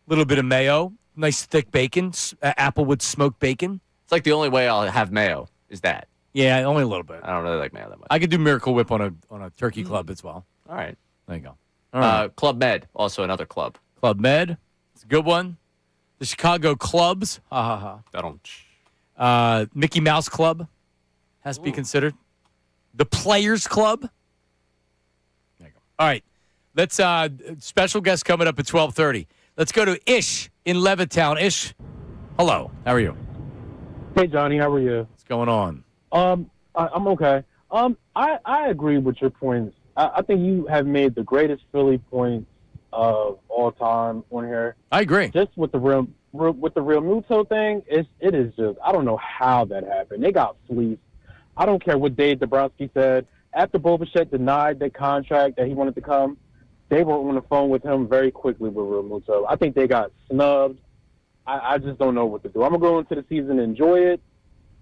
A little bit of mayo, nice thick bacon, Applewood smoked bacon. It's like the only way I'll have mayo is that. Yeah, only a little bit. I don't really like mayo that much. I could do Miracle Whip on a turkey club as well. All right. There you go. All right. Club Med, also another club. Club Med, it's a good one. The Chicago Clubs, Mickey Mouse Club has to be considered. The Players Club. There you go. All right, let's special guest coming up at 12:30. Let's go to Ish in Levittown. Ish, hello. How are you? Hey Johnny, how are you? What's going on? I'm okay. I agree with your points. I think you have made the greatest Philly points of all time on here. I agree. Just with the Real Muto thing, it is just, I don't know how that happened. They got fleeced. I don't care what Dave Dombrowski said. After Bichette denied the contract that he wanted to come, they were on the phone with him very quickly with Real Muto. I think they got snubbed. I just don't know what to do. I'm going to go into the season and enjoy it,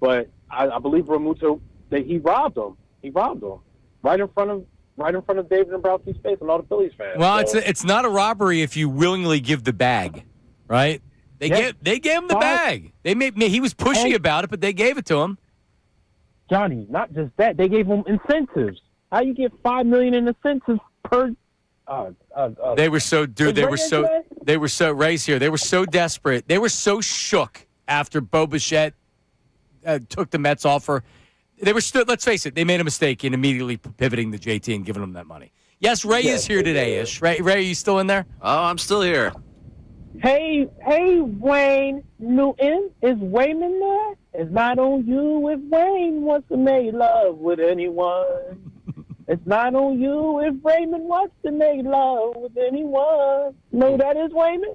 but I believe Real Muto, that he robbed him. He robbed him right in front of David Dombrowski's face and all the Phillies fans. Well, it's not a robbery if you willingly give the bag, right? They gave him the bag. He was pushy about it, but they gave it to him. Johnny, not just that, they gave him incentives. How you get $5 million in incentives per? They were so, dude. They were so. Ray's here. They were so desperate. They were so shook after Bichette took the Mets offer. They were still. Let's face it. They made a mistake in immediately pivoting to JT and giving him that money. Yes, Ray is here today. Ish. Ray, are you still in there? Oh, I'm still here. Hey, Wayne Newton, is Wayman there? It's not on you if Wayne wants to make love with anyone. It's not on you if Raymond wants to make love with anyone. No, that is Wayman.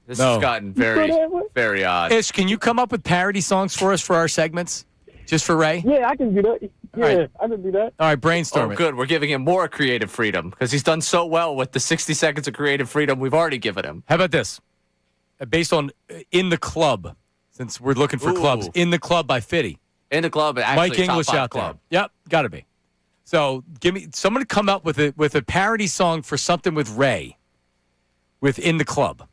This has gotten very, very odd. Ish, can you come up with parody songs for us for our segments? Just for Ray? Yeah, I can do that. Yeah, I can do that. All right, brainstorm it. Good. We're giving him more creative freedom because he's done so well with the 60 seconds of creative freedom we've already given him. How about this? Based on In the Club, since we're looking for clubs. In the Club by Fitty. In the Club, actually, Mike English top 5 out club. there. Yep, got to be. So give me someone to come up with a parody song for something with Ray with In the Club.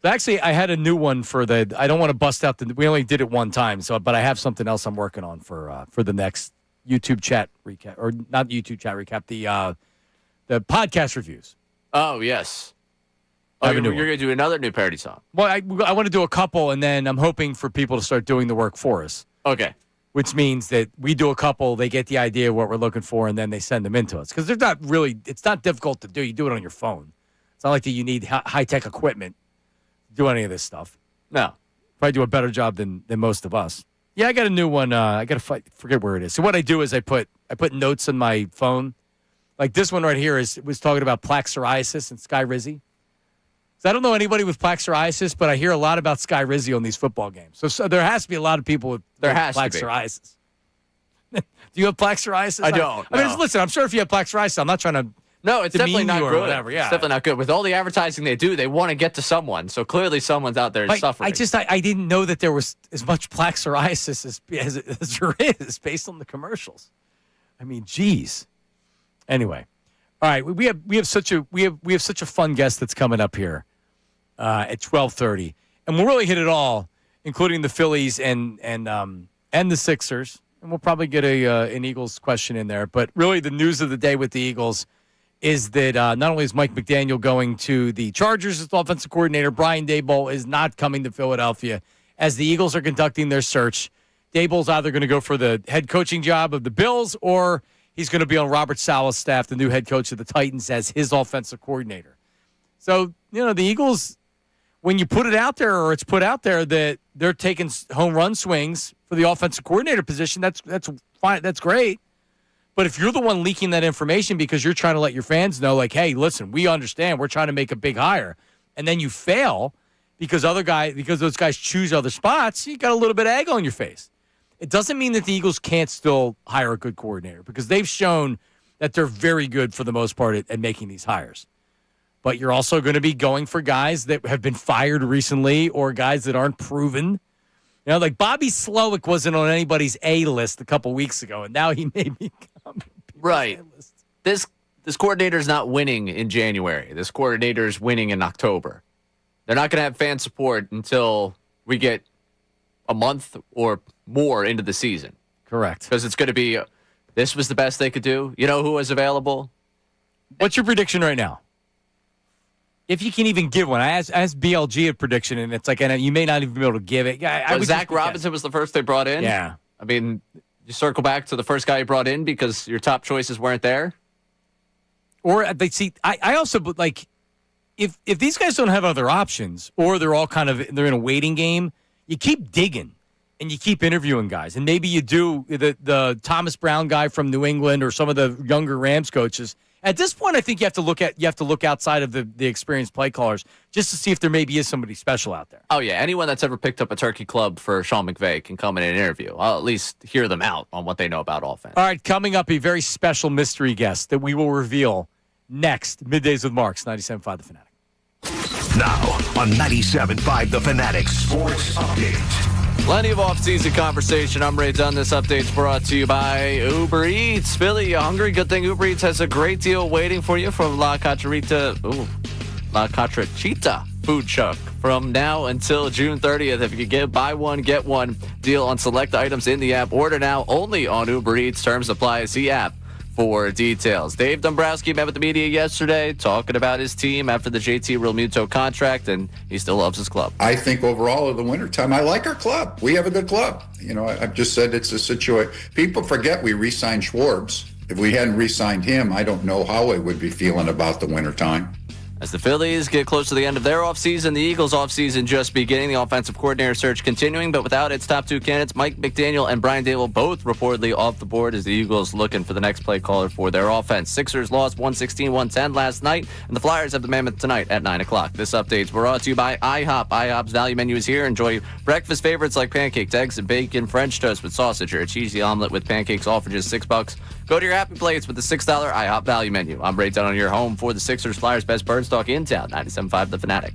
So actually, I had a new one for the. I don't want to bust out the. We only did it one time, but I have something else I'm working on for the next YouTube chat recap, or not YouTube chat recap, the podcast reviews. Oh yes. Oh, you're going to do another new parody song. Well, I want to do a couple, and then I'm hoping for people to start doing the work for us. Okay. Which means that we do a couple, they get the idea of what we're looking for, and then they send them into us. Because they're not really, it's not difficult to do. You do it on your phone. It's not like that you need high-tech equipment to do any of this stuff. No. Probably do a better job than most of us. Yeah, I got a new one. I got to forget where it is. So what I do is I put notes on my phone. Like this one right here was talking about plaque psoriasis and Sky Rizzi. So I don't know anybody with plaque psoriasis, but I hear a lot about Sky Rizzi on these football games. So there has to be a lot of people with plaque psoriasis. Do you have plaque psoriasis? I don't. I mean, listen, I'm sure if you have plaque psoriasis, I'm not trying to. No, it's definitely not good. Whatever. Yeah. It's definitely not good. With all the advertising they do, they want to get to someone. So clearly someone's out there suffering. I didn't know that there was as much plaque psoriasis as there is based on the commercials. I mean, geez. Anyway. All right, we have such a fun guest that's coming up here at 12:30, and we'll really hit it all, including the Phillies and the Sixers, and we'll probably get an Eagles question in there. But really, the news of the day with the Eagles is that not only is Mike McDaniel going to the Chargers as the offensive coordinator, Brian Daboll is not coming to Philadelphia as the Eagles are conducting their search. Daboll's either going to go for the head coaching job of the Bills or he's going to be on Robert Saleh's staff, the new head coach of the Titans, as his offensive coordinator. So, the Eagles, when you put it out there or it's put out there that they're taking home run swings for the offensive coordinator position, that's fine. That's great. But if you're the one leaking that information because you're trying to let your fans know, like, hey, listen, we understand. We're trying to make a big hire. And then you fail because those guys choose other spots, you got a little bit of egg on your face. It doesn't mean that the Eagles can't still hire a good coordinator because they've shown that they're very good for the most part at making these hires. But you're also going to be going for guys that have been fired recently or guys that aren't proven. Like Bobby Slowick wasn't on anybody's A list a couple weeks ago, and now he may become right. This coordinator is not winning in January. This coordinator is winning in October. They're not going to have fan support until we get a month or more into the season. Correct. Because it's going to be, this was the best they could do. You know who was available? What's your prediction right now? If you can even give one. I asked BLG a prediction, and it's like, and you may not even be able to give it. Zach Robinson was the first they brought in? Yeah. I mean, you circle back to the first guy you brought in because your top choices weren't there? Or, I also, like, if these guys don't have other options, or they're all they're in a waiting game, you keep digging and you keep interviewing guys. And maybe you do the Thomas Brown guy from New England or some of the younger Rams coaches. At this point, I think you have to look outside of the experienced play callers just to see if there maybe is somebody special out there. Oh, yeah. Anyone that's ever picked up a turkey club for Sean McVay can come in and interview. I'll at least hear them out on what they know about offense. All right, coming up, a very special mystery guest that we will reveal next. Middays with Marks, 97.5 The Fanatic. Now on 97.5 The Fanatic Sports Update. Plenty of off-season conversation. I'm Ray Dunn. This update's brought to you by Uber Eats. Philly, you hungry? Good thing Uber Eats has a great deal waiting for you from La Catrachita food truck from now until June 30th. If you could buy one, get one deal on select items in the app. Order now only on Uber Eats. Terms apply. See app for details. Dave Dombrowski met with the media yesterday talking about his team after the JT Realmuto contract, and he still loves his club. I think overall of the wintertime, I like our club. We have a good club. I've just said it's a situation. People forget we re-signed Schwartz. If we hadn't re-signed him, I don't know how I would be feeling about the wintertime. As the Phillies get close to the end of their offseason, the Eagles' offseason just beginning. The offensive coordinator search continuing, but without its top two candidates, Mike McDaniel and Brian Daboll both reportedly off the board as the Eagles looking for the next play caller for their offense. Sixers lost 116-110 last night, and the Flyers have the Mammoth tonight at 9 o'clock. This update's brought to you by IHOP. IHOP's value menu is here. Enjoy breakfast favorites like pancakes, eggs, and bacon, French toast with sausage, or a cheesy omelet with pancakes, all for just $6. Go to your happy plates with the $6 IHOP value menu. I'm Ray Dunn on your home for the Sixers Flyers best birds talk in town. 97.5 The Fanatic.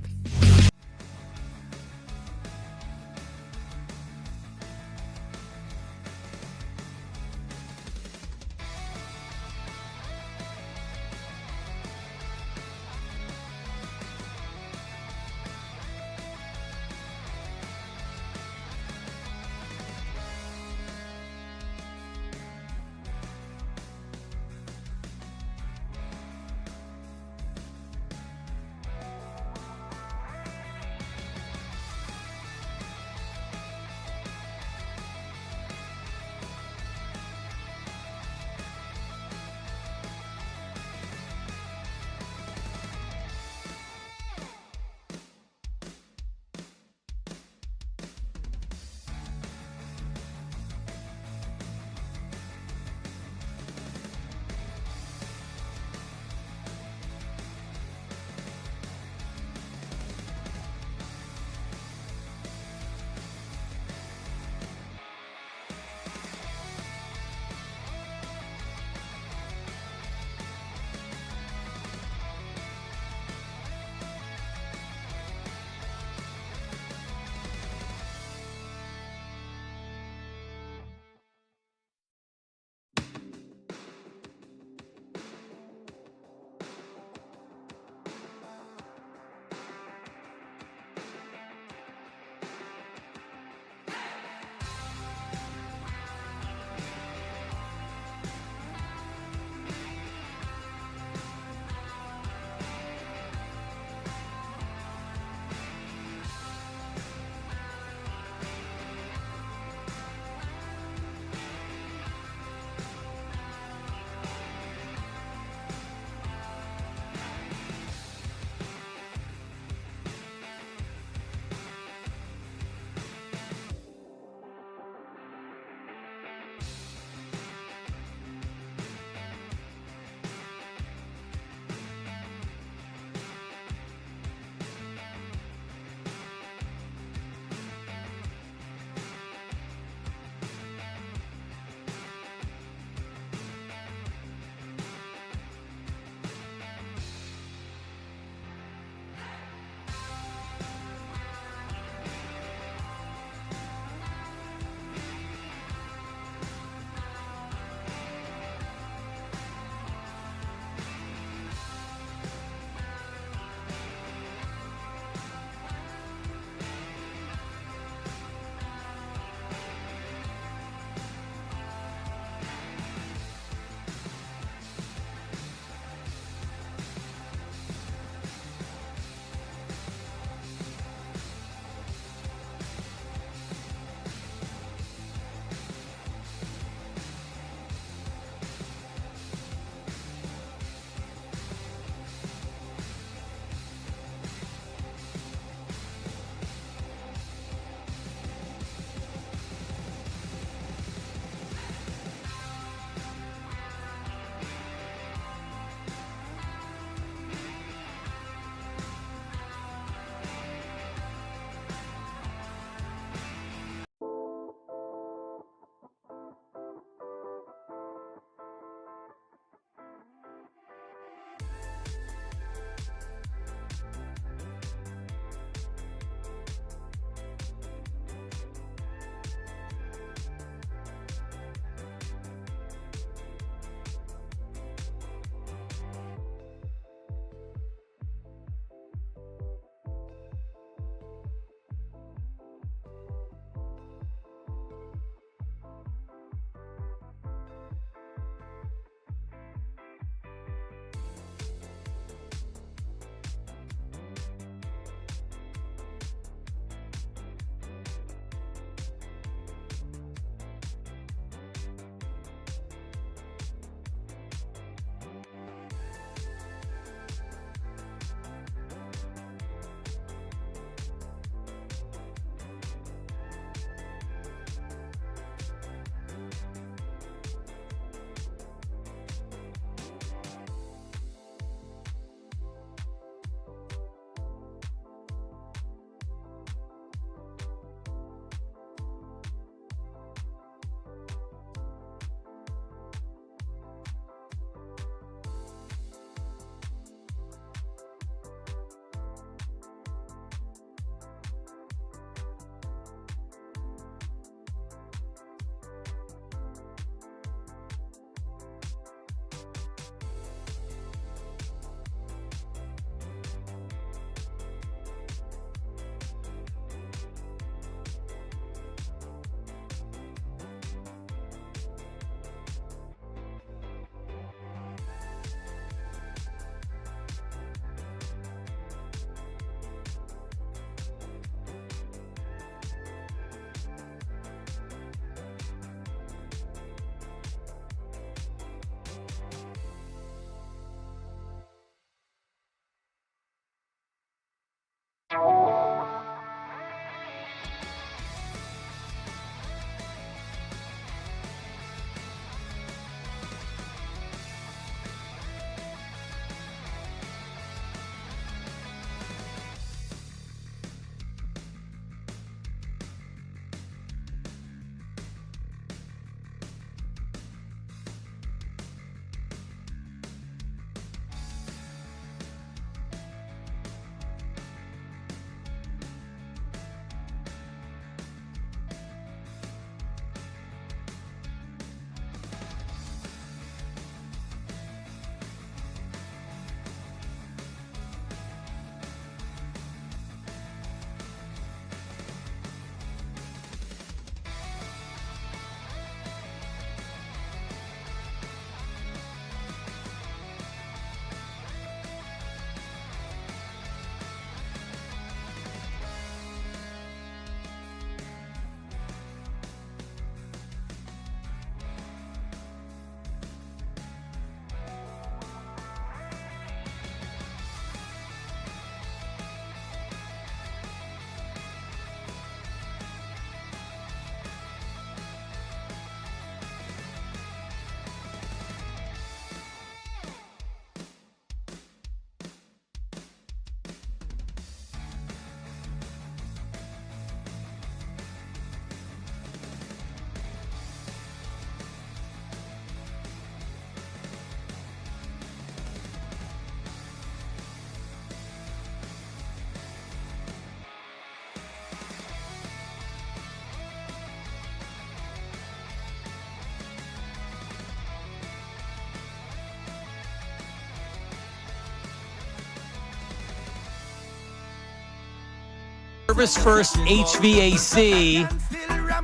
Service First HVAC,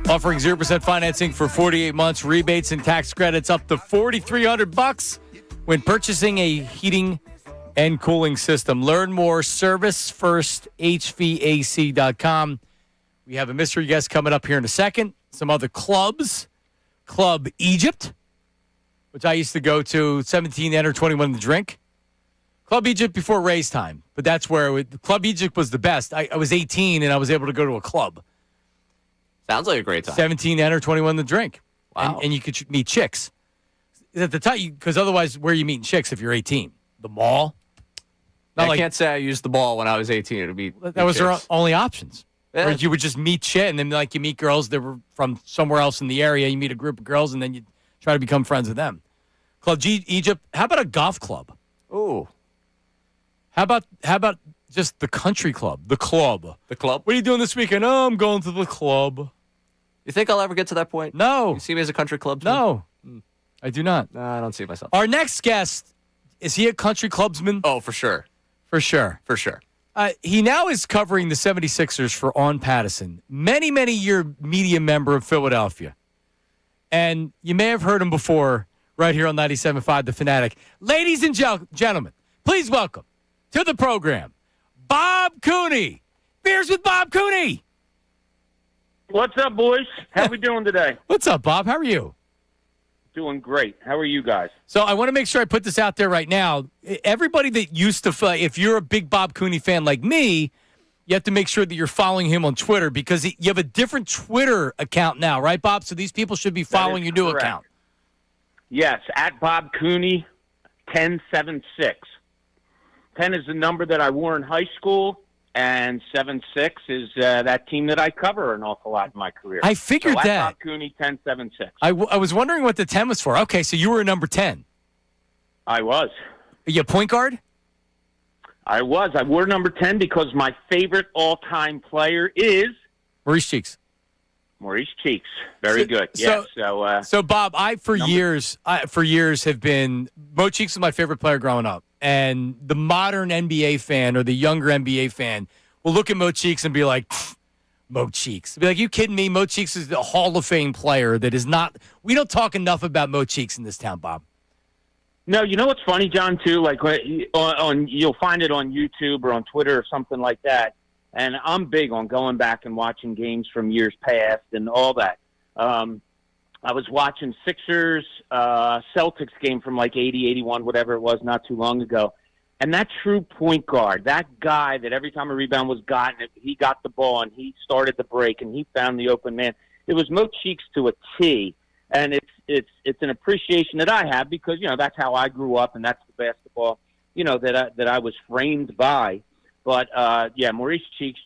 offering 0% financing for 48 months, rebates and tax credits up to $4,300 when purchasing a heating and cooling system. Learn more, servicefirsthvac.com. We have a mystery guest coming up here in a second. Some other clubs. Club Egypt, which I used to go to, 17 enter, 21 to drink. Club Egypt before race time, but that's where Club Egypt was the best. I was 18 and I was able to go to a club. Sounds like a great time. 17 enter, 21 to drink. Wow. And you could meet chicks. At the time, because otherwise, where are you meeting chicks if you're 18? The mall? I can't say I used the ball when I was 18. It would be that was their only options. Yeah. Or you would just meet shit, and then you meet girls that were from somewhere else in the area. You meet a group of girls, and then you try to become friends with them. Club Egypt. How about a golf club? Ooh. How about just the country club? The club. The club? What are you doing this weekend? Oh, I'm going to the club. You think I'll ever get to that point? No. You see me as a country club? No. I do not. No, I don't see myself. Our next guest, is he a country clubsman? Oh, for sure. For sure. For sure. He now is covering the 76ers for On Pattison, many year media member of Philadelphia. And you may have heard him before right here on 97.5 The Fanatic. Ladies and gentlemen, please welcome to the program, Bob Cooney. Beers with Bob Cooney. What's up, boys? How we doing today? What's up, Bob? How are you? Doing great. How are you guys? So I want to make sure I put this out there right now. Everybody that used to, if you're a big Bob Cooney fan like me, you have to make sure that you're following him on Twitter because you have a different Twitter account now, right, Bob? So these people should be following your new account. Yes, at Bob Cooney 1076. 10 is the number that I wore in high school, and 76 is that team that I cover an awful lot in my career. I figured so that. Bob Cooney 1076. I was wondering what the 10 was for. Okay, so you were number 10. I was. Are you a point guard? I was. I wore number 10 because my favorite all-time player is Maurice Cheeks. Maurice Cheeks. Very good. Yeah. So Bob, I for years have been Mo Cheeks was my favorite player growing up. And the modern NBA fan or the younger NBA fan will look at Mo Cheeks and be like, Mo Cheeks. Be like, you kidding me? Mo Cheeks is the Hall of Fame player that is not – we don't talk enough about Mo Cheeks in this town, Bob. No, you know what's funny, John, too? Like you'll find it on YouTube or on Twitter or something like that. And I'm big on going back and watching games from years past and all that. I was watching Sixers, Celtics game from like 80, 81, whatever it was, not too long ago. And that true point guard, that guy that every time a rebound was gotten, he got the ball and he started the break and he found the open man. It was Mo Cheeks to a T. And it's an appreciation that I have because, that's how I grew up and that's the basketball, that I was framed by. But, Maurice Cheeks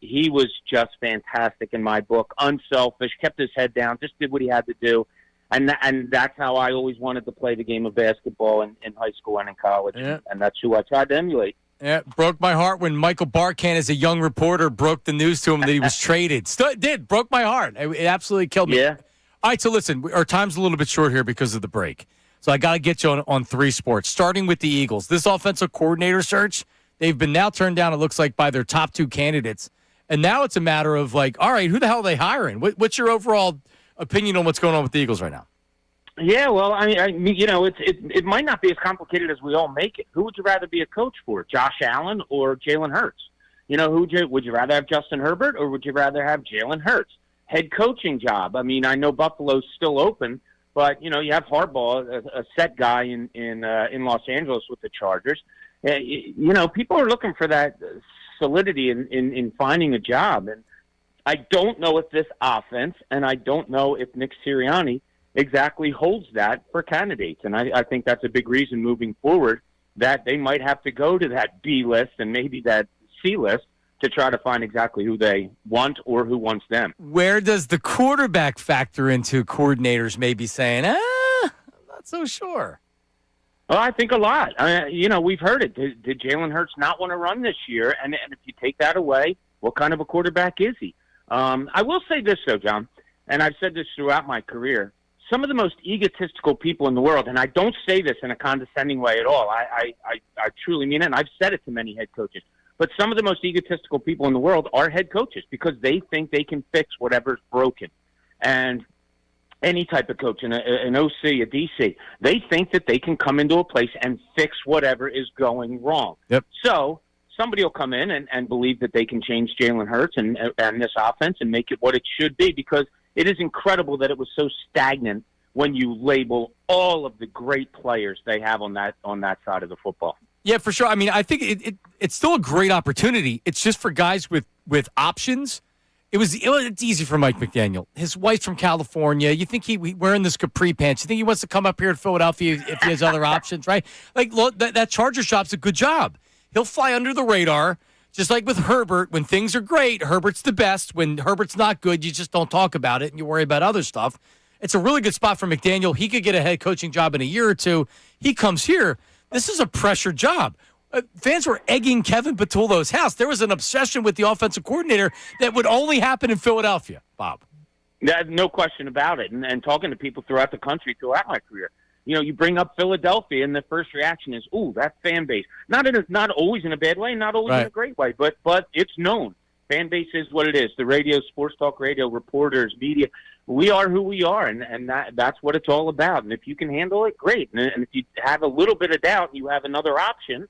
he was just fantastic in my book. Unselfish, kept his head down, just did what he had to do. And that's how I always wanted to play the game of basketball in high school and in college. Yeah. And that's who I tried to emulate. Yeah, broke my heart when Michael Barkan, as a young reporter, broke the news to him that he was traded. Broke my heart. It absolutely killed me. Yeah. All right, so listen, our time's a little bit short here because of the break. So I got to get you on three sports, starting with the Eagles. This offensive coordinator search, they've been now turned down, it looks like, by their top two candidates. And now it's a matter of like, all right, who the hell are they hiring? What's your overall opinion on what's going on with the Eagles right now? Yeah, well, I mean, it might not be as complicated as we all make it. Who would you rather be a coach for, Josh Allen or Jalen Hurts? Would you rather have Justin Herbert or would you rather have Jalen Hurts? Head coaching job. I mean, I know Buffalo's still open, but you have Harbaugh, a set guy in Los Angeles with the Chargers. People are looking for that solidity in finding a job, and I don't know if this offense, and I don't know if Nick Sirianni exactly holds that for candidates. And I think that's a big reason moving forward that they might have to go to that B list and maybe that C list to try to find exactly who they want or who wants them. Where does the quarterback factor into coordinators maybe saying, I'm not so sure? Well, I think a lot. We've heard it. Did Jalen Hurts not want to run this year? And if you take that away, what kind of a quarterback is he? I will say this, though, John, and I've said this throughout my career. some of the most egotistical people in the world, and I don't say this in a condescending way at all. I truly mean it, and I've said it to many head coaches. But some of the most egotistical people in the world are head coaches because they think they can fix whatever's broken. And any type of coach, an OC, a DC, they think that they can come into a place and fix whatever is going wrong. Yep. So somebody will come in and believe that they can change Jalen Hurts and this offense and make it what it should be, because it is incredible that it was so stagnant when you label all of the great players they have on that side of the football. Yeah, for sure. I mean, I think it's still a great opportunity. It's just for guys with options. It's easy for Mike McDaniel. His wife's from California. You think he wearing this capri pants? You think he wants to come up here to Philadelphia if he has other options, right? Like, look, that Charger shop's a good job. He'll fly under the radar, just like with Herbert. When things are great, Herbert's the best. When Herbert's not good, you just don't talk about it and you worry about other stuff. It's a really good spot for McDaniel. He could get a head coaching job in a year or two. He comes here. This is a pressure job. Fans were egging Kevin Patullo's house. There was an obsession with the offensive coordinator that would only happen in Philadelphia, Bob. No question about it. And talking to people throughout the country, throughout my career, you bring up Philadelphia, and the first reaction is, "Ooh, that fan base." Not always in a bad way, not always in a great way, but it's known. Fan base is what it is. The radio, sports talk radio, reporters, media, we are who we are, and that's what it's all about. And if you can handle it, great. And if you have a little bit of doubt and you have another option,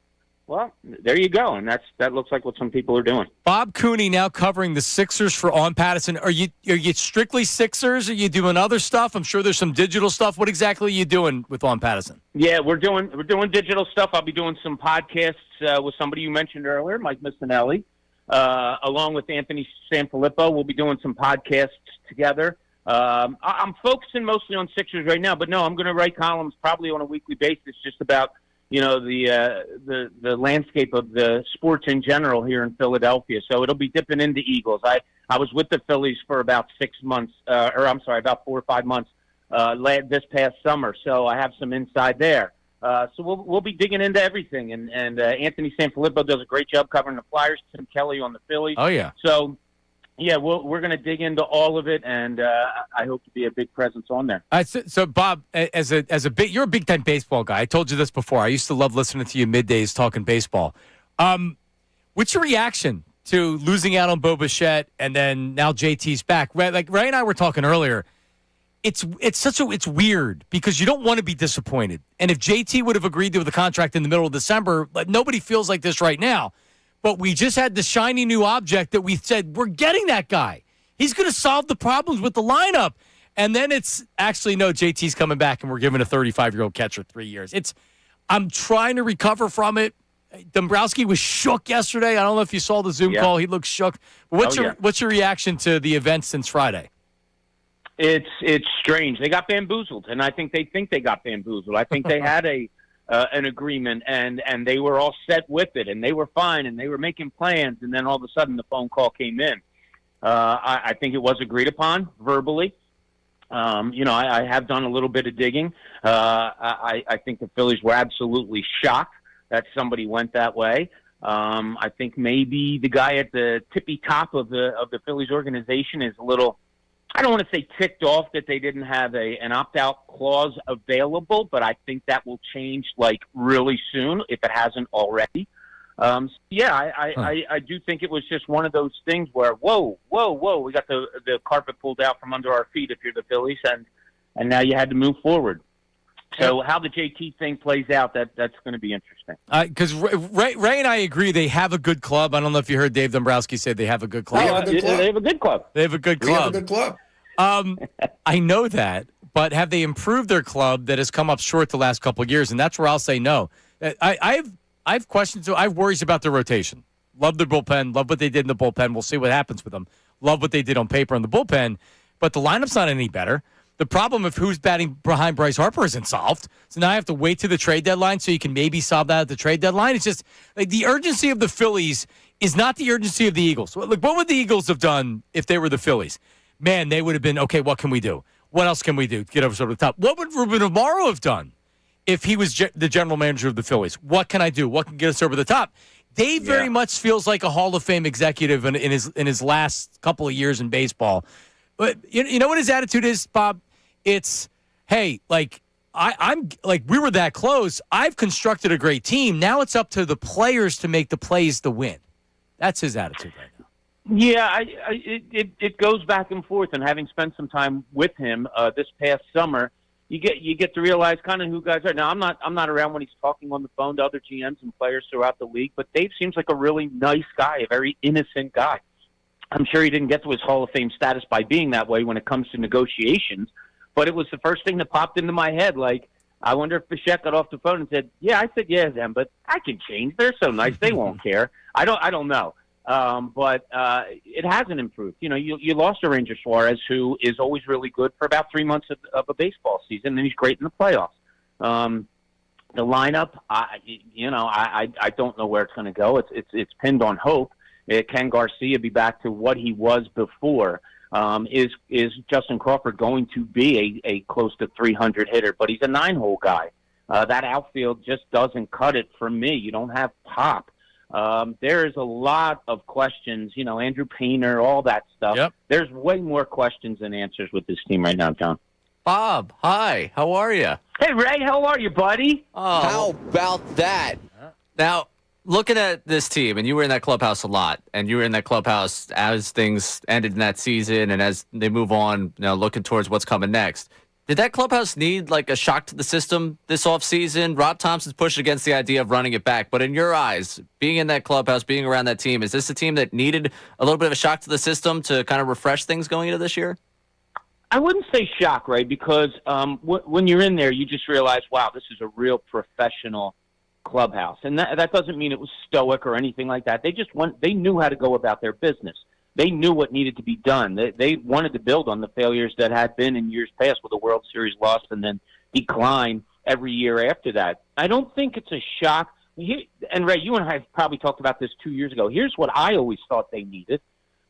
well, there you go. And that looks like what some people are doing. Bob Cooney now covering the Sixers for On Patterson. Are you strictly Sixers? Are you doing other stuff? I'm sure there's some digital stuff. What exactly are you doing with On Patterson? Yeah, we're doing digital stuff. I'll be doing some podcasts with somebody you mentioned earlier, Mike McDaniel, along with Anthony Sanfilippo. We'll be doing some podcasts together. I'm focusing mostly on Sixers right now, but no, I'm going to write columns probably on a weekly basis just about the landscape of the sports in general here in Philadelphia. So it'll be dipping into Eagles. I was with the Phillies for about 6 months, about 4 or 5 months this past summer. So I have some inside there. So we'll be digging into everything. And Anthony Sanfilippo does a great job covering the Flyers. Tim Kelly on the Phillies. Oh yeah. So. Yeah, we're going to dig into all of it, and I hope to be a big presence on there. So Bob, you're a big time baseball guy. I told you this before. I used to love listening to you middays talking baseball. What's your reaction to losing out on Bo Bichette and then now JT's back? Like Ray and I were talking earlier. It's weird because you don't want to be disappointed. And if JT would have agreed to the contract in the middle of December, nobody feels like this right now. But we just had the shiny new object that we said, we're getting that guy. He's going to solve the problems with the lineup. And then it's actually, no, JT's coming back and we're giving a 35-year-old catcher 3 years. I'm trying to recover from it. Dombrowski was shook yesterday. I don't know if you saw the Zoom call. He looked shook. But what's your reaction to the event since Friday? It's strange. They got bamboozled, and I think they got bamboozled. I think they had an agreement, and they were all set with it, and they were fine, and they were making plans, and then all of a sudden the phone call came in. I think it was agreed upon verbally. I have done a little bit of digging. I think the Phillies were absolutely shocked that somebody went that way. I think maybe the guy at the tippy top of the Phillies organization is a little, I don't want to say ticked off that they didn't have an opt-out clause available, but I think that will change really soon if it hasn't already. I do think it was just one of those things where, whoa, we got the carpet pulled out from under our feet if you're the Phillies, and now you had to move forward. So how the JT thing plays out, that's going to be interesting. Because Ray and I agree they have a good club. I don't know if you heard Dave Dombrowski say they have a good club. They have a good club. They have a good club. We have a good club. I know that, but have they improved their club that has come up short the last couple of years? And that's where I'll say no. I have questions. I have worries about their rotation. Love their bullpen. Love what they did in the bullpen. We'll see what happens with them. Love what they did on paper in the bullpen. But the lineup's not any better. The problem of who's batting behind Bryce Harper isn't solved. So now I have to wait to the trade deadline so you can maybe solve that at the trade deadline. It's just the urgency of the Phillies is not the urgency of the Eagles. What would the Eagles have done if they were the Phillies? Man, they would have been, okay, what can we do? What else can we do to get over to the top? What would Ruben Amaro have done if he was the general manager of the Phillies? What can I do? What can get us over the top? Dave very much feels like a Hall of Fame executive in his last couple of years in baseball. But you know what his attitude is, Bob? It's hey, like I'm like we were that close. I've constructed a great team. Now it's up to the players to make the plays to win. That's his attitude right now. Yeah, it goes back and forth. And having spent some time with him this past summer, you get to realize kind of who guys are. Now, I'm not around when he's talking on the phone to other GMs and players throughout the league, but Dave seems like a really nice guy, a very innocent guy. I'm sure he didn't get to his Hall of Fame status by being that way when it comes to negotiations, but it was the first thing that popped into my head. Like, I wonder if Bichette got off the phone and said, "Yeah, I said yeah, them, but I can change. They're so nice, they won't care." I don't know. But it hasn't improved. You know, you lost a Ranger Suarez, who is always really good for about 3 months of a baseball season, and he's great in the playoffs. The lineup, I don't know where it's going to go. It's pinned on hope. Can Garcia be back to what he was before? Is Justin Crawford going to be a close to 300 hitter? But he's a 9-hole guy. That outfield just doesn't cut it for me. You don't have pop. There is a lot of questions, Andrew Painter, all that stuff. Yep. There's way more questions than answers with this team right now, John. Bob, hi. How are you? Hey, Ray, how are you, buddy? Oh, how about that? Now, looking at this team, and you were in that clubhouse a lot, and you were in that clubhouse as things ended in that season and as they move on, looking towards what's coming next. Did that clubhouse need like a shock to the system this offseason? Rob Thompson's pushed against the idea of running it back, but in your eyes, being in that clubhouse, being around that team, is this a team that needed a little bit of a shock to the system to kind of refresh things going into this year? I wouldn't say shock, Ray, because when you're in there, you just realize, wow, this is a real professional clubhouse. And that doesn't mean it was stoic or anything like that. They knew how to go about their business. They knew what needed to be done. They wanted to build on the failures that had been in years past with a World Series loss and then decline every year after that. I don't think it's a shock. And Ray, you and I have probably talked about this 2 years ago. Here's what I always thought they needed,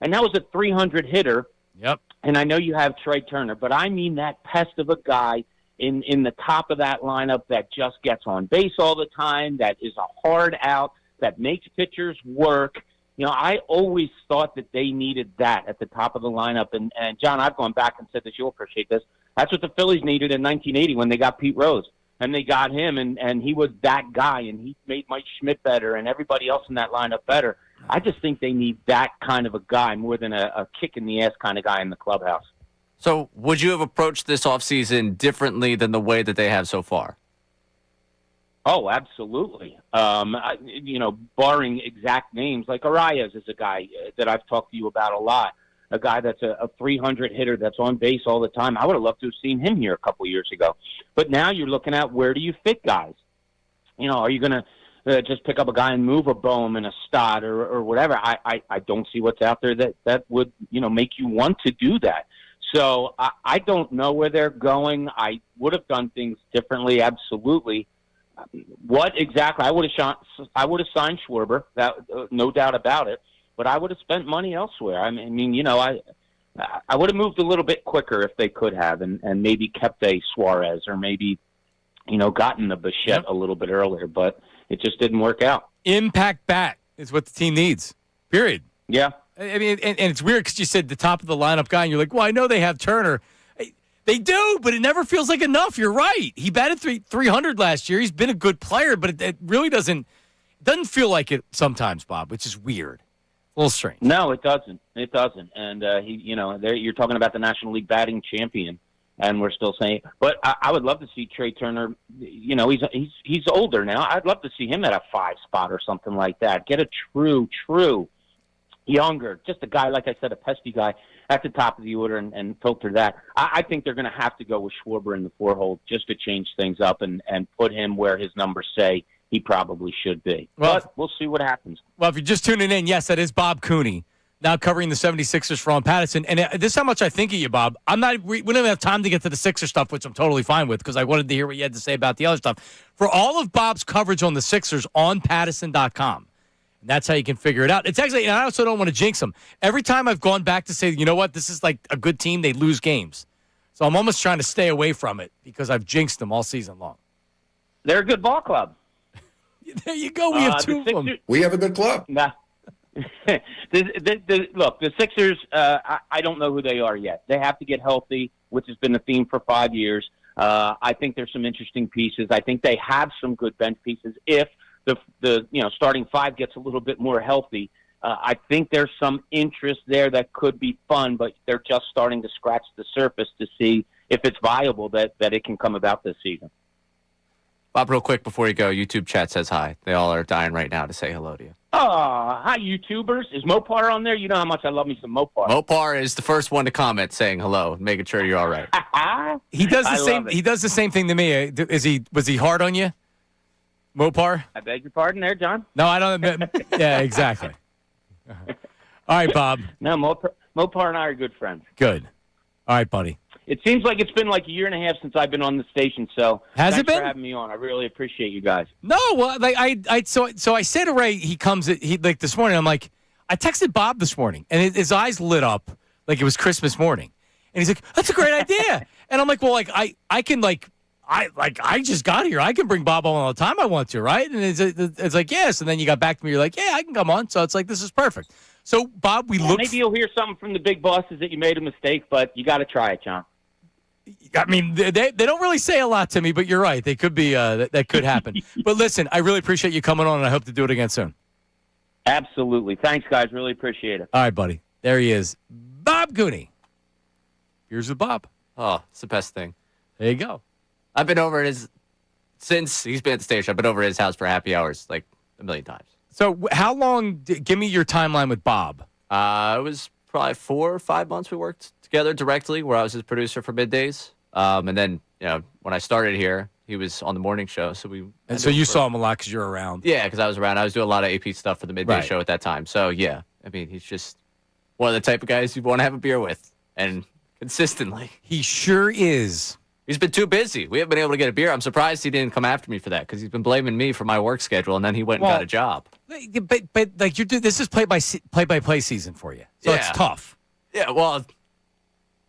and that was a 300 hitter. Yep. And I know you have Trey Turner, but I mean that pest of a guy in the top of that lineup that just gets on base all the time, that is a hard out, that makes pitchers work. I always thought that they needed that at the top of the lineup. And John, I've gone back and said this, you'll appreciate this. That's what the Phillies needed in 1980 when they got Pete Rose. And they got him, and he was that guy, and he made Mike Schmidt better and everybody else in that lineup better. I just think they need that kind of a guy more than a kick-in-the-ass kind of guy in the clubhouse. So would you have approached this offseason differently than the way that they have so far? Oh, absolutely. Barring exact names, like Arias is a guy that I've talked to you about a lot, a guy that's a 300 hitter that's on base all the time. I would have loved to have seen him here a couple of years ago. But now you're looking at where do you fit guys? Are you going to just pick up a guy and move a Bohm and a Stott or whatever? I don't see what's out there that would, make you want to do that. So I don't know where they're going. I would have done things differently, absolutely. What exactly? I would have signed Schwarber, that no doubt about it. But I would have spent money elsewhere. I would have moved a little bit quicker if they could have, and maybe kept a Suarez or maybe, gotten the Bichette a little bit earlier. But it just didn't work out. Impact bat is what the team needs. Period. Yeah. I mean, and it's weird because you said the top of the lineup guy, and you're like, well, I know they have Turner. They do, but it never feels like enough. You're right. He batted 300 last year. He's been a good player, but it really doesn't feel like it sometimes, Bob, which is weird. A little strange. No, it doesn't. It doesn't. And you're talking about the National League batting champion, and we're still saying. But I would love to see Trey Turner. He's older now. I'd love to see him at a 5 spot or something like that. Get a true younger, just a guy, like I said, a pesky guy at the top of the order and filter that. I think they're going to have to go with Schwarber in the 4-hole just to change things up and put him where his numbers say he probably should be. Well, but we'll see what happens. Well, if you're just tuning in, yes, that is Bob Cooney, now covering the 76ers for Ron Patterson. And this is how much I think of you, Bob. We don't have time to get to the Sixers stuff, which I'm totally fine with because I wanted to hear what you had to say about the other stuff. For all of Bob's coverage on the Sixers on Patterson.com, and that's how you can figure it out. It's actually, and I also don't want to jinx them. Every time I've gone back to say, you know what, this is like a good team, they lose games. So I'm almost trying to stay away from it because I've jinxed them all season long. They're a good ball club. There you go. We have two of them. We have a good club. Nah. Look, the Sixers, I don't know who they are yet. They have to get healthy, which has been a theme for 5 years. I think there's some interesting pieces. I think they have some good bench pieces if the starting five gets a little bit more healthy. I think there's some interest there that could be fun, but they're just starting to scratch the surface to see if it's viable that it can come about this season. Bob, real quick before you go, YouTube chat says hi. They all are dying right now to say hello to you. Oh, hi, YouTubers. Is Mopar on there? You know how much I love me some Mopar. Mopar is the first one to comment saying hello, making sure you're all right. He does the same. He does the same thing to me. Was he hard on you, Mopar? I beg your pardon there, John? No, I don't. Yeah, exactly. All right, Bob. No, Mopar and I are good friends. Good. All right, buddy. It seems like it's been like a year and a half since I've been on the station, so Has thanks it been? for having me on. I really appreciate you guys. No, well, like so I said to Ray, he comes like this morning. I'm like, I texted Bob this morning, and his eyes lit up like it was Christmas morning, and he's like, "That's a great idea." And I'm like, "Well, like I can I just got here. I can bring Bob on all the time I want to, right?" And it's like, yes. And then you got back to me. You're like, "Yeah, I can come on." So it's like, this is perfect. So Bob, maybe you'll hear something from the big bosses that you made a mistake, but you got to try it, John. I mean, they don't really say a lot to me, but you're right. They could be that could happen. But listen, I really appreciate you coming on, and I hope to do it again soon. Absolutely. Thanks, guys. Really appreciate it. All right, buddy. There he is, Bob Gooney. Here's the Bob. Oh, it's the best thing. There you go. I've been over since he's been at the station. I've been over at his house for happy hours like a million times. So how long? Give me your timeline with Bob. It was probably 4 or 5 months we worked together directly, where I was his producer for Middays. And then, when I started here, he was on the morning show. So you saw him a lot because you're around. Yeah, because I was around. I was doing a lot of AP stuff for the Midday show at that time. So, yeah, I mean, he's just one of the type of guys you want to have a beer with, and consistently. He sure is. He's been too busy. We haven't been able to get a beer. I'm surprised he didn't come after me for that, because he's been blaming me for my work schedule, and then he went and got a job. But like this is play-by-play season for you, so it's tough. Yeah, well,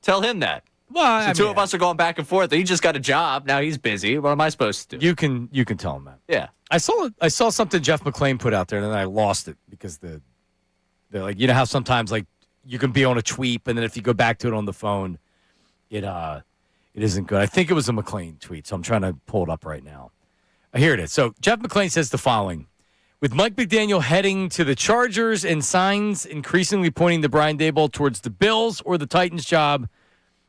tell him that. Well, the two of us are going back and forth. He just got a job. Now he's busy. What am I supposed to do? You can tell him that. Yeah. I saw something Jeff McClain put out there, and then I lost it because they're like, how sometimes like you can be on a tweet, and then if you go back to it on the phone, it isn't good. I think it was a McClain tweet, so I'm trying to pull it up right now. Here it is. So Jeff McClain says the following: with Mike McDaniel heading to the Chargers and signs increasingly pointing to Brian Daboll towards the Bills or the Titans job,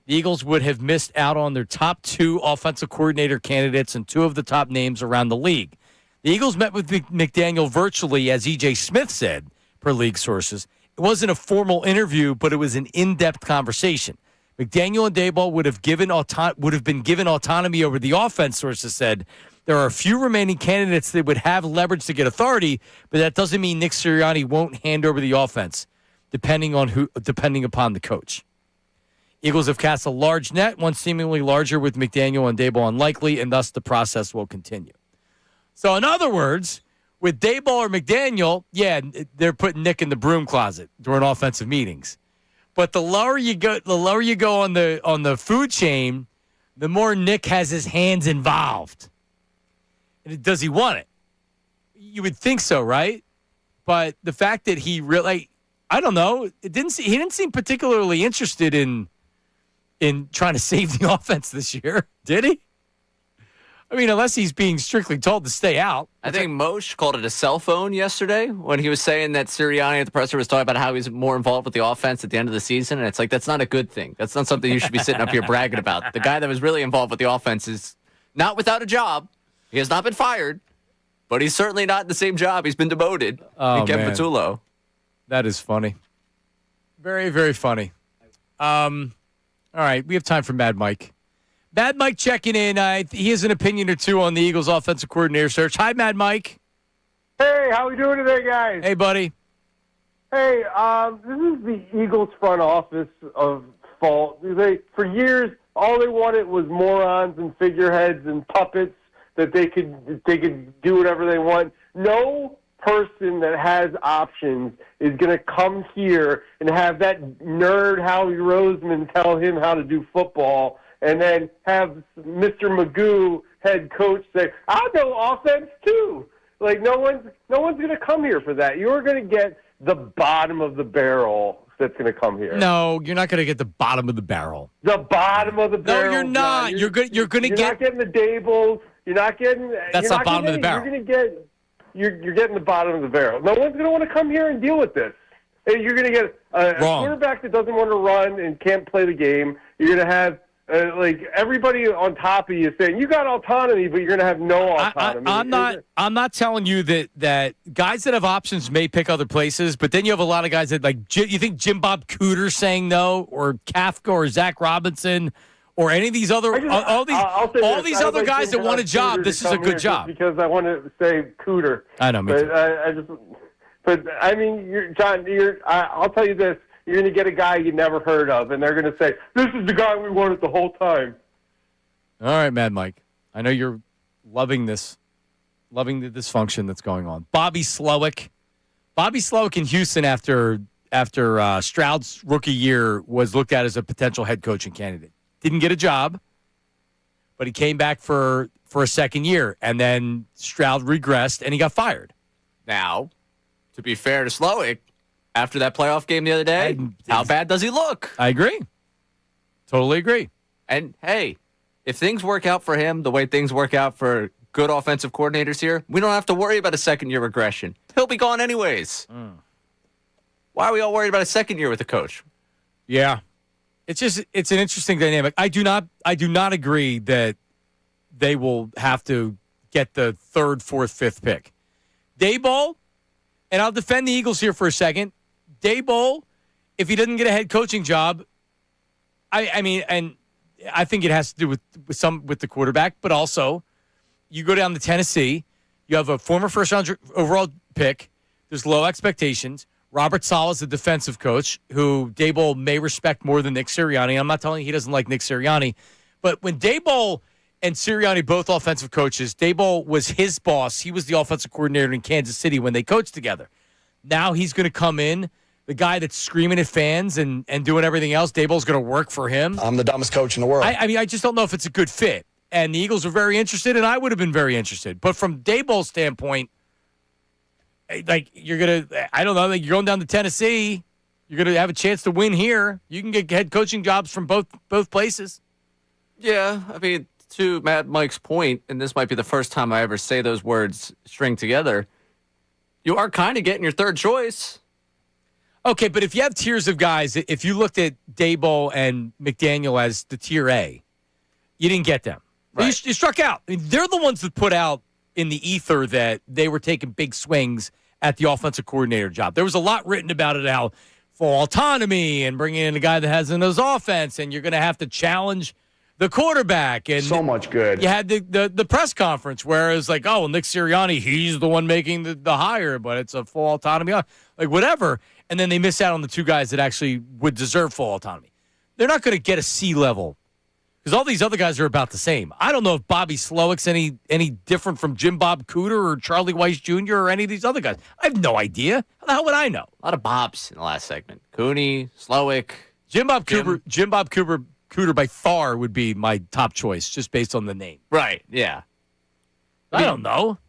the Eagles would have missed out on their top 2 offensive coordinator candidates and 2 of the top names around the league. The Eagles met with McDaniel virtually, as E.J. Smith said, per league sources. It wasn't a formal interview, but it was an in-depth conversation. McDaniel and Daboll would have been given autonomy over the offense, sources said. There are a few remaining candidates that would have leverage to get authority, but that doesn't mean Nick Sirianni won't hand over the offense, depending upon the coach. Eagles have cast a large net, one seemingly larger with McDaniel and Daboll unlikely, and thus the process will continue. So in other words, with Daboll or McDaniel, yeah, they're putting Nick in the broom closet during offensive meetings. But the lower you go on the food chain, the more Nick has his hands involved. And does he want it? You would think so, right? But the fact that he really, I don't know, he didn't seem particularly interested in trying to save the offense this year, did he? I mean, unless he's being strictly told to stay out. I think Moshe called it a cell phone yesterday when he was saying that Sirianni at the presser was talking about how he's more involved with the offense at the end of the season. And it's like, that's not a good thing. That's not something you should be sitting up here bragging about. The guy that was really involved with the offense is not without a job. He has not been fired, but he's certainly not in the same job. He's been demoted. Oh, Ken man. Patullo. That is funny. Very, very funny. All right, we have time for Mad Mike. Mad Mike checking in. He has an opinion or two on the Eagles' offensive coordinator search. Hi, Mad Mike. Hey, how we doing today, guys? Hey, buddy. Hey, this is the Eagles front office of fault. For years, all they wanted was morons and figureheads and puppets that they could do whatever they want. No person that has options is going to come here and have that nerd Howie Roseman tell him how to do football, and then have Mr. Magoo, head coach, say, "I know offense too." Like no one's going to come here for that. You're going to get the bottom of the barrel that's going to come here. No, you're not going to get the bottom of the barrel. The bottom of the barrel. No, you're not. John. You're going to get. You're not getting the Dabolls. You're not getting. That's you're not bottom of the barrel. You're going to get. You're getting the bottom of the barrel. No one's going to want to come here and deal with this. You're going to get a quarterback that doesn't want to run and can't play the game. You're going to have everybody on top of you saying you got autonomy, but you're going to have no autonomy. I'm not telling you that guys that have options may pick other places, but then you have a lot of guys that you think Jim Bob Cooter saying no, or Kafka or Zach Robinson, or any of these other all these other guys that want a job. This is a good job because I want to say Cooter. I know, me too. But I mean, John, I'll tell you this. You're going to get a guy you never heard of, and they're going to say, this is the guy we wanted the whole time. All right, Mad Mike. I know you're loving the dysfunction that's going on. Bobby Slowick in Houston after Stroud's rookie year was looked at as a potential head coaching candidate. Didn't get a job, but he came back for a second year, and then Stroud regressed, and he got fired. Now, to be fair to Slowick, after that playoff game the other day, how bad does he look? I agree. Totally agree. And, hey, if things work out for him the way things work out for good offensive coordinators here, we don't have to worry about a second-year regression. He'll be gone anyways. Why are we all worried about a second year with the coach? Yeah. It's an interesting dynamic. I do not agree that they will have to get the third, fourth, fifth pick. Daboll, and I'll defend the Eagles here for a second. Daboll, if he doesn't get a head coaching job, I mean, and I think it has to do with the quarterback, but also you go down to Tennessee, you have a former first-round overall pick, there's low expectations. Robert Saleh is the defensive coach, who Daboll may respect more than Nick Sirianni. I'm not telling you he doesn't like Nick Sirianni, but when Daboll and Sirianni, both offensive coaches, Daboll was his boss. He was the offensive coordinator in Kansas City when they coached together. Now he's going to come in, the guy that's screaming at fans and doing everything else. Daboll's going to work for him. I'm the dumbest coach in the world. I mean, I just don't know if it's a good fit. And the Eagles are very interested, and I would have been very interested. But from Daboll's standpoint, you're going to, I don't know, you're going down to Tennessee. You're going to have a chance to win here. You can get head coaching jobs from both places. Yeah, I mean, to Matt Mike's point, and this might be the first time I ever say those words string together, you are kind of getting your third choice. Okay, but if you have tiers of guys, if you looked at Daboll and McDaniel as the tier A, you didn't get them. Right. You struck out. I mean, they're the ones that put out in the ether that they were taking big swings at the offensive coordinator job. There was a lot written about it, how full autonomy and bringing in a guy that has in his offense, and you're going to have to challenge the quarterback. And so much good. You had the press conference where it's like, oh, well, Nick Sirianni, he's the one making the hire, but it's a full autonomy. Like, whatever. And then they miss out on the two guys that actually would deserve full autonomy. They're not going to get a C level because all these other guys are about the same. I don't know if Bobby Slowick's any different from Jim Bob Cooter or Charlie Weiss Jr. or any of these other guys. I have no idea. How the hell would I know? A lot of Bobs in the last segment. Cooney, Slowick. Jim Bob Cooter by far would be my top choice just based on the name. Right, yeah. I don't know.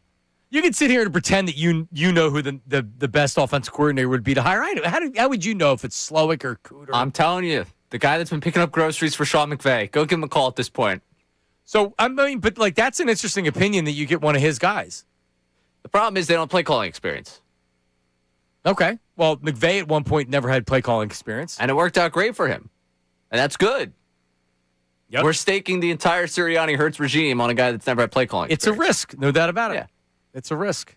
You can sit here and pretend that you know who the best offensive coordinator would be to hire. How would you know if it's Slowick or Cooter? I'm telling you, the guy that's been picking up groceries for Sean McVay. Go give him a call at this point. So, I mean, but that's an interesting opinion that you get one of his guys. The problem is they don't play calling experience. Okay. Well, McVay at one point never had play calling experience. And it worked out great for him. And that's good. Yep. We're staking the entire Sirianni-Hurts regime on a guy that's never had play calling experience. It's a risk, no doubt about it. Yeah. It's a risk.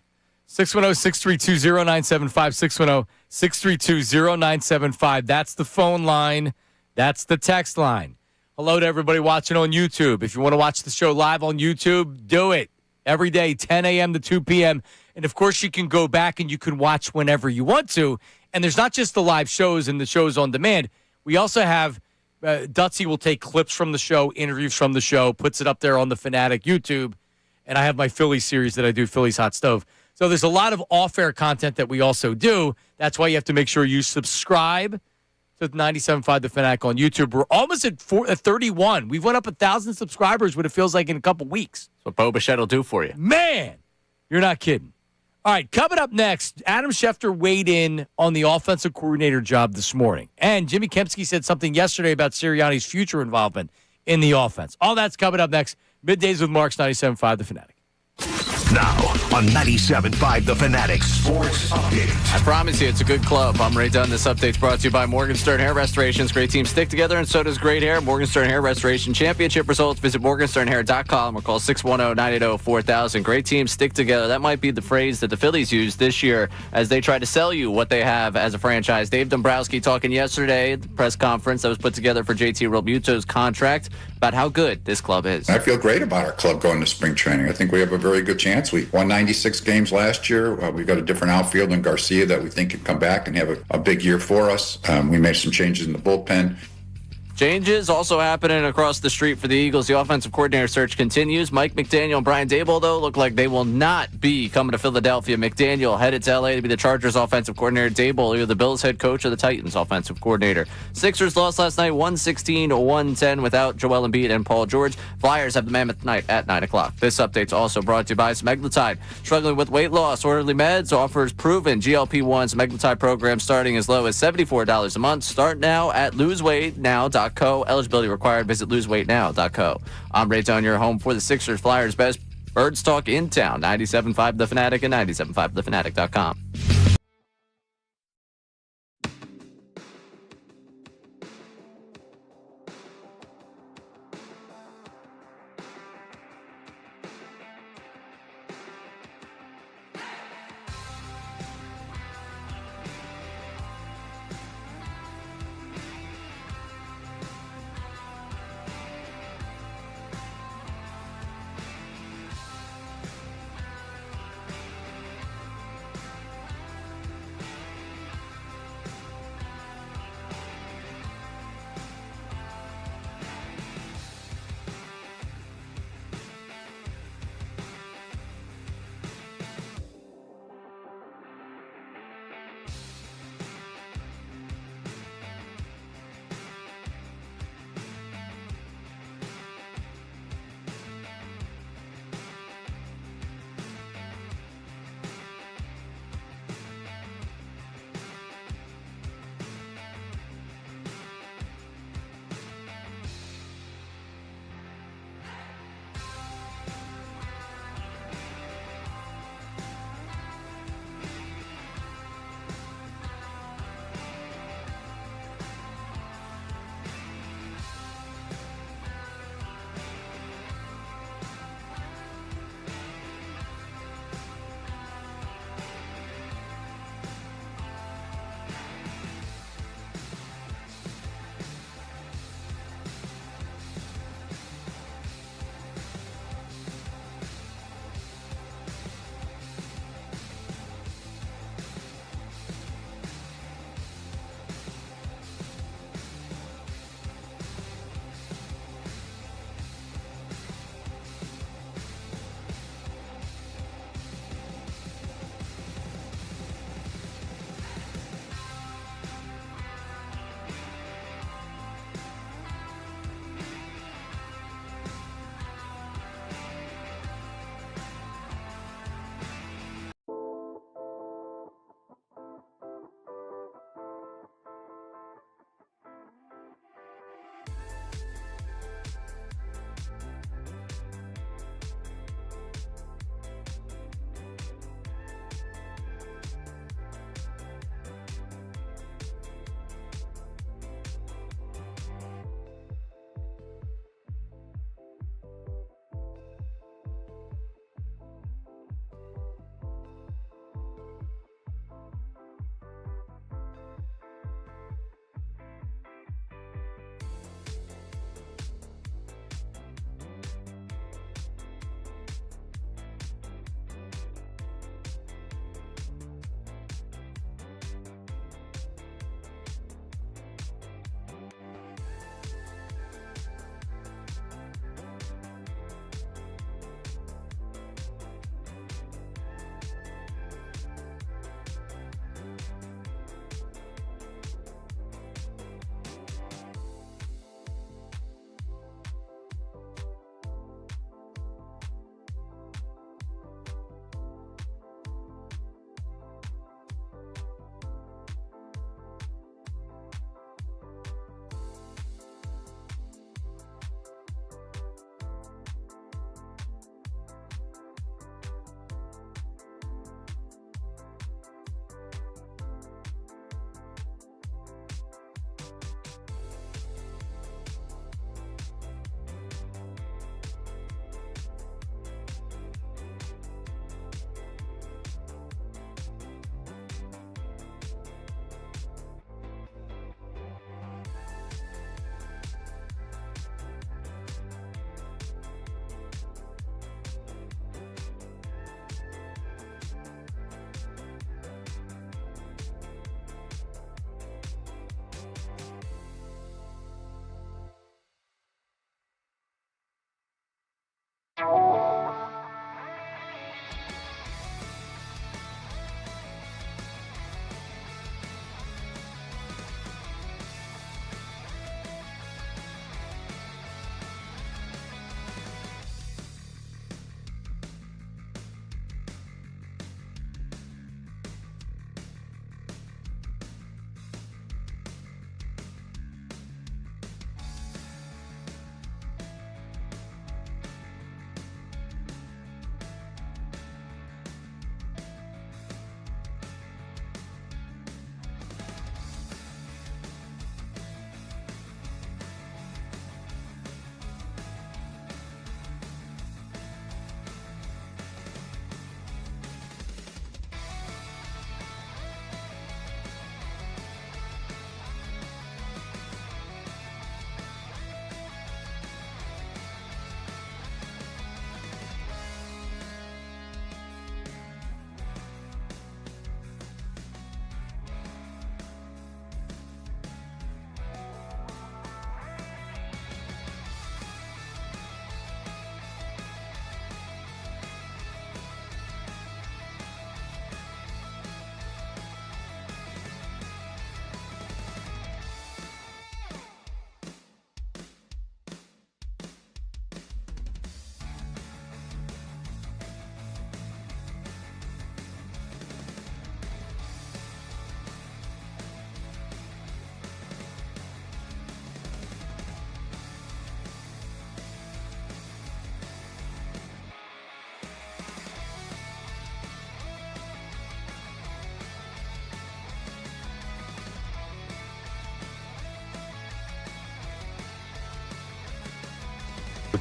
610-632-0975, 610-632-0975. That's the phone line. That's the text line. Hello to everybody watching on YouTube. If you want to watch the show live on YouTube, do it. Every day, 10 a.m. to 2 p.m. And, of course, you can go back and you can watch whenever you want to. And there's not just the live shows and the shows on demand. We also have Dutsy will take clips from the show, interviews from the show, puts it up there on the Fanatic YouTube. And I have my Phillies series that I do, Phillies Hot Stove. So there's a lot of off-air content that we also do. That's why you have to make sure you subscribe to 97.5 The Fanatic on YouTube. We're almost at 31. We've went up 1,000 subscribers, what it feels like in a couple weeks. That's what Bichette will do for you. Man, you're not kidding. All right, coming up next, Adam Schefter weighed in on the offensive coordinator job this morning. And Jimmy Kempski said something yesterday about Sirianni's future involvement in the offense. All that's coming up next. Middays with Marks, 97.5 The Fanatic. Now on 97.5 The Fanatic Sports Update. I promise you, it's a good club. I'm Ray Dunn. This update's brought to you by Morgenstern Hair Restorations. Great teams stick together, and so does great hair. Morgenstern Hair Restoration Championship results. Visit morgensternhair.com or call 610-980-4000. Great teams stick together. That might be the phrase that the Phillies used this year as they try to sell you what they have as a franchise. Dave Dombrowski talking yesterday at the press conference that was put together for JT Realmuto's contract about how good this club is. I feel great about our club going to spring training. I think we have a very good chance. We won 96 games last year. We've got a different outfield in Garcia that we think can come back and have a big year for us. We made some changes in the bullpen. Changes also happening across the street for the Eagles. The offensive coordinator search continues. Mike McDaniel and Brian Daboll, though, look like they will not be coming to Philadelphia. McDaniel headed to L.A. to be the Chargers offensive coordinator. Daboll, either the Bills head coach or the Titans offensive coordinator. Sixers lost last night 116-110 without Joel Embiid and Paul George. Flyers have the Mammoth night at 9 o'clock. This update's also brought to you by Semaglutide. Struggling with weight loss, Orderly Meds offers proven GLP-1 Semaglutide program starting as low as $74 a month. Start now at loseweightnow.com. Eligibility required. Visit loseweightnow.co. I'm Ray Dunn, your home for the Sixers Flyers best Birds talk in town. 97.5 The Fanatic and 97.5thefanatic.com.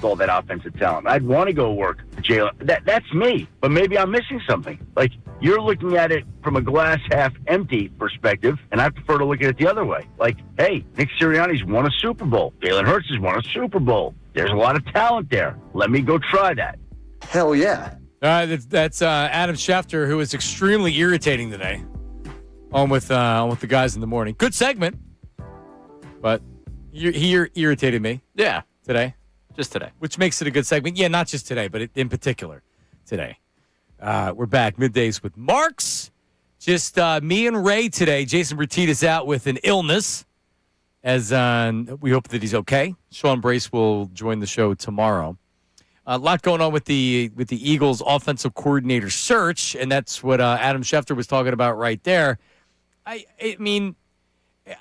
with all that offensive talent. I'd want to go work for Jalen. That's me, but maybe I'm missing something. Like, you're looking at it from a glass half empty perspective, and I prefer to look at it the other way. Like, hey, Nick Sirianni's won a Super Bowl. Jalen Hurts has won a Super Bowl. There's a lot of talent there. Let me go try that. Hell yeah. That's Adam Schefter, who is extremely irritating today. On with the guys in the morning. Good segment, but he irritated me. Yeah, today, just today, which makes it a good segment. Yeah, not just today, but in particular today. We're back middays with Marks. Just me and Ray today. Jason Bertita's out with an illness, as we hope that he's okay. Sean Brace will join the show tomorrow. A lot going on with the Eagles offensive coordinator search, and that's what Adam Schefter was talking about right there. I mean,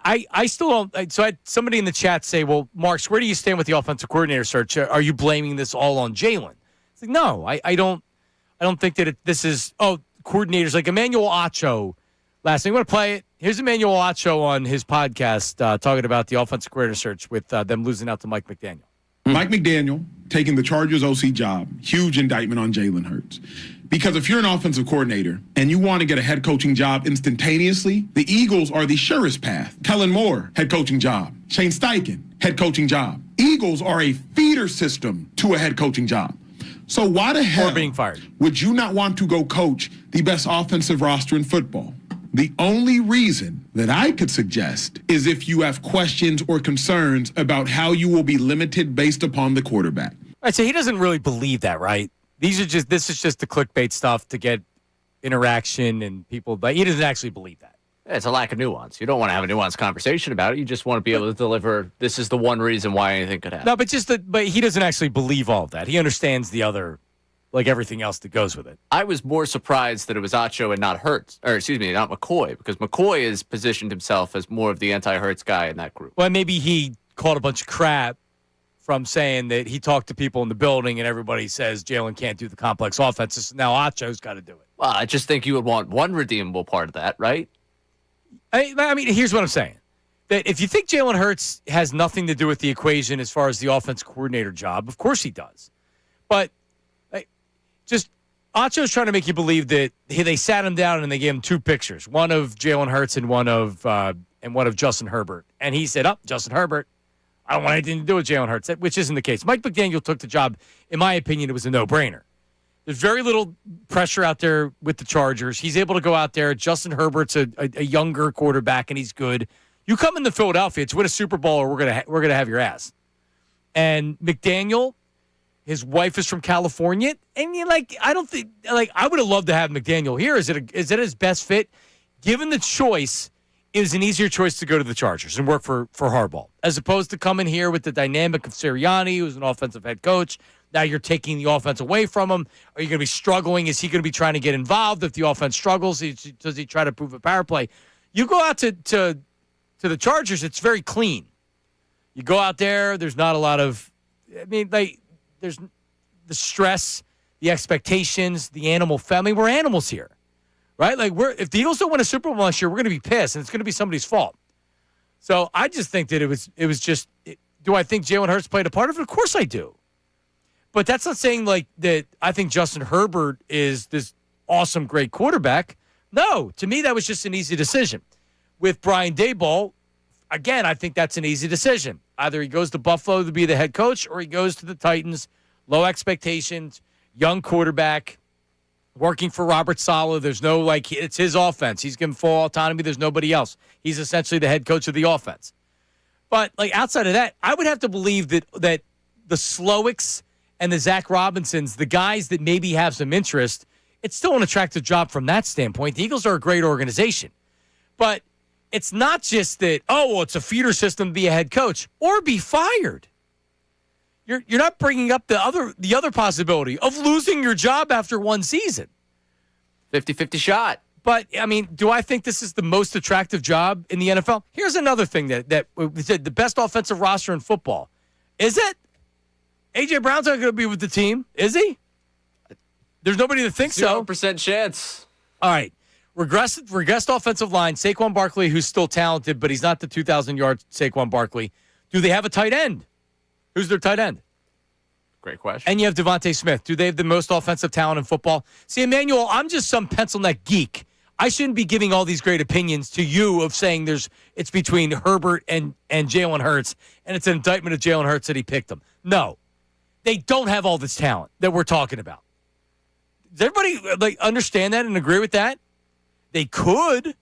I still don't. So I had somebody in the chat say, "Well, Marks, where do you stand with the offensive coordinator search? Are you blaming this all on Jalen?" It's like, no, I don't think that this is coordinators like Emmanuel Acho. Last thing, you want to play it? Here's Emmanuel Acho on his podcast talking about the offensive coordinator search with them losing out to Mike McDaniel. Mike McDaniel taking the Chargers OC job, huge indictment on Jalen Hurts. Because if you're an offensive coordinator and you want to get a head coaching job instantaneously, the Eagles are the surest path. Kellen Moore, head coaching job. Shane Steichen, head coaching job. Eagles are a feeder system to a head coaching job. So why the hell being fired would you not want to go coach the best offensive roster in football? The only reason that I could suggest is if you have questions or concerns about how you will be limited based upon the quarterback. All right, so he doesn't really believe that, right? This is just the clickbait stuff to get interaction and people, but he doesn't actually believe that. It's a lack of nuance. You don't want to have a nuanced conversation about it. You just want to be able to deliver. This is the one reason why anything could happen. No, but he doesn't actually believe all of that. He understands the other, like everything else that goes with it. I was more surprised that it was Acho and not Hurts, or excuse me, not McCoy, because McCoy has positioned himself as more of the anti-Hurts guy in that group. Well, maybe he caught a bunch of crap from saying that he talked to people in the building and everybody says Jalen can't do the complex offenses. Now Acho's got to do it. Well, I just think you would want one redeemable part of that, right? I mean, here's what I'm saying. That if you think Jalen Hurts has nothing to do with the equation as far as the offense coordinator job, of course he does. But just Acho's trying to make you believe that they sat him down and they gave him two pictures, one of Jalen Hurts and one of Justin Herbert. And he said, Justin Herbert, I don't want anything to do with Jalen Hurts, which isn't the case. Mike McDaniel took the job. In my opinion, it was a no-brainer. There's very little pressure out there with the Chargers. He's able to go out there. Justin Herbert's a younger quarterback, and he's good. You come into Philadelphia to win a Super Bowl, or we're gonna have your ass. And McDaniel, his wife is from California, and I don't think I would have loved to have McDaniel here. Is it his best fit? Given the choice, it was an easier choice to go to the Chargers and work for Harbaugh, as opposed to coming here with the dynamic of Sirianni, who's an offensive head coach. Now you're taking the offense away from him. Are you going to be struggling? Is he going to be trying to get involved if the offense struggles? Does he try to prove a power play? You go out to the Chargers, it's very clean. You go out there, there's not a lot of, there's the stress, the expectations, the animal family. We're animals here, right? If the Eagles don't win a Super Bowl this year, we're going to be pissed, and it's going to be somebody's fault. So I just think that it was just. Do I think Jalen Hurts played a part of it? Of course I do. But that's not saying that I think Justin Herbert is this awesome, great quarterback. No, to me that was just an easy decision. With Brian Daboll, again, I think that's an easy decision. Either he goes to Buffalo to be the head coach, or he goes to the Titans. Low expectations, young quarterback, working for Robert Saleh. There's no it's his offense. He's given full autonomy. There's nobody else. He's essentially the head coach of the offense. But outside of that, I would have to believe that the Slowicks and the Zach Robinsons, the guys that maybe have some interest, it's still an attractive job from that standpoint. The Eagles are a great organization. But it's not just that, it's a feeder system to be a head coach or be fired. You're not bringing up the other possibility of losing your job after one season. 50-50 shot. But, do I think this is the most attractive job in the NFL? Here's another thing that we said, the best offensive roster in football. Is it? A.J. Brown's not going to be with the team, is he? There's nobody that thinks so. 0% chance. All right. Regressed offensive line, Saquon Barkley, who's still talented, but he's not the 2,000-yard Saquon Barkley. Do they have a tight end? Who's their tight end? Great question. And you have Devontae Smith. Do they have the most offensive talent in football? See, Emmanuel, I'm just some pencil neck geek. I shouldn't be giving all these great opinions to you of saying it's between Herbert and Jalen Hurts, and it's an indictment of Jalen Hurts that he picked them. No, they don't have all this talent that we're talking about. Does everybody understand that and agree with that? They could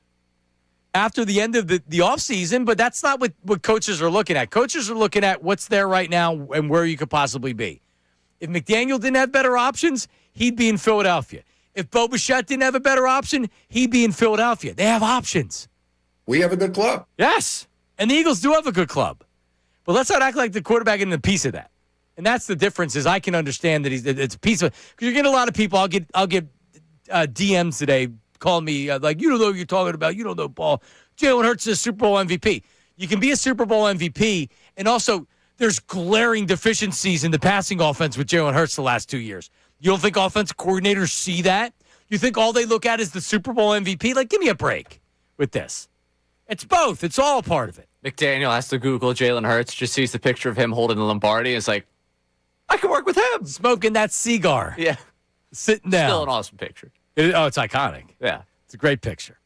after the end of the offseason, but that's not what coaches are looking at. Coaches are looking at what's there right now and where you could possibly be. If McDaniel didn't have better options, he'd be in Philadelphia. If Bichette didn't have a better option, he'd be in Philadelphia. They have options. We have a good club. Yes. And the Eagles do have a good club. But let's not act like the quarterback isn't a piece of that. And that's the difference is I can understand that it's a piece of it. Because you're getting a lot of people, I'll get DMs today calling me like, you don't know what you're talking about. You don't know ball. Jalen Hurts is a Super Bowl MVP. You can be a Super Bowl MVP, and also there's glaring deficiencies in the passing offense with Jalen Hurts the last 2 years. You don't think offensive coordinators see that? You think all they look at is the Super Bowl MVP? Like, give me a break with this. It's both. It's all part of it. McDaniel has to Google Jalen Hurts, just sees the picture of him holding the Lombardi, and is like, I can work with him. Smoking that cigar. Yeah. Sitting down. Still an awesome picture. It's iconic. Yeah. It's a great picture.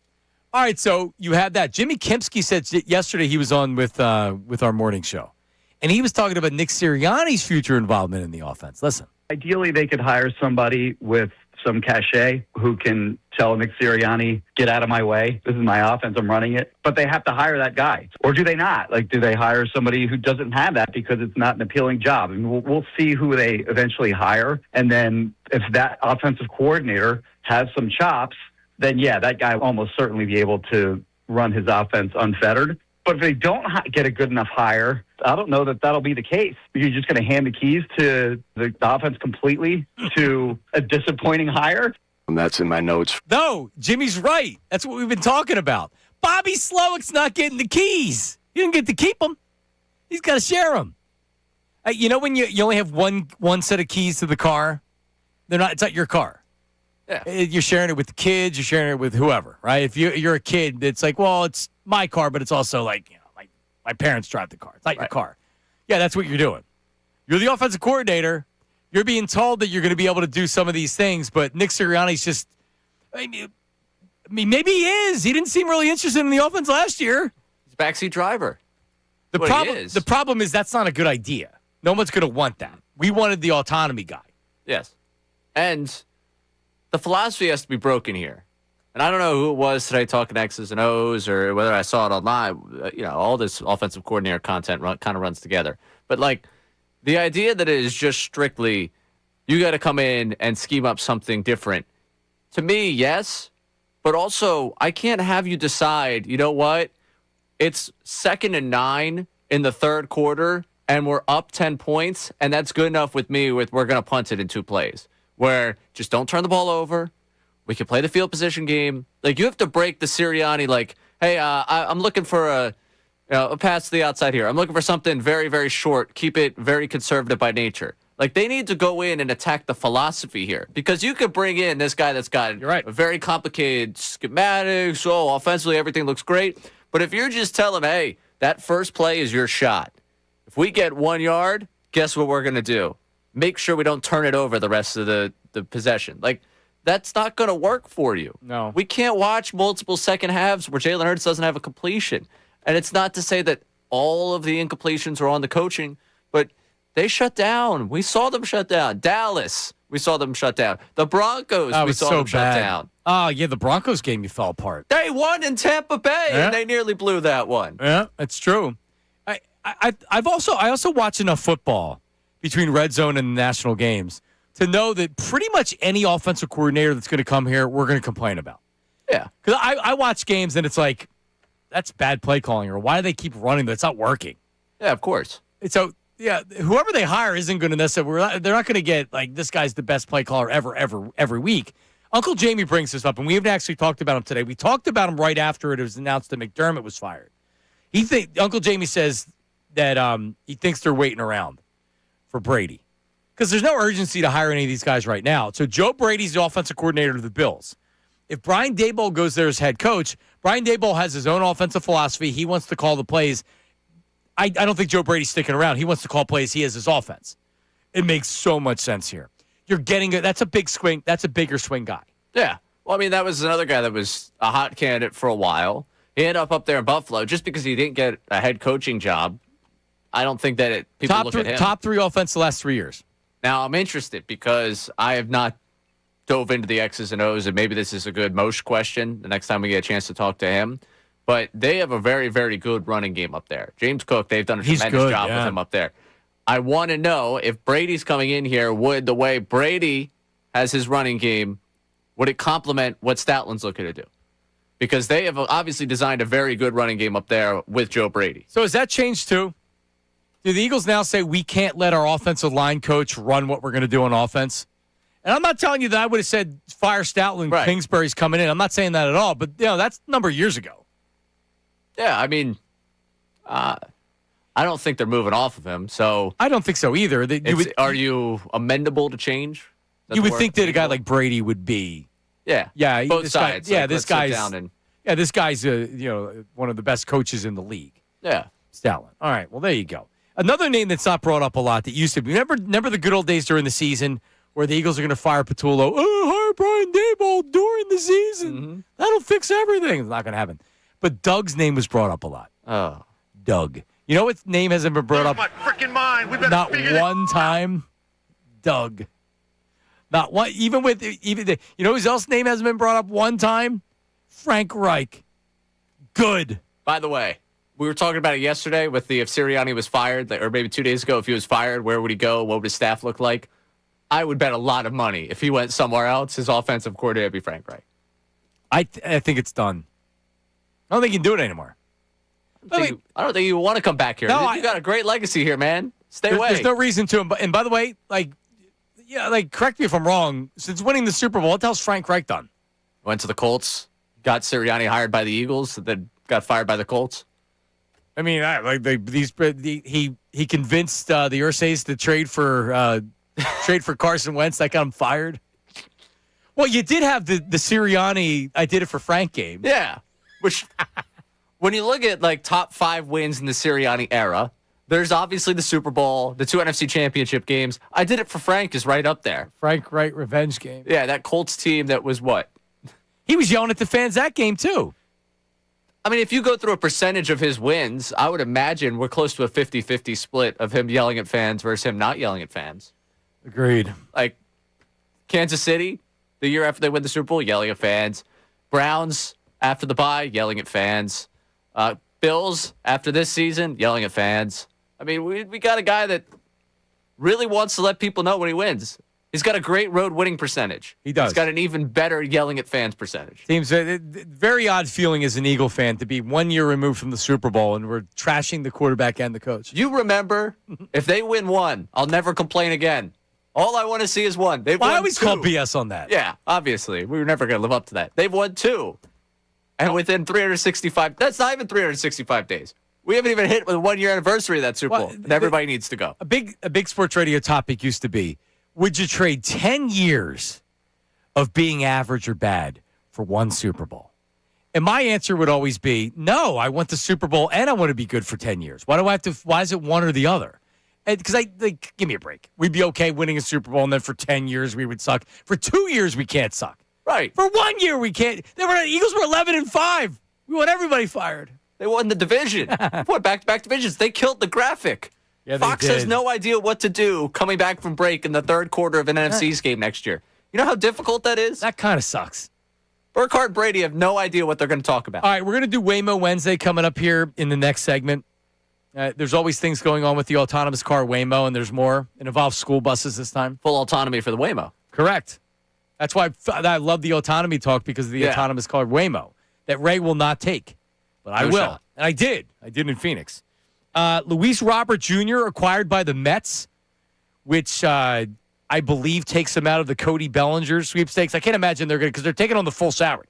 All right, so you have that. Jimmy Kempski said yesterday he was on with our morning show, and he was talking about Nick Sirianni's future involvement in the offense. Listen. Ideally, they could hire somebody with some cachet who can tell Nick Sirianni, get out of my way. This is my offense. I'm running it. But they have to hire that guy. Or do they not? Like, do they hire somebody who doesn't have that because it's not an appealing job? I mean, we'll see who they eventually hire. And then if that offensive coordinator has some chops, then, yeah, that guy will almost certainly be able to run his offense unfettered. But if they don't get a good enough hire, I don't know that that'll be the case. You're just going to hand the keys to the offense completely to a disappointing hire? And that's in my notes. No, Jimmy's right. That's what we've been talking about. Bobby Slowick's not getting the keys. He didn't get to keep them. He's got to share them. You know when you only have one set of keys to the car? It's not your car. Yeah. You're sharing it with the kids. You're sharing it with whoever, right? If you're a kid, it's like, well, it's my car, but it's also like, my parents drive the car. It's not your car. Yeah, that's what you're doing. You're the offensive coordinator. You're being told that you're going to be able to do some of these things, but Nick Sirianni's just, I mean, maybe he is. He didn't seem really interested in the offense last year. He's a backseat driver. The problem is that's not a good idea. No one's going to want that. We wanted the autonomy guy. Yes. And the philosophy has to be broken here. And I don't know who it was today talking X's and O's or whether I saw it online. All this offensive coordinator content kind of runs together. But, the idea that it is just strictly you got to come in and scheme up something different. To me, yes. But also, I can't have you decide, you know what? It's 2nd and 9 in the third quarter, and we're up 10 points, and that's good enough with me we're going to punt it in 2 plays. Where just don't turn the ball over. We can play the field position game. You have to break the Sirianni, hey, I'm looking for a pass to the outside here. I'm looking for something very, very short. Keep it very conservative by nature. They need to go in and attack the philosophy here. Because you could bring in this guy that's got a very complicated schematics. Offensively, everything looks great. But if you're just telling him, hey, that first play is your shot. If we get 1 yard, guess what we're going to do? Make sure we don't turn it over the rest of the possession. That's not going to work for you. No. We can't watch multiple second halves where Jalen Hurts doesn't have a completion. And it's not to say that all of the incompletions are on the coaching, but they shut down. We saw them shut down. Dallas, we saw them shut down. The Broncos, we saw them shut down. Oh, yeah, the Broncos game, you fell apart. They won in Tampa Bay, and they nearly blew that one. Yeah, it's true. I also watch enough football between red zone and national games to know that pretty much any offensive coordinator that's going to come here, we're going to complain about. Yeah. Because I watch games and it's like, that's bad play calling, or why do they keep running? That's not working. Yeah, of course. And so, yeah, whoever they hire isn't going to necessarily, they're not going to get, this guy's the best play caller ever, every week. Uncle Jamie brings this up, and we haven't actually talked about him today. We talked about him right after it was announced that McDermott was fired. Uncle Jamie says that he thinks they're waiting around for Brady. Because there's no urgency to hire any of these guys right now. So Joe Brady's the offensive coordinator of the Bills. If Brian Daboll goes there as head coach, Brian Daboll has his own offensive philosophy. He wants to call the plays. I don't think Joe Brady's sticking around. He wants to call plays. He has his offense. It makes so much sense here. You're getting that's a big swing. That's a bigger swing guy. Yeah. Well, I mean, that was another guy that was a hot candidate for a while. He ended up there in Buffalo just because he didn't get a head coaching job. I don't think that people look at him. Top 3 offense the last 3 years. Now, I'm interested because I have not dove into the X's and O's, and maybe this is a good Moshe question the next time we get a chance to talk to him. But they have a very, very good running game up there. James Cook, they've done a tremendous job with him up there. I want to know if Brady's coming in here, would the way Brady has his running game, would it complement what Statlin's looking to do? Because they have obviously designed a very good running game up there with Joe Brady. So has that changed too? Do the Eagles now say we can't let our offensive line coach run what we're going to do on offense? And I'm not telling you that I would have said fire Stoutland, Right. Kingsbury's coming in. I'm not saying that at all. But, that's a number of years ago. Yeah, I mean, I don't think they're moving off of him. So I don't think so either. Are you amendable to change? You would think that a guy like Brady would be. Yeah. Yeah. Both sides. This guy's one of the best coaches in the league. Yeah. Stoutland. All right. Well, there you go. Another name that's not brought up a lot that used to be. Remember the good old days during the season where the Eagles are going to fire Patullo. Hire Brian Daboll during the season. Mm-hmm. That'll fix everything. It's not going to happen. But Doug's name was brought up a lot. Oh. Doug. You know what name hasn't been brought up? My freaking mind. We better Not figure one time. Doug. Not one. You know whose else name hasn't been brought up one time? Frank Reich. Good. By the way, we were talking about it yesterday with if Sirianni was fired, or maybe 2 days ago, if he was fired, where would he go? What would his staff look like? I would bet a lot of money if he went somewhere else, his offensive coordinator would be Frank Reich. I think it's done. I don't think he can do it anymore. I don't think you want to come back here. No, you got a great legacy here, man. Stay away. There's no reason to. And by the way, correct me if I'm wrong. Since winning the Super Bowl, what the hell's Frank Reich done? Went to the Colts, got Sirianni hired by the Eagles, then got fired by the Colts. I mean, he convinced the Ursays to trade for Carson Wentz. That got him fired. Well, you did have the Sirianni "I did it for Frank" game. Yeah, which when you look at top 5 wins in the Sirianni era, there's obviously the Super Bowl, the 2 NFC Championship games. "I did it for Frank" is right up there. Frank Reich revenge game. Yeah, that Colts team that was what? He was yelling at the fans that game too. I mean, if you go through a percentage of his wins, I would imagine we're close to a 50-50 split of him yelling at fans versus him not yelling at fans. Agreed. Like Kansas City, the year after they win the Super Bowl, yelling at fans. Browns, after the bye, yelling at fans. Bills, after this season, yelling at fans. I mean, we got a guy that really wants to let people know when he wins. He's got a great road winning percentage. He does. He's got an even better yelling at fans percentage. Seems very odd feeling as an Eagle fan to be 1 year removed from the Super Bowl and we're trashing the quarterback and the coach. You remember, if they win one, I'll never complain again. All I want to see is one. They've won I always 2. call BS on that. Yeah, obviously. We were never going to live up to that. They've won 2. And within 365, that's not even 365 days. We haven't even hit the 1 year anniversary of that Super Bowl. And everybody needs to go. A big sports radio topic used to be, would you trade 10 years of being average or bad for one Super Bowl? And my answer would always be, no, I want the Super Bowl and I want to be good for 10 years. Why is it one or the other? Because give me a break. We'd be okay winning a Super Bowl and then for 10 years we would suck. For 2 years we can't suck. Right. For 1 year we can't. The Eagles were 11-5. We want everybody fired. They won the division. What, back-to-back divisions? They killed the graphic. Yeah, Fox has no idea what to do coming back from break in the third quarter of an NFC's game next year. You know how difficult that is? That kind of sucks. Burkhardt and Brady have no idea what they're going to talk about. All right, we're going to do Waymo Wednesday coming up here in the next segment. There's always things going on with the autonomous car Waymo, and there's more. It involves school buses this time. Full autonomy for the Waymo. Correct. That's why I love the autonomy talk, because of the autonomous car Waymo that Ray will not take. But I will. Shot. And I did. I did in Phoenix. Luis Robert Jr. acquired by the Mets, which I believe takes him out of the Cody Bellinger sweepstakes. I can't imagine they're going to, because they're taking on the full salary.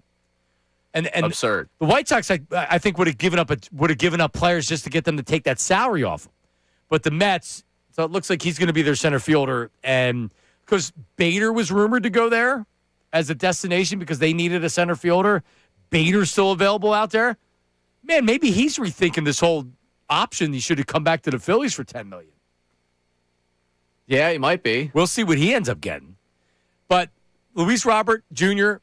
And absurd. The White Sox, I think, would have given up players just to get them to take that salary off. But the Mets, so it looks like he's going to be their center fielder. And because Bader was rumored to go there as a destination because they needed a center fielder, Bader's still available out there. Man, maybe he's rethinking this whole option. He should have come back to the Phillies for $10 million. Yeah, he might be. We'll see what he ends up getting. But Luis Robert Jr.,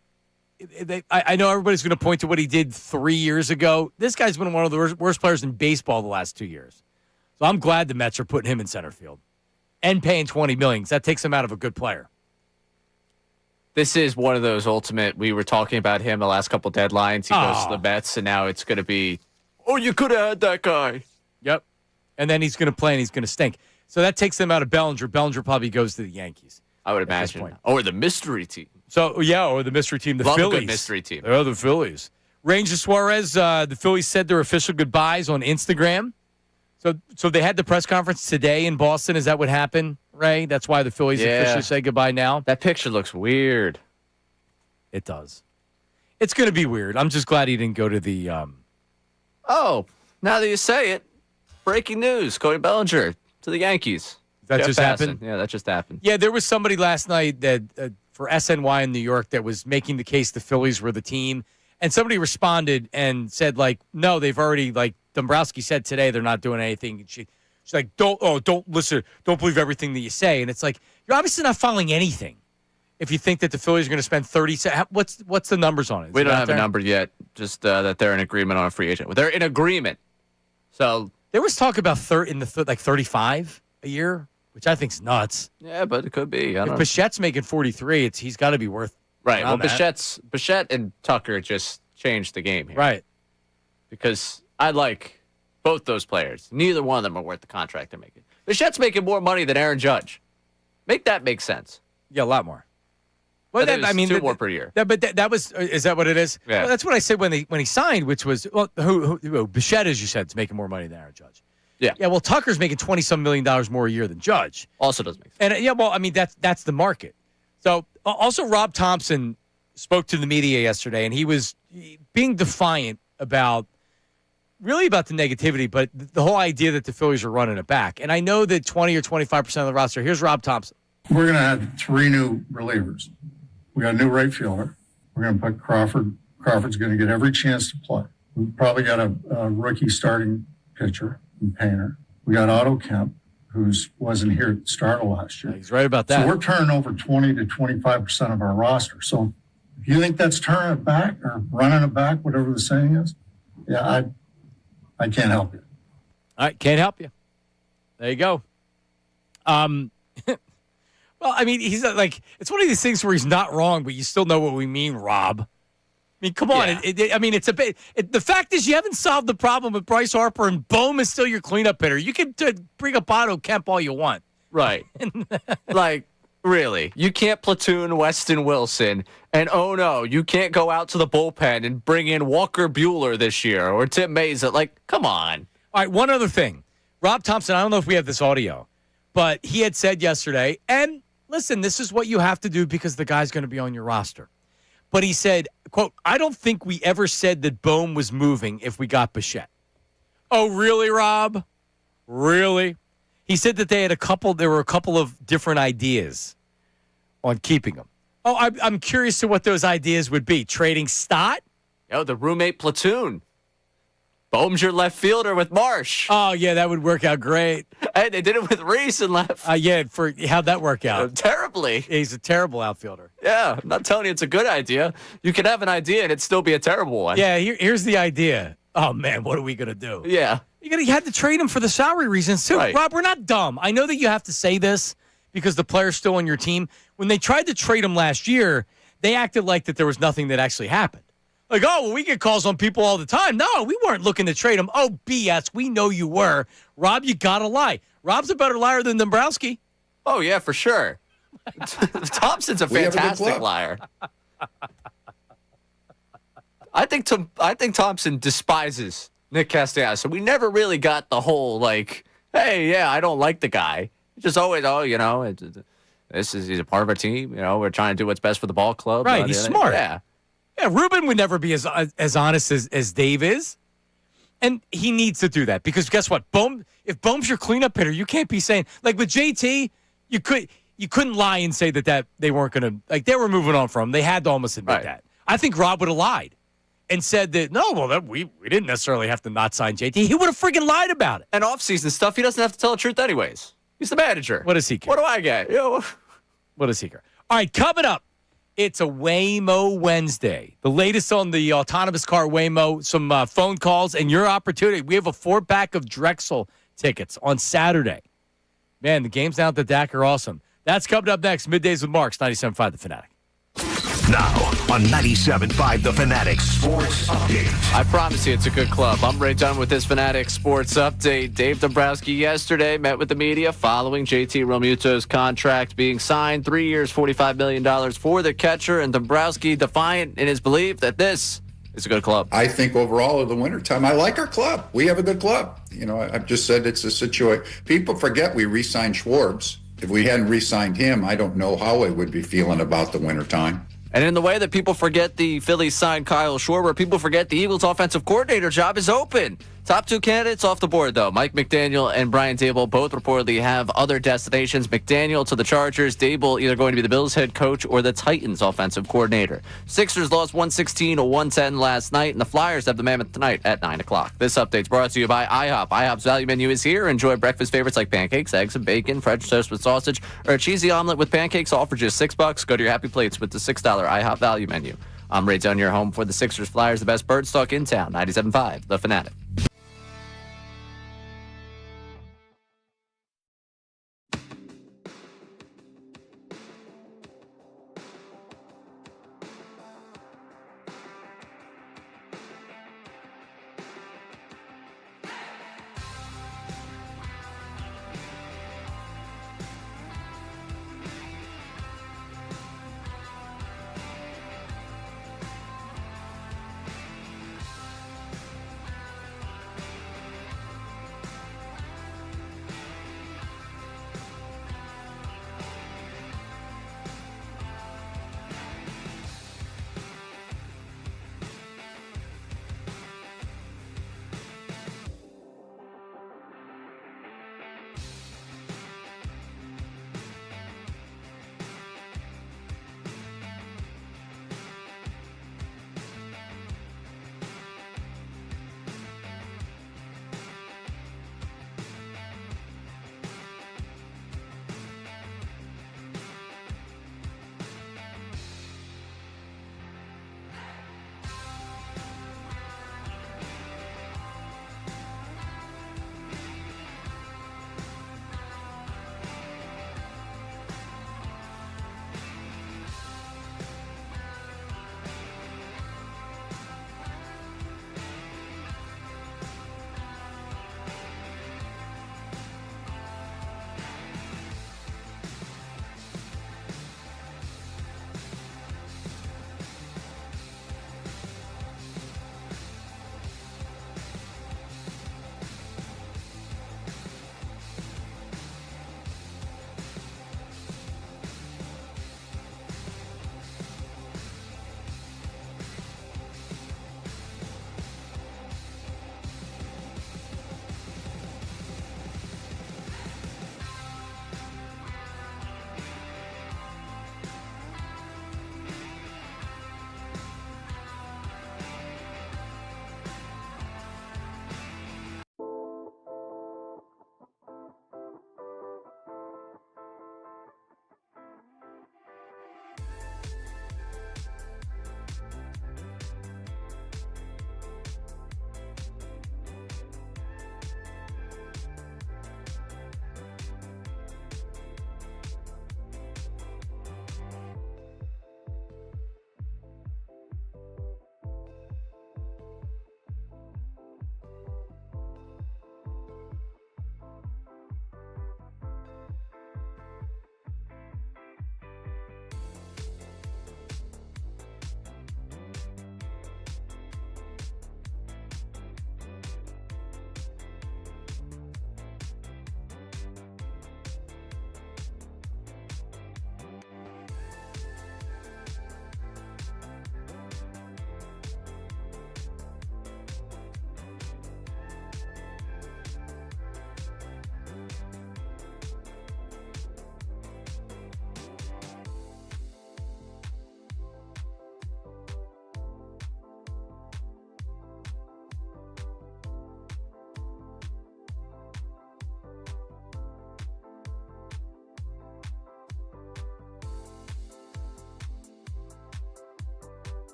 I know everybody's going to point to what he did 3 years ago. This guy's been one of the worst players in baseball the last 2 years. So I'm glad the Mets are putting him in center field and paying $20 million. That takes him out of a good player. This is one of those ultimate. We were talking about him the last couple deadlines. He goes to the Mets, and now it's going to be, you could have had that guy. Yep. And then he's going to play, and he's going to stink. So that takes them out of Bellinger. Bellinger probably goes to the Yankees. I would imagine. Or the mystery team. So, yeah, or the mystery team, the Love Phillies. A good mystery team. Oh, the Phillies. Ranger Suarez, the Phillies said their official goodbyes on Instagram. So they had the press conference today in Boston. Is that what happened, Ray? That's why the Phillies officially say goodbye now? That picture looks weird. It does. It's going to be weird. I'm just glad he didn't go to the... Oh, now that you say it, breaking news. Cody Bellinger to the Yankees. That just happened? Yeah, that just happened. Yeah, there was somebody last night that for SNY in New York that was making the case the Phillies were the team. And somebody responded and said, like, no, they've already, like, Dombrowski said today they're not doing anything. She's like, don't listen. Don't believe everything that you say. And it's like, you're obviously not following anything. If you think that the Phillies are going to spend 30 what's the numbers on it? We don't have a number yet, just that they're in agreement on a free agent. They're in agreement. So there was talk about 35 a year, which I think's nuts. Yeah, but it could be. If Bichette's making 43, he's got to be worth right. Well, Bichette and Tucker just changed the game here. Right. Because I like both those players. Neither one of them are worth the contract they're making. Bichette's making more money than Aaron Judge. Make that make sense. Yeah, a lot more. Well, two more per year. That was is that what it is? Yeah. Well, that's what I said when he signed, which was who Bichette, as you said, is making more money than Aaron Judge. Yeah. Yeah. Well, Tucker's making $20-some million more a year than Judge. Also doesn't make sense. And that's the market. So also Rob Thompson spoke to the media yesterday, and he was being defiant about the negativity, but the whole idea that the Phillies are running it back. And I know that 20 or 25% of the roster. Here's Rob Thompson. We're going to have 3 new relievers. We got a new right fielder. We're going to put Crawford. Crawford's going to get every chance to play. We've probably got a rookie starting pitcher and Painter. We got Otto Kemp, who wasn't here at the start of last year. He's right about that. So we're turning over 20 to 25% of our roster. So if you think that's turning it back or running it back, whatever the saying is, yeah, I can't help you. All right, can't help you. There you go. Well, I mean, he's like, it's one of these things where he's not wrong, but you still know what we mean, Rob. I mean, come on. Yeah. It's a bit. The fact is, you haven't solved the problem with Bryce Harper, and Bohm is still your cleanup hitter. You can bring up Otto Kemp all you want. Right. Like, really, you can't platoon Weston Wilson, and oh no, you can't go out to the bullpen and bring in Walker Buehler this year or Tim Mesa. Like, come on. All right, one other thing. Rob Thompson, I don't know if we have this audio, but he had said yesterday, and listen, this is what you have to do because the guy's going to be on your roster. But he said, quote, I don't think we ever said that Bohm was moving if we got Bichette. Oh, really, Rob? Really? He said that there were a couple of different ideas on keeping him. Oh, I'm curious to what those ideas would be. Trading Stott? The roommate platoon. Bohm's your left fielder with Marsh. Oh, yeah, that would work out great. Hey, they did it with Reese and left. How'd that work out? Terribly. He's a terrible outfielder. Yeah, I'm not telling you it's a good idea. You could have an idea and it'd still be a terrible one. Yeah, here's the idea. Oh, man, what are we going to do? Yeah. You had to trade him for the salary reasons, too. Right. Rob, we're not dumb. I know that you have to say this because the player's still on your team. When they tried to trade him last year, they acted like that there was nothing that actually happened. Like, oh, well, we get calls on people all the time. No, we weren't looking to trade him. Oh, BS. We know you were. Rob, you got to lie. Rob's a better liar than Dombrowski. Oh, yeah, for sure. Thompson's a fantastic liar. I think Thompson despises Nick Castellanos. So we never really got the whole, like, hey, yeah, I don't like the guy. Just always, he's a part of our team. We're trying to do what's best for the ball club. Right, he's smart. Yeah. Yeah, Ruben would never be as honest as Dave is. And he needs to do that because guess what? If Bohm's your cleanup hitter, you can't be saying, like with JT, you couldn't lie and say that they weren't going to, like they were moving on from him. They had to almost admit that. I think Rob would have lied and said that, no, well, we didn't necessarily have to not sign JT. He would have freaking lied about it. And offseason stuff, he doesn't have to tell the truth anyways. He's the manager. What does he care? What do I get? What does he care? All right, coming up, it's a Waymo Wednesday. The latest on the autonomous car Waymo, some phone calls, and your opportunity. We have a 4-pack of Drexel tickets on Saturday. Man, the games down at the DAC are awesome. That's coming up next. Middays with Marks, 97.5 The Fanatic. Now on 97.5 The Fanatic Sports Update. I promise you it's a good club. I'm Ray Dunn with this Fanatic Sports Update. Dave Dombrowski yesterday met with the media following JT Realmuto's contract being signed. 3 years, $45 million for the catcher. And Dombrowski defiant in his belief that this is a good club. I think overall in the wintertime, I like our club. We have a good club. You know, I've just said it's a situation. People forget we re-signed Schwartz. If we hadn't re-signed him, I don't know how I would be feeling about the wintertime. And in the way that people forget the Phillies signed Kyle Schwarber, people forget the Eagles offensive coordinator job is open. Top 2 candidates off the board, though. Mike McDaniel and Brian Daboll both reportedly have other destinations. McDaniel to the Chargers, Daboll either going to be the Bills head coach or the Titans offensive coordinator. Sixers lost 116-110 last night, and the Flyers have the Mammoth tonight at 9 o'clock. This update's brought to you by IHOP. IHOP's value menu is here. Enjoy breakfast favorites like pancakes, eggs, and bacon, French toast with sausage, or a cheesy omelet with pancakes, all for just $6. Go to your happy plates with the $6 IHOP value menu. I'm Ray Dunn, your home for the Sixers Flyers, the best bird stock in town. 97.5 The Fanatic.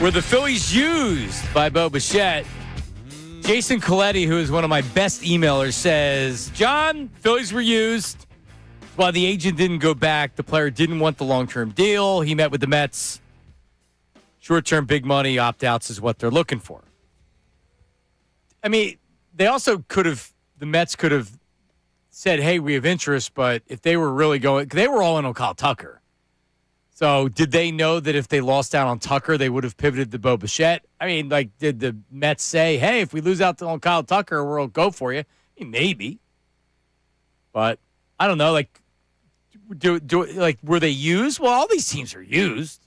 Were the Phillies used by Bo Bichette? Jason Coletti, who is one of my best emailers, says, John, Phillies were used. While the agent didn't go back, the player didn't want the long-term deal. He met with the Mets. Short-term big money opt-outs is what they're looking for. I mean, they also could have, the Mets could have said, hey, we have interest, but if they were really going, they were all in on Kyle Tucker. So did they know that if they lost out on Tucker, they would have pivoted to Bo Bichette? I mean, like, did the Mets say, hey, if we lose out on Kyle Tucker, we'll go for you? I mean, maybe. But I don't know. Like, were they used? Well, all these teams are used.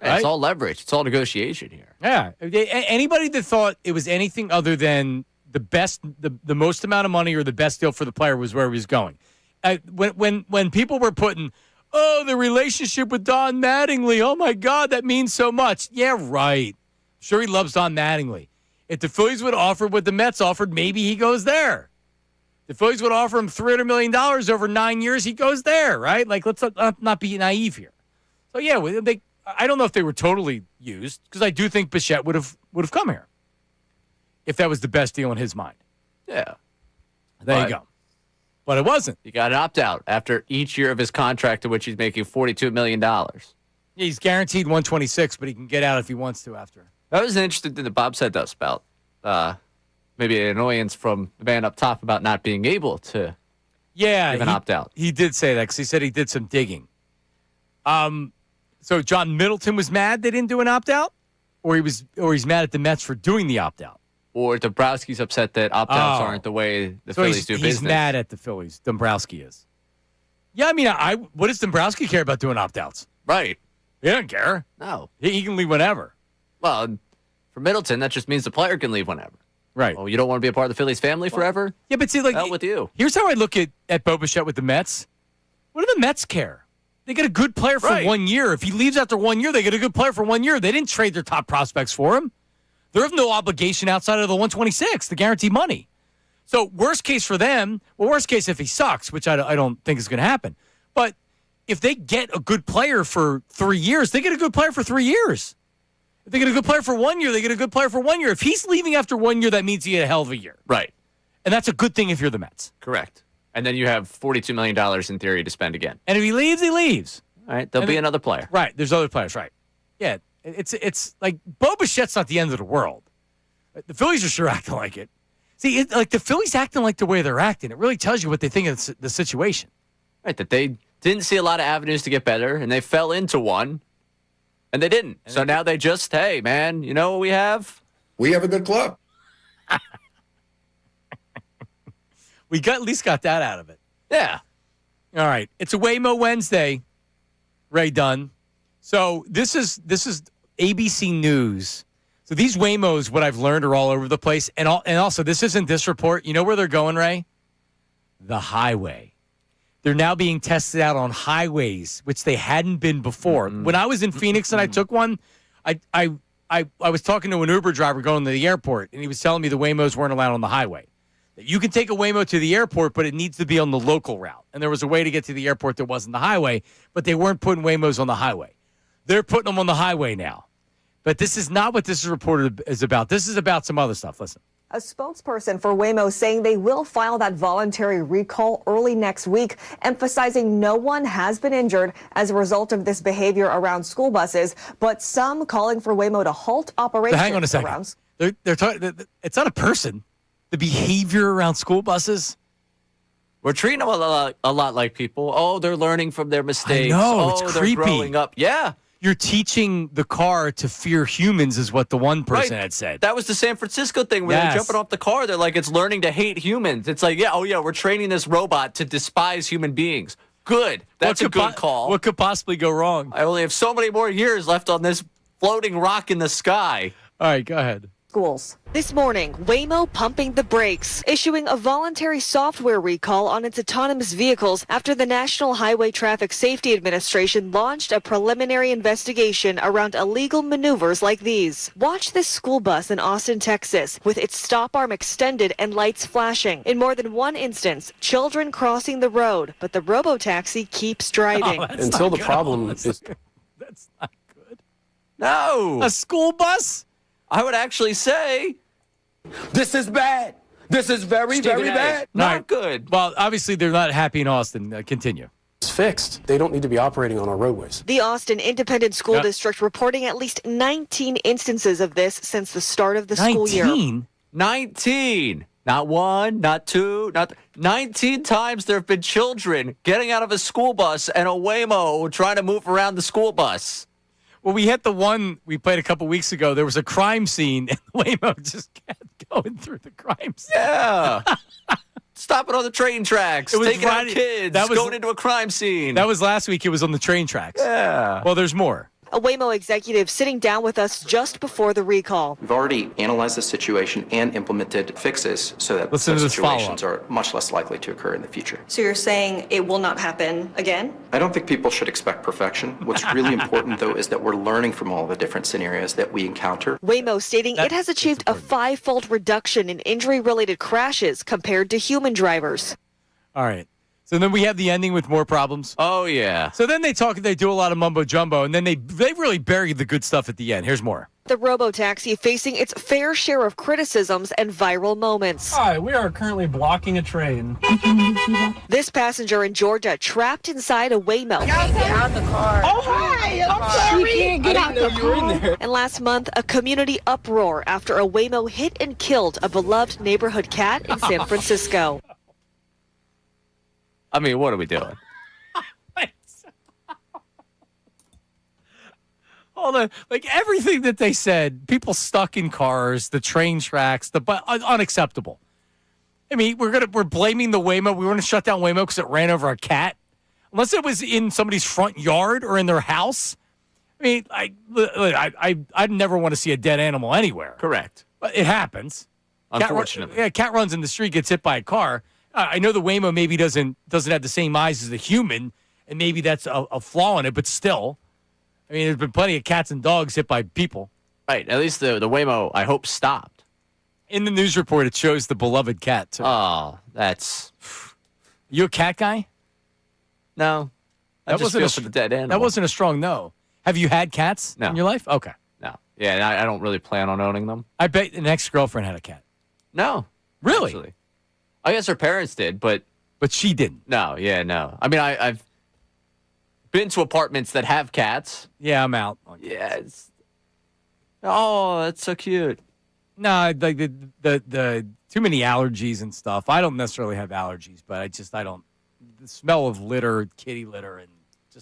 Right? It's all leverage. It's all negotiation here. Yeah. Anybody that thought it was anything other than the best, the most amount of money or the best deal for the player was where he was going. When people were putting, oh, the relationship with Don Mattingly, oh my God, that means so much. Yeah, right. Sure, he loves Don Mattingly. If the Phillies would offer what the Mets offered, maybe he goes there. The Phillies would offer him $300 million over 9 years, he goes there, right? Like, let's not be naive here. So, yeah, I don't know if they were totally used, because I do think Bichette would have come here if that was the best deal in his mind. Yeah. There you go. But it wasn't. He got an opt-out after each year of his contract, to which he's making $42 million. Yeah, he's guaranteed $126, but he can get out if he wants to after. That was an interesting thing that Bob said to us about maybe an annoyance from the man up top about not being able to give an opt-out. He did say that because he said he did some digging. So John Middleton was mad they didn't do an opt-out? Or he's mad at the Mets for doing the opt-out? Or Dombrowski's upset that opt-outs aren't the way the Phillies do business. He's mad at the Phillies. Dombrowski is. Yeah, I mean, what does Dombrowski care about doing opt-outs? Right. He doesn't care. No. He can leave whenever. Well, for Middleton, that just means the player can leave whenever. Right. Oh, you don't want to be a part of the Phillies family forever? Yeah, but see, like, hell with you. Here's how I look at Bo Bichette with the Mets. What do the Mets care? They get a good player for 1 year. If he leaves after 1 year, they get a good player for 1 year. They didn't trade their top prospects for him. They have no obligation outside of the 126, the guaranteed money. So worst case for them, well, worst case if he sucks, which I don't think is going to happen. But if they get a good player for 3 years, they get a good player for 3 years. If they get a good player for 1 year, they get a good player for 1 year. If he's leaving after 1 year, that means he had a hell of a year. Right. And that's a good thing if you're the Mets. Correct. And then you have $42 million in theory to spend again. And if he leaves, he leaves. All right. There'll be another player. Right. There's other players. Right. Yeah. It's like Bo Bichette's not the end of the world. The Phillies are sure acting like it. See, like the Phillies acting like the way they're acting, it really tells you what they think of the situation. Right. That they didn't see a lot of avenues to get better, and they fell into one, and they didn't. So now they just, hey, man, you know what we have? We have a good club. We at least got that out of it. Yeah. All right. It's a Waymo Wednesday, Ray Dunn. So this is ABC News. So these Waymos, what I've learned, are all over the place. And also, this isn't this report. You know where they're going, Ray? The highway. They're now being tested out on highways, which they hadn't been before. Mm-hmm. When I was in Phoenix and I took one, I was talking to an Uber driver going to the airport, and he was telling me the Waymos weren't allowed on the highway. You can take a Waymo to the airport, but it needs to be on the local route. And there was a way to get to the airport that wasn't the highway, but they weren't putting Waymos on the highway. They're putting them on the highway now. But this is not what this is reported is about. This is about some other stuff. Listen. A spokesperson for Waymo saying they will file that voluntary recall early next week, emphasizing no one has been injured as a result of this behavior around school buses, but some calling for Waymo to halt operations. So hang on a second. They're talking. It's not a person. The behavior around school buses. We're treating them a lot like people. Oh, they're learning from their mistakes. I know, it's creepy. They're growing up. Yeah. You're teaching the car to fear humans is what the one person had said. That was the San Francisco thing where they're jumping off the car. They're like, it's learning to hate humans. It's like, we're training this robot to despise human beings. Good. That's a good call. What could possibly go wrong? I only have so many more years left on this floating rock in the sky. All right, go ahead. Schools. This morning, Waymo pumping the brakes, issuing a voluntary software recall on its autonomous vehicles after the National Highway Traffic Safety Administration launched a preliminary investigation around illegal maneuvers like these. Watch this school bus in Austin, Texas, with its stop arm extended and lights flashing. In more than one instance, children crossing the road, but the robotaxi keeps driving. Until the problem is... That's not good. No. A school bus? I would actually say This is bad. This is very, Stephen very A. bad. Not good. Well, obviously they're not happy in Austin. Continue. It's fixed. They don't need to be operating on our roadways. The Austin Independent School District reporting at least 19 instances of this since the start of the school year. 19. Not one, not two, not 19 times there have been children getting out of a school bus and a Waymo trying to move around the school bus. Well, we hit the one we played a couple weeks ago. There was a crime scene, and Waymo just kept going through the crime scene. Yeah. Stopping on the train tracks, taking out kids, going into a crime scene. That was last week. It was on the train tracks. Yeah. Well, there's more. A Waymo executive sitting down with us just before the recall. We've already analyzed the situation and implemented fixes so that Listen to such this follow-up. situations are much less likely to occur in the future. So you're saying it will not happen again? I don't think people should expect perfection. What's really important, though, is that we're learning from all the different scenarios that we encounter. Waymo stating it has achieved a 5-fold reduction in injury-related crashes compared to human drivers. All right. So then we have the ending with more problems. Oh, yeah. So then they do a lot of mumbo jumbo, and then they really buried the good stuff at the end. Here's more. The robotaxi facing its fair share of criticisms and viral moments. Hi, we are currently blocking a train. This passenger in Georgia trapped inside a Waymo. Get out the car. Oh, hi. I'm sorry. She can't get out the car. And last month, a community uproar after a Waymo hit and killed a beloved neighborhood cat in San Francisco. I mean, what are we doing? Hold on. Like everything that they said, people stuck in cars, the train tracks, unacceptable. I mean, we're blaming the Waymo. We want to shut down Waymo because it ran over a cat. Unless it was in somebody's front yard or in their house. I mean, I'd never want to see a dead animal anywhere. Correct. But it happens. Unfortunately. Cat runs in the street, gets hit by a car. I know the Waymo maybe doesn't have the same eyes as the human, and maybe that's a flaw in it, but still. I mean, there's been plenty of cats and dogs hit by people. Right. At least the Waymo, I hope, stopped. In the news report, it shows the beloved cat, too. Oh, that's... You a cat guy? No. I just feel for the dead animal. That wasn't a strong no. Have you had cats in your life? Okay. No. Yeah, I don't really plan on owning them. I bet an ex-girlfriend had a cat. No. Really? Actually. I guess her parents did, but she didn't. No, yeah, no. I mean, I've been to apartments that have cats. Yeah, I'm out. Yeah, that's so cute. No, like the too many allergies and stuff. I don't necessarily have allergies, but I don't. The smell of litter, kitty litter, and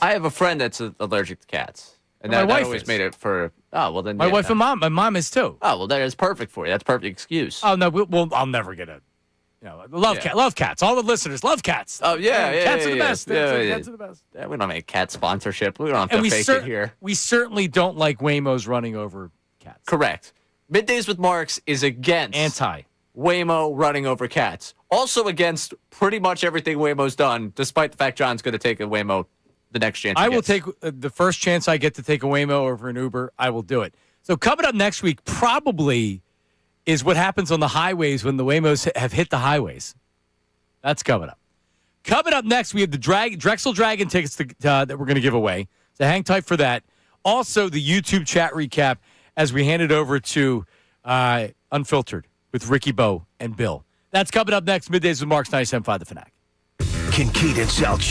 I have a friend that's allergic to cats, and my that wife always is. made it for. Oh well, then my wife and mom. My mom is too. Oh well, that is perfect for you. That's a perfect excuse. Oh no, I'll never get a. Love cats. All the listeners love cats. Oh yeah, cats are the best. Yeah, Cats are the best. Yeah, we don't have any cat sponsorship. We don't have to fake it here. We certainly don't like Waymos running over cats. Correct. Middays with Marks is against Waymo running over cats. Also against pretty much everything Waymo's done, despite the fact John's going to take a Waymo the next chance. I will take the first chance I get to take a Waymo over an Uber. I will do it. So coming up next week, probably is what happens on the highways when the Waymos have hit the highways. That's coming up. Coming up next, we have the Drexel Dragon tickets that we're going to give away. So hang tight for that. Also, the YouTube chat recap as we hand it over to Unfiltered with Ricky Bo and Bill. That's coming up next. Middays with Marks 97.5 The Fanatic. Kincade and Salciunas.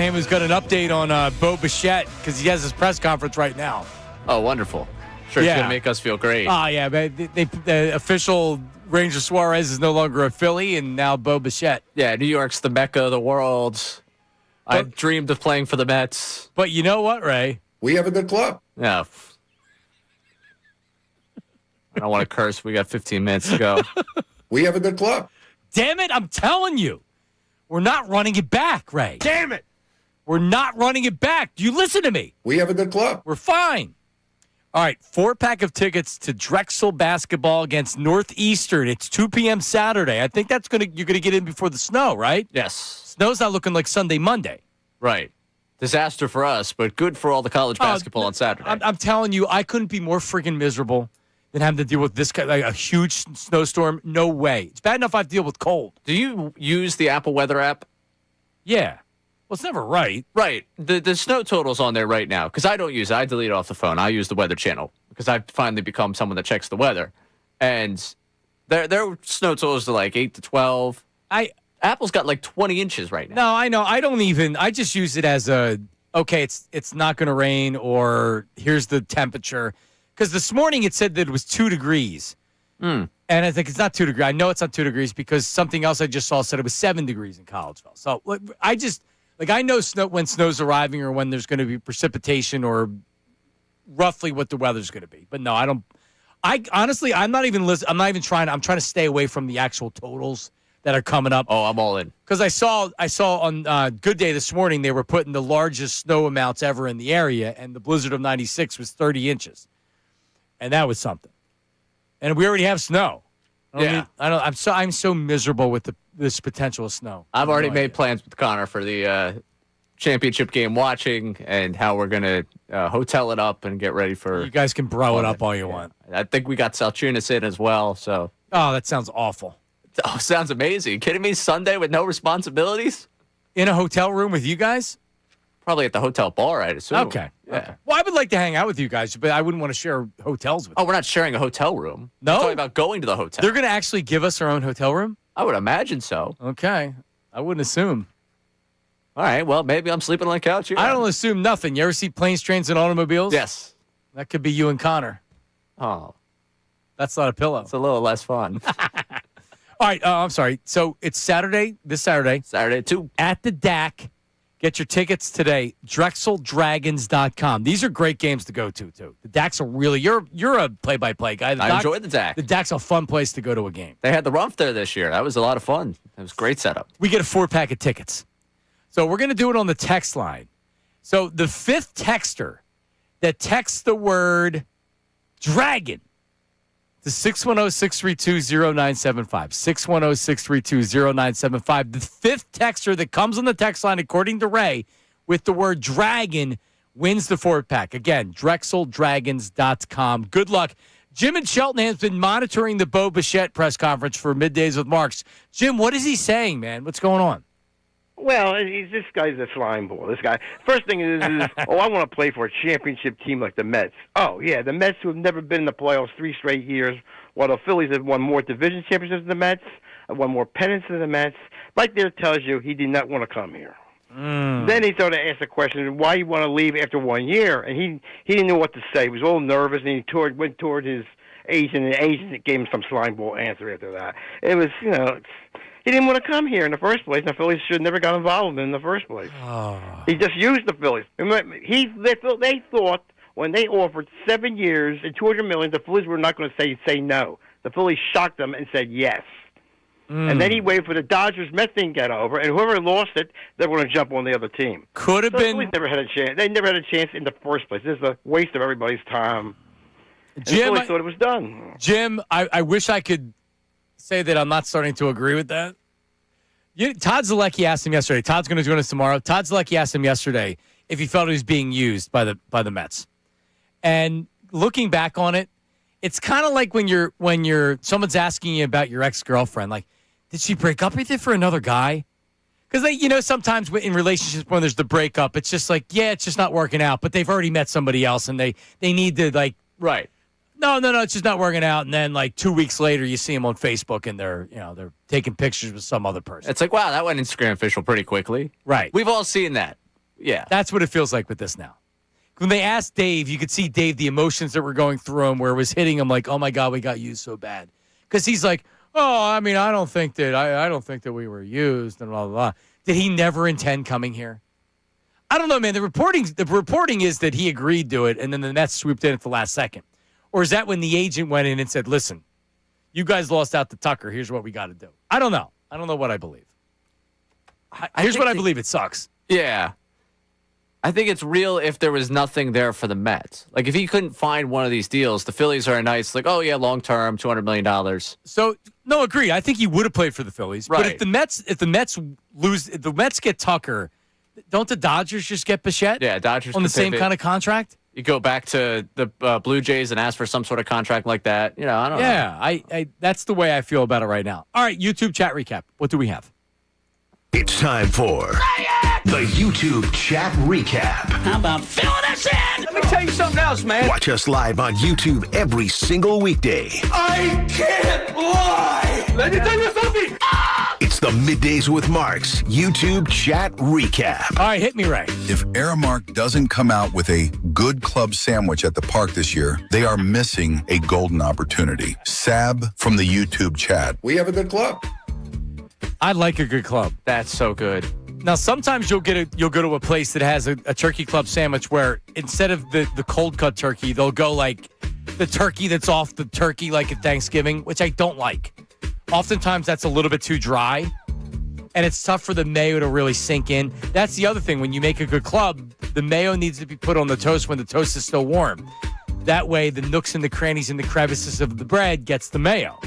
Heyman's got an update on Bo Bichette because he has his press conference right now. Oh, wonderful. Sure, it's going to make us feel great. Oh, yeah. But the official Ranger Suarez is no longer a Philly, and now Bo Bichette. Yeah, New York's the mecca of the world. I dreamed of playing for the Mets. But you know what, Ray? We have a good club. Yeah. I don't want to curse. We got 15 minutes to go. We have a good club. Damn it, I'm telling you. We're not running it back, Ray. Damn it. We're not running it back. Do you listen to me? We have a good club. We're fine. All right, 4-pack of tickets to Drexel basketball against Northeastern. It's 2 p.m. Saturday. I think you're gonna get in before the snow, right? Yes. Snow's not looking like Sunday, Monday. Right. Disaster for us, but good for all the college basketball on Saturday. I'm telling you, I couldn't be more freaking miserable than having to deal with this kind, like a huge snowstorm. No way. It's bad enough I have to deal with cold. Do you use the Apple Weather app? Yeah. Well, it's never right. Right. The snow total's on there right now because I don't use it. I delete it off the phone. I use the Weather Channel because I've finally become someone that checks the weather. And their snow totals are like 8 to 12. Apple's got like 20 inches right now. No, I know. I just use it as it's not going to rain or here's the temperature. Because this morning it said that it was 2 degrees. And I think it's not 2 degrees. I know it's not 2 degrees because something else I just saw said it was 7 degrees in Collegeville. So I know when snow's arriving or when there's going to be precipitation or roughly what the weather's going to be. But no, I don't. Honestly, I'm not even listening. I'm not even trying. I'm trying to stay away from the actual totals that are coming up. Oh, I'm all in. Because I saw on Good Day this morning, they were putting the largest snow amounts ever in the area, and the blizzard of 96 was 30 inches. And that was something. And we already have snow. I'm so miserable with this potential of snow. I've already made plans with Connor for the championship game watching and how we're going to hotel it up and get ready for. You guys can bro it up all you want. I think we got Salciunas in as well. So. Oh, that sounds awful. Oh, sounds amazing. You kidding me? Sunday with no responsibilities? In a hotel room with you guys? Probably at the hotel bar, I'd assume. Okay. Well, I would like to hang out with you guys, but I wouldn't want to share hotels with you. Oh, we're not sharing a hotel room. No? We're talking about going to the hotel. They're going to actually give us our own hotel room? I would imagine so. Okay. I wouldn't assume. All right. Well, maybe I'm sleeping on the couch here. I don't assume nothing. You ever see Planes, Trains, and Automobiles? Yes. That could be you and Connor. Oh. That's not a pillow. It's a little less fun. All right. I'm sorry. So it's this Saturday. Saturday, too. At the DAC. Get your tickets today. DrexelDragons.com. These are great games to go to, too. The DAC's a really, you're a play-by-play guy. I enjoy the DAC. The DAC's a fun place to go to a game. They had the Rumpf there this year. That was a lot of fun. It was a great setup. We get a 4-pack of tickets. So we're going to do it on the text line. So the 5th texter that texts the word dragon to 610-632-0975. 610-632-0975. The 5th texter that comes on the text line, according to Ray, with the word dragon wins the 4-pack. Again, DrexelDragons.com. Good luck. Jim in Cheltenham has been monitoring the Bo Bichette press conference for Middays with Marks. Jim, what is he saying, man? What's going on? Well, this guy's a flying ball. This guy. First thing is I want to play for a championship team like the Mets. Oh, yeah, the Mets who have never been in the playoffs 3 straight years, while the Phillies have won more division championships than the Mets, have won more pennants than the Mets. Right there tells you he did not want to come here. Then he started to ask the question, why you want to leave after 1 year? And he didn't know what to say. He was all nervous, and he went toward his agent, and the agent gave him some slime ball answer after that. It was, he didn't want to come here in the first place. The Phillies should have never got involved in the first place. Oh. He just used the Phillies. They thought when they offered 7 years and $200 million, the Phillies were not going to say no. The Phillies shocked them and said yes. And then he waited for the Dodgers-Mets thing to get over, and whoever lost it, they were going to jump on the other team. Could have been. The Phillies never had a chance. They never had a chance in the first place. This is a waste of everybody's time. Jim, I thought it was done. Jim, I wish I could say that I'm not starting to agree with that. Todd Zalecki asked him yesterday. Todd's going to join us tomorrow. Todd Zalecki asked him yesterday if he felt he was being used by the Mets. And looking back on it, it's kind of like when someone's asking you about your ex-girlfriend, like, did she break up with you for another guy? Because sometimes in relationships when there's the breakup, it's just like, yeah, it's just not working out. But they've already met somebody else, and they need to right. No, it's just not working out. And then 2 weeks later, you see them on Facebook, and they're taking pictures with some other person. It's like, wow, that went Instagram official pretty quickly. Right. We've all seen that. Yeah. That's what it feels like with this now. When they asked Dave, you could see Dave, the emotions that were going through him, where it was hitting him like, oh my God, we got used so bad. Because he's like, oh, I mean, I don't think that we were used and blah, blah, blah. Did he never intend coming here? I don't know, man. The reporting is that he agreed to it, and then the Mets swooped in at the last second. Or is that when the agent went in and said, listen, you guys lost out to Tucker. Here's what we got to do. I don't know. I don't know what I believe. Here's what I believe. It sucks. Yeah. I think it's real if there was nothing there for the Mets. Like, if he couldn't find one of these deals, the Phillies are a nice, like, oh, yeah, long-term, $200 million. So, no, agreed. I think he would have played for the Phillies. Right. But if the Mets get Tucker, don't the Dodgers just get Bichette? Yeah, Dodgers on the same pivot. kind of contract? You go back to the Blue Jays and ask for some sort of contract like that. You know, I don't know. Yeah, I that's the way I feel about it right now. All right, YouTube chat recap. What do we have? It's time for the YouTube chat recap. How about filling us in? Let me tell you something else, man. Watch us live on YouTube every single weekday. I can't lie. Let me tell you something. It's the Middays with Marks YouTube chat recap. All right, hit me, Ray. If Aramark doesn't come out with a good club sandwich at the park this year, they are missing a golden opportunity. Sab from the YouTube chat. We have a good club. I like a good club. That's so good. Now, sometimes you'll go to a place that has a turkey club sandwich where instead of the cold cut turkey, they'll go like the turkey that's off the turkey like at Thanksgiving, which I don't like. Oftentimes that's a little bit too dry, and it's tough for the mayo to really sink in. That's the other thing. When you make a good club, the mayo needs to be put on the toast when the toast is still warm. That way, the nooks and the crannies and the crevices of the bread gets the mayo.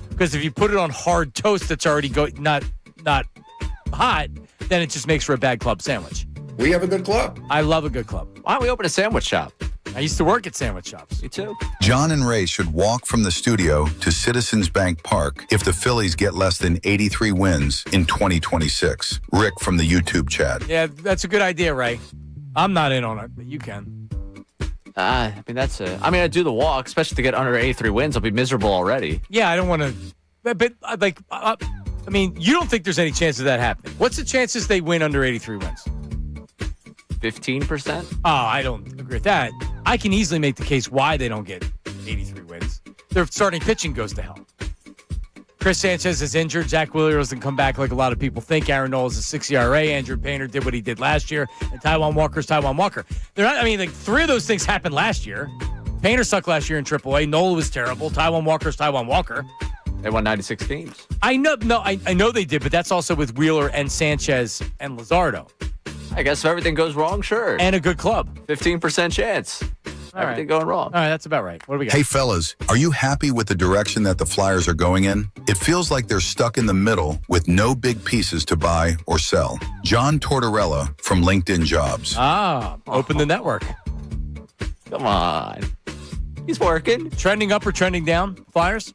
Because if you put it on hard toast that's already not hot, then it just makes for a bad club sandwich. We have a good club. I love a good club. Why don't we open a sandwich shop? I used to work at sandwich shops. Me too. John and Ray should walk from the studio to Citizens Bank Park if the Phillies get less than 83 wins in 2026. Rick from the YouTube chat. Yeah, that's a good idea, Ray. I'm not in on it, but you can. I mean, I'd do the walk, especially to get under 83 wins. I'll be miserable already. Yeah, I don't want to. But I mean, you don't think there's any chance of that happening? What's the chances they win under 83 wins? 15%? Oh, I don't agree with that. I can easily make the case why they don't get 83 wins. Their starting pitching goes to hell. Chris Sanchez is injured. Zach Wheeler doesn't come back like a lot of people think. Aaron Nola is a 6 ERA. Andrew Painter did what he did last year. And Taijuan Walker's Taijuan Walker. They're not, I mean, like, three of those things happened last year. Painter sucked last year in AAA. Nola was terrible. Taijuan Walker's Taijuan Walker. They won 96 games. I know they did, but that's also with Wheeler and Sanchez and Luzardo. I guess if everything goes wrong, sure. And a good club. 15% chance. Everything going wrong. All right, that's about right. What do we got? Hey, fellas, are you happy with the direction that the Flyers are going in? It feels like they're stuck in the middle with no big pieces to buy or sell. John Tortorella from LinkedIn Jobs. Open the network. Come on. He's working. Trending up or trending down, Flyers?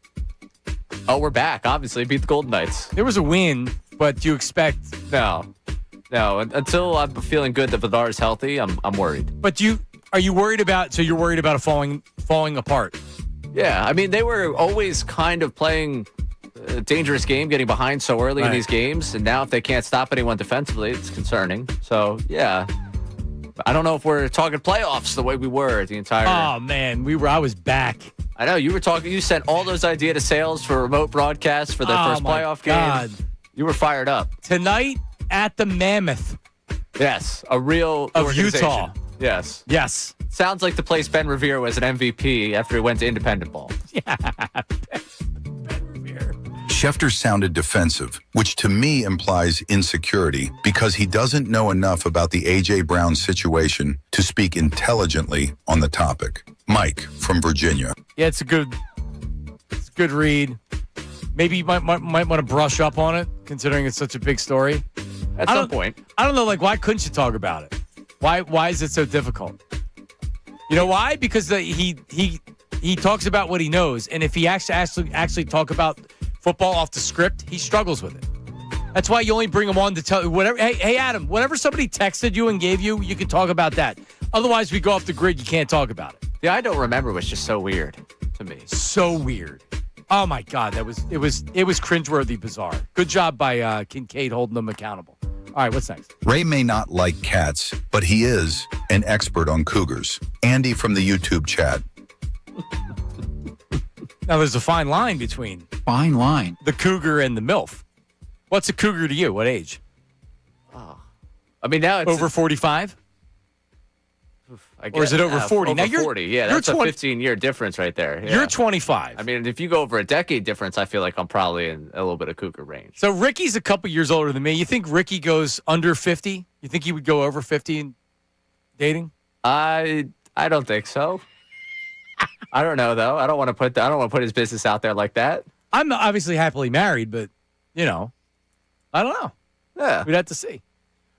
Oh, we're back. Obviously, beat the Golden Knights. There was a win, but do you expect... No. Until I'm feeling good that Vidar's healthy, I'm worried. But are you worried about? So you're worried about it falling apart? Yeah, I mean they were always kind of playing a dangerous game, getting behind so early in these games, and now if they can't stop anyone defensively, it's concerning. So yeah, I don't know if we're talking playoffs the way we were the entire. Oh man, I was back. I know you were talking. You sent all those ideas to sales for remote broadcasts for their first playoff game. You were fired up Tonight at the Mammoth. Yes, a real of organization. Utah. Yes. Sounds like the place Ben Revere was an MVP after he went to independent ball. Yeah, Ben Revere. Schefter sounded defensive, which to me implies insecurity because he doesn't know enough about the A.J. Brown situation to speak intelligently on the topic. Mike from Virginia. Yeah, it's a good read. Maybe you might want to brush up on it, considering it's such a big story. At some point. I don't know, like, why couldn't you talk about it? Why is it so difficult? You know why? Because he talks about what he knows, and if he actually talk about football off the script, he struggles with it. That's why you only bring him on to tell whatever. Hey, Adam, whatever somebody texted you and gave you, you can talk about that. Otherwise, we go off the grid. You can't talk about it. Yeah, I don't remember. It was just so weird to me. So weird. Oh my God, it was cringeworthy bizarre. Good job by Kincade holding them accountable. All All right, what's next? Ray may not like cats, but he is an expert on cougars. Andy from the YouTube chat. Now, there's a fine line between the cougar and the MILF. What's a cougar to you? What age? I mean, now it's over 45? Or is it over 40? Over Now you're 40. Yeah, you're that's a 15-year difference right there. Yeah. You're 25. I mean, if you go over a decade difference, I feel like I'm probably in a little bit of cougar range. So Ricky's a couple years older than me. You think Ricky goes under 50? You think he would go over 50 in dating? I don't think so. I don't know though. I don't want to put his business out there like that. I'm obviously happily married, but I don't know. Yeah, we'd have to see.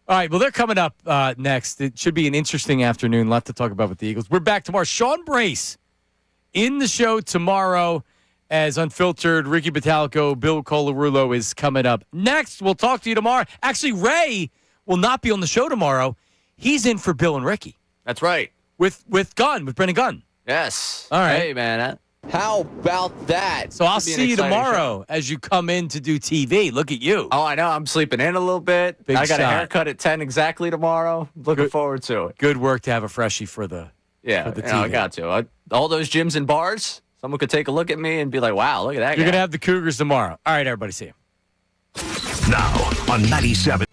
All right, well, they're coming up next. It should be an interesting afternoon. A lot to talk about with the Eagles. We're back tomorrow. Sean Brace in the show tomorrow as Unfiltered. Ricky Batalico, Bill Colarulo is coming up next. We'll talk to you tomorrow. Actually, Ray will not be on the show tomorrow. He's in for Bill and Ricky. That's right. With Brendan Gunn. Yes. All right. Hey, man. How about that? So I'll see you tomorrow as you come in to do TV. Look at you. Oh, I know. I'm sleeping in a little bit. Big I got shot. a haircut at 10 exactly tomorrow. Looking forward to it. Good work to have a freshie for the TV. I got to. All those gyms and bars, someone could take a look at me and be like, wow, look at that guy. You're going to have the Cougars tomorrow. All right, everybody. See you. Now on 97.